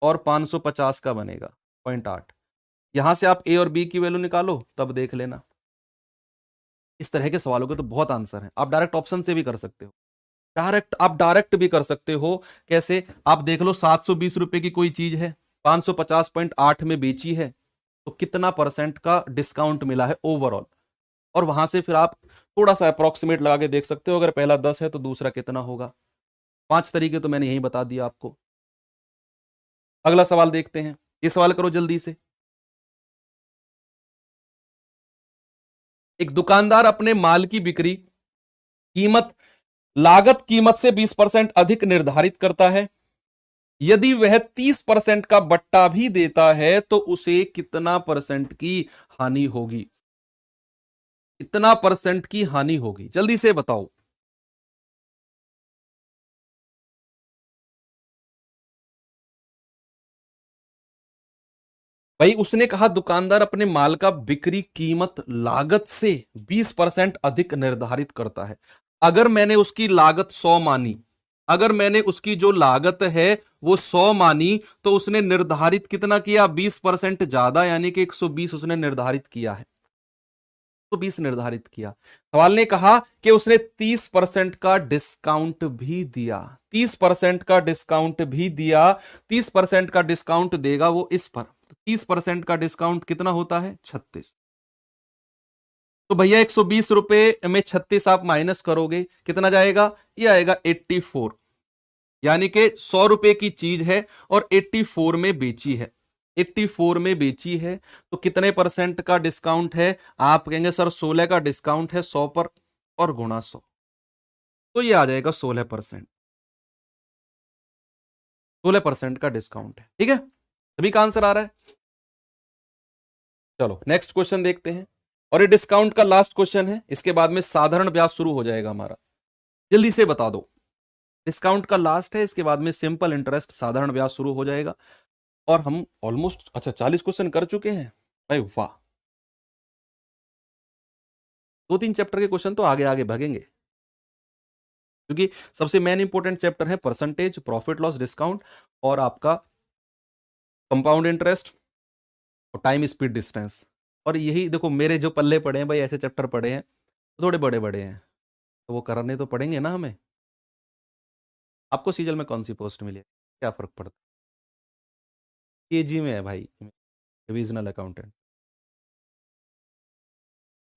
और 550 का बनेगा, 0.8। यहां से आप ए और बी की वैल्यू निकालो, तब देख लेना। इस तरह के सवालों के तो बहुत आंसर है। आप डायरेक्ट ऑप्शन से भी कर सकते हो, आप डायरेक्ट भी कर सकते हो। कैसे? आप देख लो, 720 रुपए की कोई चीज है, 550.8 में बेची है, तो कितना परसेंट का डिस्काउंट मिला है ओवरऑल। और वहां से फिर आप थोड़ा सा अप्रोक्सीमेट लगा के देख सकते हो, अगर पहला 10 है तो दूसरा कितना होगा। 5 तरीके तो मैंने यही बता दिया आपको। अगला सवाल देखते हैं, ये सवाल करो जल्दी से। एक दुकानदार अपने माल की बिक्री कीमत लागत कीमत से 20% अधिक निर्धारित करता है। यदि वह 30% का बट्टा भी देता है तो उसे कितना परसेंट की हानि होगी? कितना परसेंट की हानि होगी, जल्दी से बताओ। भाई उसने कहा दुकानदार अपने माल का बिक्री कीमत लागत से 20% अधिक निर्धारित करता है। अगर मैंने उसकी लागत 100 मानी, अगर मैंने उसकी जो लागत है वो 100 मानी, तो उसने निर्धारित कितना किया? 20% ज्यादा, यानी कि 120 उसने निर्धारित किया है, तो 20 निर्धारित किया। सवाल ने कहा कि उसने 30% का डिस्काउंट भी दिया, 30% का डिस्काउंट भी दिया। 30% का डिस्काउंट देगा वो इस पर, 30% का डिस्काउंट कितना होता है? 36। तो भैया 120 रुपए में 36 आप माइनस करोगे, कितना जाएगा? ये आएगा 84। यानी कि 100 रुपए की चीज है और 84 में बेची है, 84 में बेची है, तो कितने परसेंट का डिस्काउंट है? आप कहेंगे सर 16 का डिस्काउंट है 100 पर, और गुणा 100, तो ये आ जाएगा 16%। 16% का डिस्काउंट है, ठीक है? सभी का आंसर आ रहा है। चलो नेक्स्ट क्वेश्चन देखते हैं, और ये डिस्काउंट का लास्ट क्वेश्चन है, इसके बाद में साधारण ब्याज शुरू हो जाएगा हमारा। जल्दी से बता दो, डिस्काउंट का लास्ट है, इसके बाद में सिंपल इंटरेस्ट साधारण ब्याज शुरू हो जाएगा। और हम ऑलमोस्ट 40 क्वेश्चन कर चुके हैं भाई, वाह। 2-3 चैप्टर के क्वेश्चन तो आगे आगे भागेंगे, क्योंकि सबसे मेन इंपॉर्टेंट चैप्टर है परसेंटेज, प्रॉफिट लॉस, डिस्काउंट, और आपका कंपाउंड इंटरेस्ट, और टाइम स्पीड डिस्टेंस। और यही देखो, मेरे जो पल्ले पड़े हैं भाई, ऐसे चैप्टर पड़े हैं थोड़े बड़े बड़े हैं, तो वो करने तो पड़ेंगे ना हमें। आपको सीजल में कौन सी पोस्ट मिली है, क्या फर्क पड़ता है? केजी में है भाई, डिविजनल अकाउंटेंट।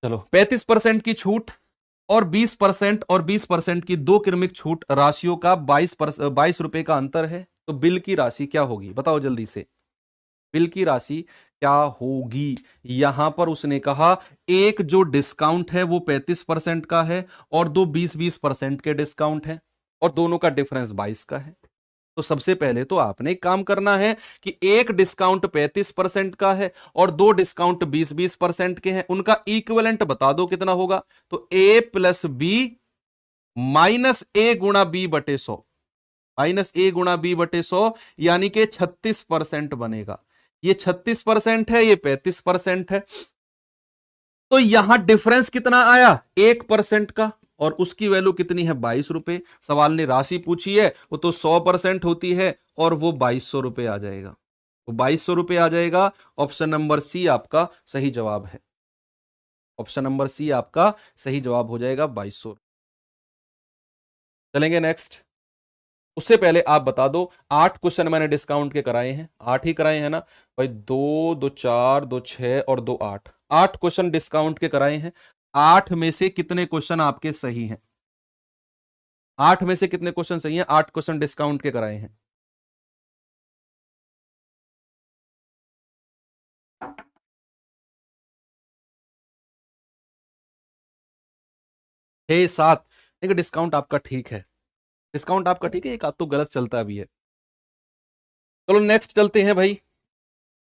चलो 35% की छूट और 20% और 20% की दो क्रमिक छूट राशियों का 22 रुपए का अंतर है, तो बिल की राशि क्या होगी? बताओ जल्दी से, बिल की राशि क्या होगी? यहां पर उसने कहा एक जो डिस्काउंट है वो 35% का है, और दो 20-20% के डिस्काउंट है, और दोनों का डिफरेंस 22 का है। तो सबसे पहले तो आपने एक काम करना है कि एक डिस्काउंट 35% का है और दो डिस्काउंट 20-20% के हैं, उनका इक्विवेलेंट बता दो कितना होगा। तो ए प्लस बी माइनस ए गुणा बी बटे 100, माइनस ए गुणा बी बटे 100 यानी कि 36% बनेगा। ये 36% है, ये 35% है, तो यहां डिफरेंस कितना आया 1% का, और उसकी वैल्यू कितनी है 22 रुपए। सवाल ने राशि पूछी है वो तो 100% होती है और वो 2200 रुपए आ जाएगा, वो 2200 रुपए आ जाएगा। ऑप्शन नंबर सी आपका सही जवाब है, ऑप्शन नंबर सी आपका सही जवाब हो जाएगा 2200। चलेंगे नेक्स्ट। उससे पहले आप बता दो 8 क्वेश्चन मैंने डिस्काउंट के कराए हैं, 8 ही कराए हैं ना भाई, 2 2 4 2 6 और 2 8, 8 क्वेश्चन डिस्काउंट के कराए हैं। 8 में से कितने क्वेश्चन आपके सही हैं? 8 में से कितने क्वेश्चन सही हैं? 8 क्वेश्चन डिस्काउंट के कराए हैं। 6 7। देखिए डिस्काउंट आपका ठीक है, डिस्काउंट आपका ठीक है, एक आध तो गलत चलता भी है। चलो नेक्स्ट चलते हैं भाई।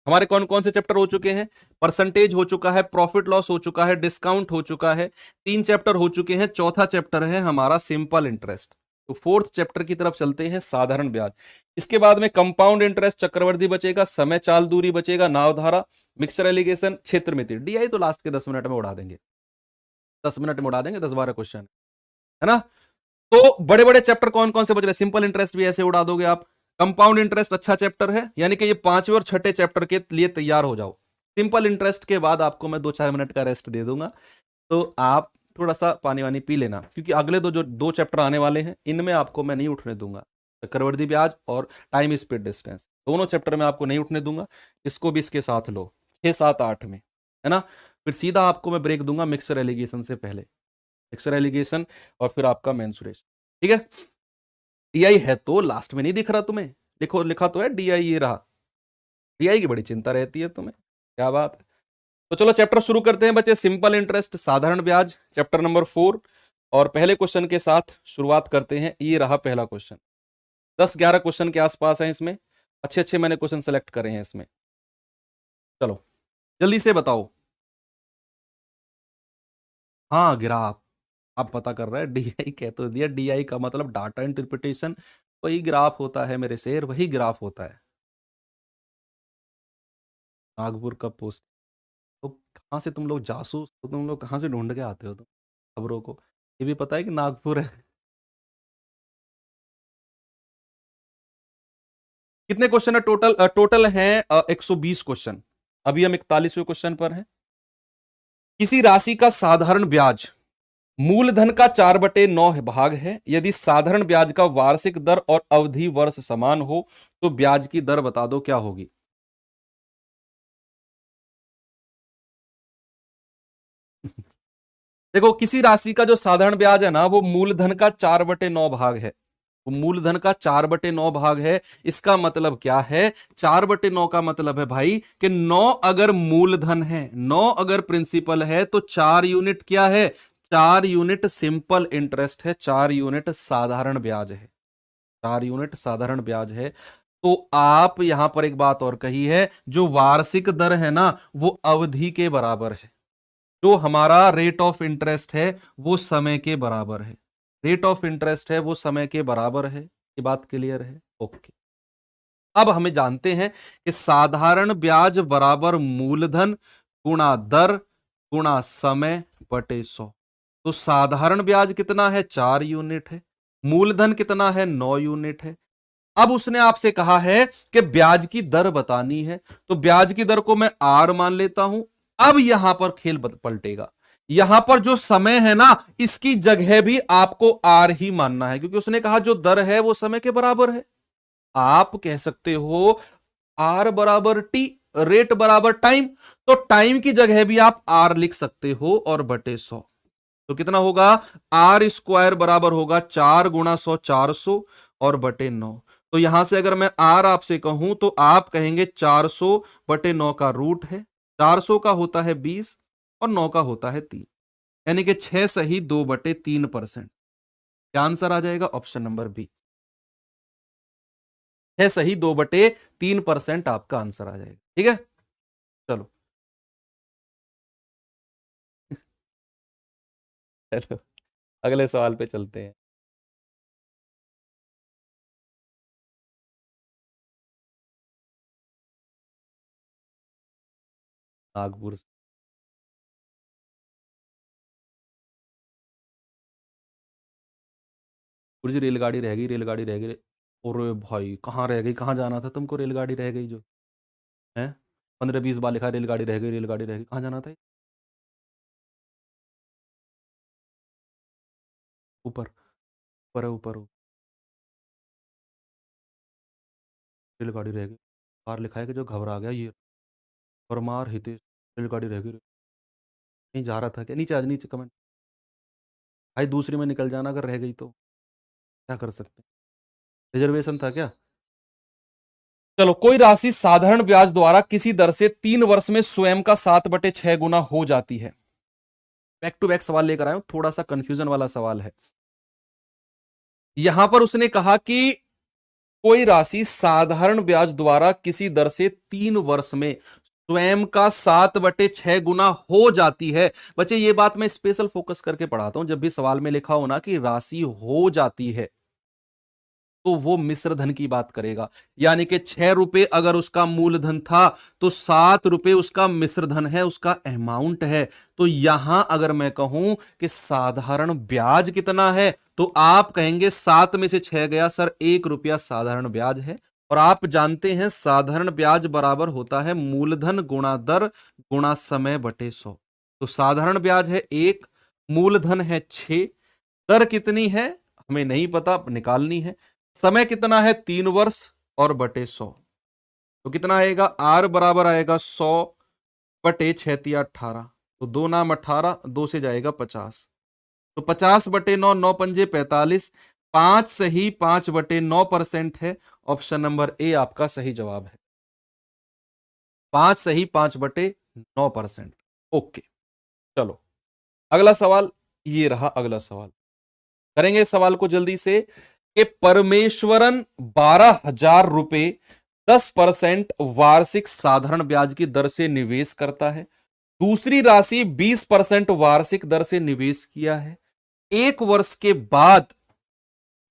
हमारे कौन कौन से चैप्टर हो चुके हैं? परसेंटेज हो चुका है, प्रॉफिट लॉस हो चुका है, डिस्काउंट हो चुका है, 3 चैप्टर हो चुके हैं। चौथा चैप्टर है हमारा सिंपल इंटरेस्ट। तो फोर्थ चैप्टर की तरफ चलते हैं, साधारण ब्याज। इसके बाद में कंपाउंड इंटरेस्ट, चक्रवृद्धि बचेगा, समय चाल दूरी बचेगा, नावधारा, मिक्सर एलिगेशन, क्षेत्र मिति, डीआई तो लास्ट के 10 मिनट में उड़ा देंगे, 10 मिनट में उड़ा देंगे, 10-12 क्वेश्चन है ना। तो बड़े बड़े चैप्टर कौन कौन से बच रहे? सिंपल इंटरेस्ट भी ऐसे उड़ा दोगे आप। कंपाउंड इंटरेस्ट अच्छा चैप्टर है, यानी कि ये 5वें और 6ठे चैप्टर के लिए तैयार हो जाओ। सिंपल इंटरेस्ट के बाद आपको मैं 2-4 मिनट का रेस्ट दे दूंगा, तो आप थोड़ा सा पानी वानी पी लेना, क्योंकि अगले जो 2 चैप्टर आने वाले हैं इनमें आपको मैं नहीं उठने दूंगा। चक्रवृद्धि ब्याज और टाइम स्पीड डिस्टेंस, दोनों चैप्टर में आपको नहीं उठने दूंगा। इसको भी इसके साथ लो 6 7 8 में, है ना। फिर सीधा आपको मैं ब्रेक दूंगा मिक्सर एलिगेशन से पहले, मिक्सर एलिगेशन और फिर आपका मेंसुरेशन, ठीक है। डीआई है तो लास्ट में नहीं दिख रहा तुम्हें, लिखो लिखा तो है डीआई, ये रहा। डीआई की बड़ी चिंता रहती है तुम्हें, क्या बात है। तो चलो चैप्टर शुरू करते हैं बच्चे, सिंपल इंटरेस्ट साधारण ब्याज, चैप्टर नंबर 4। और पहले क्वेश्चन के साथ शुरुआत करते हैं। ये रहा पहला क्वेश्चन, 10-11 क्वेश्चन के आसपास है इसमें, अच्छे अच्छे मैंने क्वेश्चन सेलेक्ट करे हैं इसमें। चलो जल्दी से बताओ। हाँ ग्राफ, आप पता कर रहे हैं, डीआई कह तो दिया, डीआई का मतलब डाटा इंटरप्रिटेशन, वही ग्राफ होता है मेरे शेर, वही ग्राफ होता है। नागपुर का पोस्ट, तो कहाँ से तुम लोग जासूस हो, तुम लोग कहाँ से ढूंढ के आते हो तुम खबरों को? ये भी पता है कि नागपुर है। कितने क्वेश्चन है टोटल? टोटल है 120 क्वेश्चन। अभी हम 41वें क्वेश्चन पर हैं। किसी राशि का साधारण ब्याज मूलधन का 4/9 भाग है। यदि साधारण ब्याज का वार्षिक दर और अवधि वर्ष समान हो तो ब्याज की दर बता दो क्या होगी। देखो किसी राशि का जो साधारण ब्याज है ना, वो मूलधन का 4/9 भाग है, वो मूलधन का 4/9 भाग है। इसका मतलब क्या है? 4/9 का मतलब है भाई कि 9 अगर मूलधन है, 9 अगर प्रिंसिपल है, तो 4 यूनिट क्या है? 4 यूनिट सिंपल इंटरेस्ट है, 4 यूनिट साधारण ब्याज है, 4 यूनिट साधारण ब्याज है। तो आप यहां पर एक बात और कही है, जो वार्षिक दर है ना, वो अवधि के बराबर है। जो हमारा रेट ऑफ इंटरेस्ट है वो समय के बराबर है, रेट ऑफ इंटरेस्ट है वो समय के बराबर है। ये बात क्लियर है? ओके। अब हमें जानते हैं कि साधारण ब्याज बराबर मूलधन गुणा दर गुणा समय बटे 100। तो साधारण ब्याज कितना है? 4 यूनिट है। मूलधन कितना है? 9 यूनिट है। अब उसने आपसे कहा है कि ब्याज की दर बतानी है, तो ब्याज की दर को मैं आर मान लेता हूं। अब यहां पर खेल पलटेगा, यहां पर जो समय है ना, इसकी जगह भी आपको आर ही मानना है, क्योंकि उसने कहा जो दर है वो समय के बराबर है। आप कह सकते हो आर बराबर टी, रेट बराबर टाइम, तो टाइम की जगह भी आप आर लिख सकते हो और बटे 100। तो कितना होगा? आर स्क्वायर बराबर होगा 4 × 100, 400 और बटे 9। तो यहां से अगर मैं आर आपसे कहूं तो आप कहेंगे 400/9 का रूट है, 400 का होता है 20 और 9 का होता है 3, यानी कि 6 सही 2/3%। क्या आंसर आ जाएगा? Option number B. 6 सही 2/3% आपका आंसर आ जाएगा। ठीक है, चलो चलो अगले सवाल पे चलते हैं। नागपुर से। जी रेलगाड़ी रह गई, रेलगाड़ी रह गई। और भाई कहाँ रह गई, कहाँ जाना था तुमको, रेलगाड़ी रह गई जो है। 15-20 बार लिखा रेलगाड़ी रह गई, रेलगाड़ी रह गई, कहाँ जाना था? ऊपर ऊपर है, ऊपर हो। रेलगाड़ी रह गई, बाहर लिखा है कि जो घबरा गया ये परमार हितेश। रेलगाड़ी रह गई, कहीं जा रहा था क्या? नीचे आज नीचे कमेंट। भाई दूसरी में निकल जाना अगर रह गई तो, क्या कर सकते हैं, रिजर्वेशन था क्या? चलो, कोई राशि साधारण ब्याज द्वारा किसी दर से 3 वर्ष में स्वयं का 7/6 गुना हो जाती है। बैक टू बैक सवाल लेकर आया हूं, थोड़ा सा कंफ्यूजन वाला सवाल है। यहां पर उसने कहा कि कोई राशि साधारण ब्याज द्वारा किसी दर से 3 वर्ष में स्वयं का 7/6 गुना हो जाती है। बच्चे ये बात मैं स्पेशल फोकस करके पढ़ाता हूं, जब भी सवाल में लिखा हो ना कि राशि हो जाती है, तो वो मिश्र धन की बात करेगा। यानी कि 6 रुपए अगर उसका मूलधन था, तो 7 रुपए उसका मिश्र धन है, उसका अमाउंट है। तो यहां अगर मैं कहूं कि साधारण ब्याज कितना है, तो आप कहेंगे 7 में से 6 गया सर, 1 रुपया साधारण ब्याज है। और आप जानते हैं साधारण ब्याज बराबर होता है मूलधन गुणा दर गुणा समय बटे 100। तो साधारण ब्याज है 1, मूलधन है 6, दर कितनी है हमें नहीं पता, निकालनी है। समय कितना है 3 वर्ष और बटे 100। तो कितना आएगा, आर बराबर आएगा 100/6×18। तो 2×9 = 18, 2 से जाएगा 50। तो 50/9, 9×5 = 45। 5 सही 5/9% है। ऑप्शन नंबर ए आपका सही जवाब है। 5 सही 5/9%। ओके, चलो अगला सवाल। ये रहा अगला सवाल, करेंगे सवाल को जल्दी से। कि परमेश्वरन 12,000 रुपए 10% वार्षिक साधारण ब्याज की दर से निवेश करता है। दूसरी राशि 20% वार्षिक दर से निवेश किया है। 1 वर्ष के बाद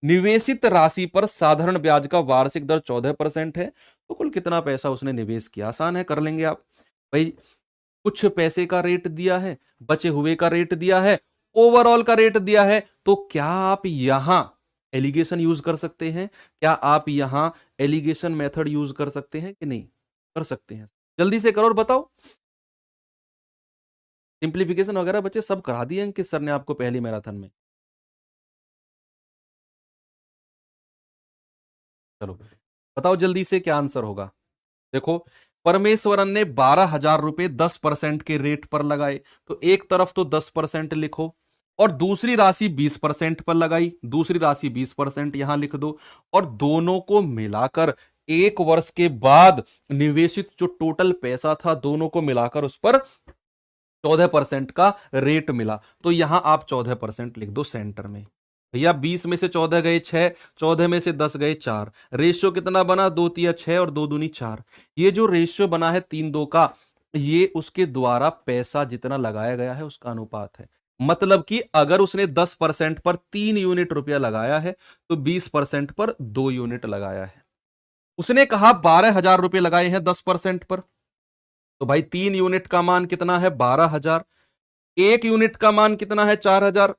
निवेशित राशि पर साधारण ब्याज का वार्षिक दर 14% है। तो कुल कितना पैसा उसने निवेश किया? आसान है, कर लेंगे आप भाई। कुछ पैसे का रेट दिया है, बचे हुए का रेट दिया है, ओवरऑल का रेट दिया है। तो क्या आप यहां एलिगेशन यूज कर सकते हैं? क्या आप यहां एलिगेशन मेथड यूज कर सकते हैं कि नहीं कर सकते हैं? जल्दी से करो और बताओ। सिंप्लीफिकेशन वगैरह बच्चे सब करा दिए कि सर ने आपको पहली मैराथन में? चलो बताओ जल्दी से क्या आंसर होगा। देखो, परमेश्वरन ने 12,000 रुपए 10% के रेट पर लगाए, तो एक तरफ तो 10% लिखो, और दूसरी राशि 20% पर लगाई, दूसरी राशि 20% यहां लिख दो। और दोनों को मिलाकर 1 वर्ष के बाद निवेशित जो टोटल पैसा था, दोनों को मिलाकर उस पर 14% का रेट मिला। तो यहां आप 14% लिख दो सेंटर में। भैया 20 में से 14 गए 6, 14 में से 10 गए 4। रेशियो कितना बना, 2×3 = 6 और 2×2 = 4। ये जो रेशियो बना है 3:2 का, ये उसके द्वारा पैसा जितना लगाया गया है उसका अनुपात है। मतलब कि अगर उसने 10% पर 3 यूनिट रुपया लगाया है, तो 20% पर 2 यूनिट लगाया है। उसने कहा 12,000 रुपए लगाए हैं 10% पर, तो भाई 3 यूनिट का मान कितना है 12,000, 1 यूनिट का मान कितना है 4,000।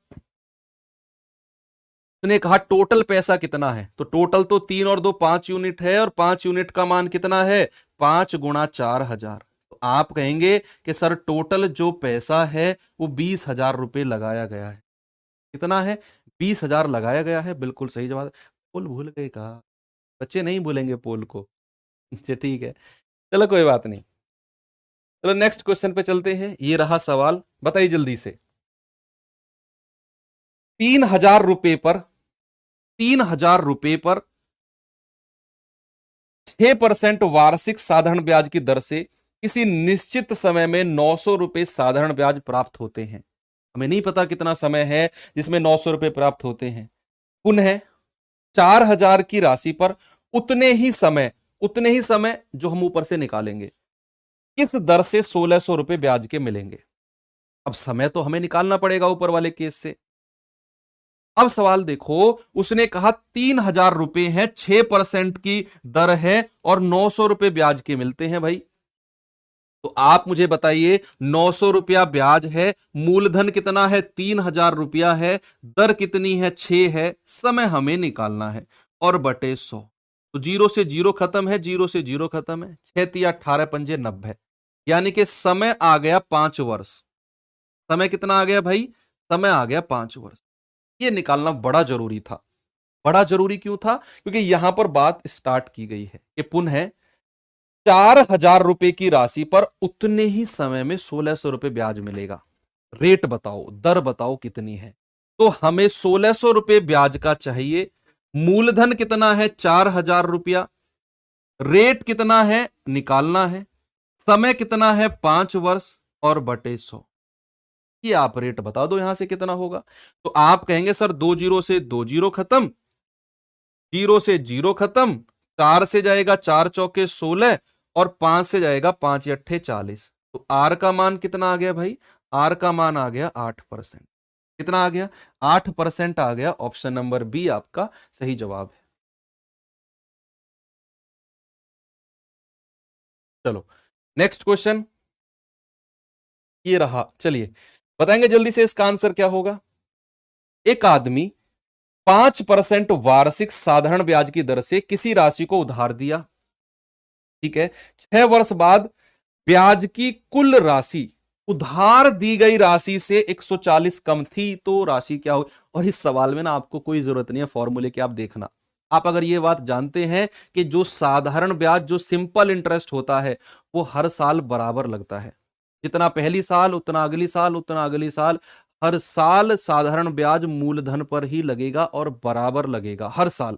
उसने कहा टोटल पैसा कितना है, तो टोटल तो 3 और 2 5 यूनिट है, और 5 यूनिट का मान कितना है 5×4,000। तो आप कहेंगे कि सर टोटल जो पैसा है वो 20,000 रुपए लगाया गया है। कितना है, 20,000 लगाया गया है। बिल्कुल सही जवाब। पोल भूल गए कहा, बच्चे नहीं भूलेंगे पोल को। अच्छा ठीक है, चलो कोई बात नहीं। चलो नेक्स्ट क्वेश्चन पे चलते हैं। ये रहा सवाल, बताइए जल्दी से। 3,000 रुपए पर 3,000 रुपए पर 6% वार्षिक साधारण ब्याज की दर से किसी निश्चित समय में 900 रुपए साधारण ब्याज प्राप्त होते हैं। हमें नहीं पता कितना समय है जिसमें 900 रुपए प्राप्त होते हैं। पुनः 4,000 की राशि पर उतने ही समय जो हम ऊपर से निकालेंगे, किस दर से 1600 रुपए ब्याज के मिलेंगे। अब समय तो हमें निकालना पड़ेगा ऊपर वाले केस से। अब सवाल देखो, उसने कहा 3000 रुपए हैं, 6% की दर है और 900 रुपए ब्याज के मिलते हैं भाई। तो आप मुझे बताइए, 900 रुपया ब्याज है, मूलधन कितना है 3000 रुपया है, दर कितनी है 6 है, समय हमें निकालना है और बटे 100। तो 0 से 0 खत्म है, 0 से 0 खत्म है, 6 तिया 18 पंजे 90, यानी कि समय आ गया 5 वर्ष। समय कितना आ गया भाई, समय आ गया 5 वर्ष। ये निकालना बड़ा जरूरी था। बड़ा जरूरी क्यों था, क्योंकि यहां पर बात स्टार्ट की गई है कि पुनः 4000 रुपए की राशि पर उतने ही समय में 1600 रुपए ब्याज मिलेगा। रेट बताओ, दर बताओ कितनी है। तो हमें 1600 रुपए ब्याज का चाहिए, मूलधन कितना है 4000 रुपया, रेट कितना है निकालना है, समय कितना है 5 वर्ष और बटे 100। ये आप रेट बता दो यहां से कितना होगा। तो आप कहेंगे सर 2 जीरो से 2 जीरो खत्म, 0 से 0 खत्म, 4 से जाएगा 4 चौके 16 और 5 से जाएगा 5 अट्ठे 40। तो आर का मान कितना आ गया भाई, आर का मान आ गया 8%। कितना आ गया, 8% आ गया। ऑप्शन नंबर बी आपका सही जवाब है। चलो नेक्स्ट क्वेश्चन ये रहा, चलिए बताएंगे जल्दी से इसका आंसर क्या होगा। एक आदमी 5% वार्षिक साधारण ब्याज की दर से किसी राशि को उधार दिया, ठीक है। 6 वर्ष बाद ब्याज की कुल राशि उधार दी गई राशि से 140 कम थी, तो राशि क्या हुई। और इस सवाल में ना आपको कोई जरूरत नहीं है फॉर्मूले की, आप देखना। आप अगर ये बात जानते हैं कि जो साधारण ब्याज, जो सिंपल इंटरेस्ट होता है, वो हर साल बराबर लगता है। जितना पहली साल उतना अगली साल उतना अगली साल, हर साल साधारण ब्याज मूलधन पर ही लगेगा और बराबर लगेगा हर साल।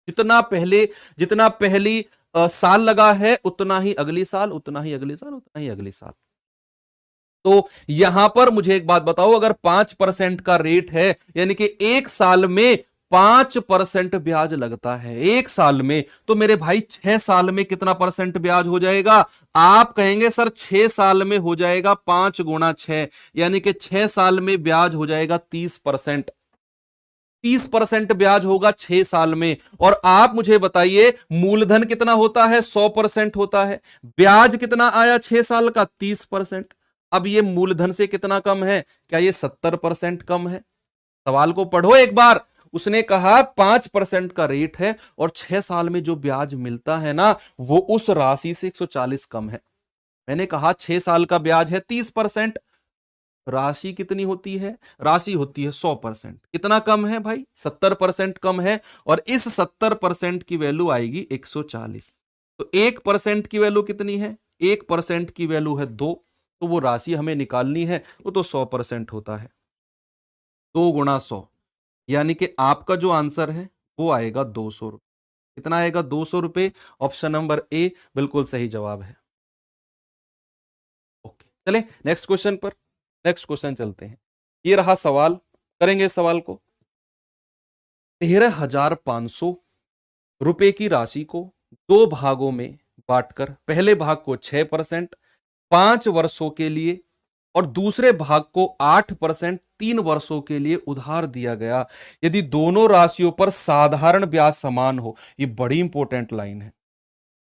जितना पहली साल लगा है उतना ही अगली साल, उतना ही अगली साल, उतना ही अगली साल। तो यहां पर मुझे एक बात बताओ, अगर 5% का रेट है, यानी कि एक साल में 5% ब्याज लगता है एक साल में, तो मेरे भाई 6 साल में कितना परसेंट ब्याज हो जाएगा। आप कहेंगे सर 6 साल में हो जाएगा 5 गुणा 6, यानी कि 6 साल में ब्याज हो जाएगा 30%। 30% ब्याज होगा 6 साल में। और आप मुझे बताइए मूलधन कितना होता है, 100% होता है। ब्याज कितना आया 6 साल का, 30%। अब ये मूलधन से कितना कम है, क्या ये 70% कम है। सवाल को पढ़ो एक बार। उसने कहा 5% का रेट है और 6 साल में जो ब्याज मिलता है ना, वो उस राशि से 140 कम है। मैंने कहा 6 साल का ब्याज है 30%, राशि कितनी होती है, राशि होती है 100%। कितना कम है भाई, 70% कम है। और इस 70% की वैल्यू आएगी 140। तो 1% की वैल्यू कितनी है, 1% की वैल्यू है 2। तो वो राशि हमें निकालनी है, वो तो 100% होता है। 2 गुणा 100, यानी कि आपका जो आंसर है वो आएगा 200 रुपए। कितना आएगा, 200 रुपए। ऑप्शन नंबर ए बिल्कुल सही जवाब है। ओके, चले नेक्स्ट क्वेश्चन पर। नेक्स्ट क्वेश्चन चलते हैं। ये रहा सवाल, करेंगे इस सवाल को। 13,500 रुपए की राशि को 2 भागों में बांटकर पहले भाग को 6% 5 वर्षों के लिए और दूसरे भाग को 8% 3 वर्षों के लिए उधार दिया गया, यदि दोनों राशियों पर साधारण ब्याज समान हो। ये बड़ी इंपॉर्टेंट लाइन है,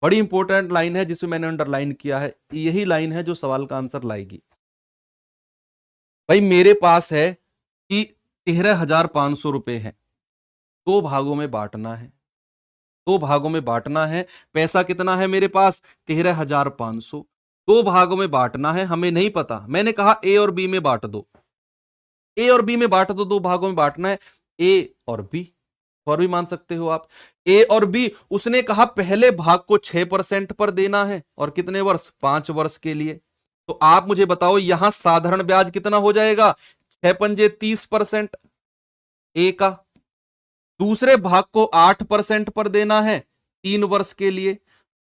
बड़ी इंपॉर्टेंट लाइन है जिसमें मैंने अंडरलाइन किया है। यही लाइन है जो सवाल का आंसर लाएगी। भाई मेरे पास है कि 13,500 रुपए है, 2 भागों में बांटना है, 2 भागों में बांटना है। पैसा कितना है मेरे पास, 13,500। 2 भागों में बांटना है, हमें नहीं पता। मैंने कहा ए और बी में बांट दो, ए और बी में बांट दो, 2 भागों में बांटना है, ए और बी। और भी मान सकते हो आप, ए और बी। उसने कहा पहले भाग को 6% पर देना है और कितने वर्ष, 5 वर्ष के लिए। तो आप मुझे बताओ यहां साधारण ब्याज कितना हो जाएगा, 6 पंजे 30% ए का। दूसरे भाग को 8% पर देना है 3 वर्ष के लिए।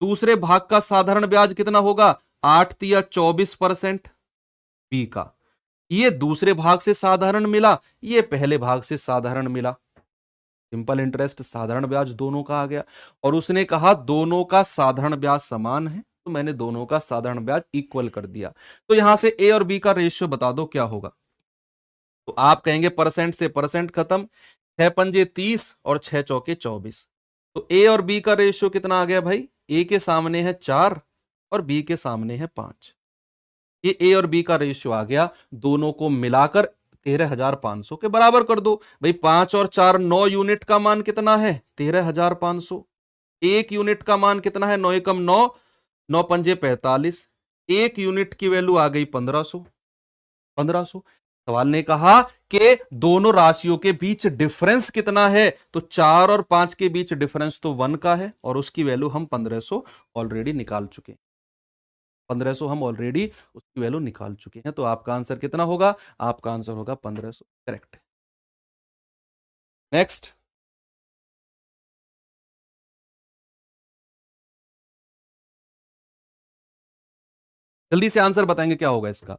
दूसरे भाग का साधारण ब्याज कितना होगा, 8 तिया 24% बी का। ये दूसरे भाग से साधारण मिला, ये पहले भाग से साधारण मिला। सिंपल इंटरेस्ट, साधारण ब्याज दोनों का आ गया। और उसने कहा दोनों का साधारण ब्याज समान है, तो मैंने दोनों का साधारण ब्याज इक्वल कर दिया। तो यहां से ए और बी का रेशियो बता दो क्या होगा। तो आप कहेंगे परसेंट से परसेंट खत्म, 6 पंजे 30 और 6 चौके 24। तो ए और बी का रेशियो कितना आ गया भाई, ए के सामने है 4 और बी के सामने है 5। ये ए और बी का रेशियो आ गया, दोनों को मिलाकर 13,500 के बराबर कर दो। भाई 5 और 4 9 यूनिट का मान कितना है 13,500। एक यूनिट का मान कितना है, 9 एकम 9, 9 पंजे 45। एक यूनिट की वैल्यू आ गई 1500। 1500। सवाल ने कहा कि दोनों राशियों के बीच डिफरेंस कितना है, तो 4 और 5 के बीच डिफरेंस तो 1 का है और उसकी वैल्यू हम 1500 ऑलरेडी निकाल चुके हैं। 1500 हम ऑलरेडी उसकी वैल्यू निकाल चुके हैं। तो आपका आंसर कितना होगा, आपका आंसर होगा 1500। करेक्ट। नेक्स्ट, जल्दी से आंसर बताएंगे क्या होगा इसका।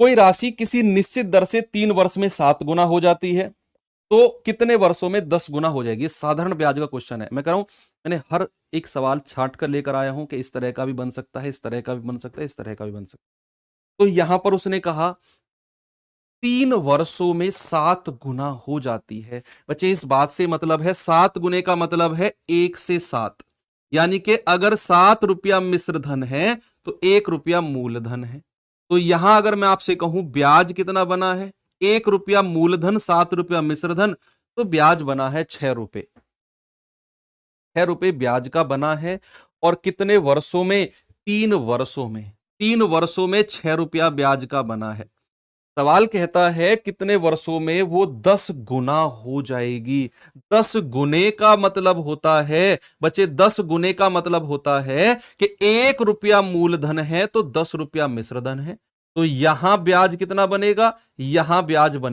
कोई राशि किसी निश्चित दर से 3 वर्ष में 7 गुना हो जाती है, तो कितने वर्षों में 10 गुना हो जाएगी। साधारण ब्याज का क्वेश्चन है। मैं कह रहा हूं मैंने हर एक सवाल छांट कर लेकर आया हूं कि इस तरह का भी बन सकता है, इस तरह का भी बन सकता है, इस तरह का भी बन सकता है। तो यहां पर उसने कहा 3 वर्षों में 7 गुना हो जाती है। बच्चे इस बात से मतलब है 7 गुने का मतलब है 1 से 7, यानी कि अगर 7 रुपया मिश्र धन है तो 1 रुपया मूलधन है। तो यहां अगर मैं आपसे कहूं ब्याज कितना बना है, 1 रुपया मूलधन 7 रुपया मिश्र धन, तो ब्याज बना है 6 रुपए। 6 रुपए ब्याज का बना है। और कितने वर्षों में, 3 वर्षों में। 3 वर्षों में 6 रुपया ब्याज का बना है। सवाल कहता है कितने वर्षों में वो 10 गुना हो जाएगी। 10 गुने का मतलब होता है बच्चे, 10 गुने का मतलब होता है कि 1 रुपया मूलधन है तो 10 रुपया मिश्रधन है। तो यहां ब्याज कितना बनेगा, यहां ब्याज बने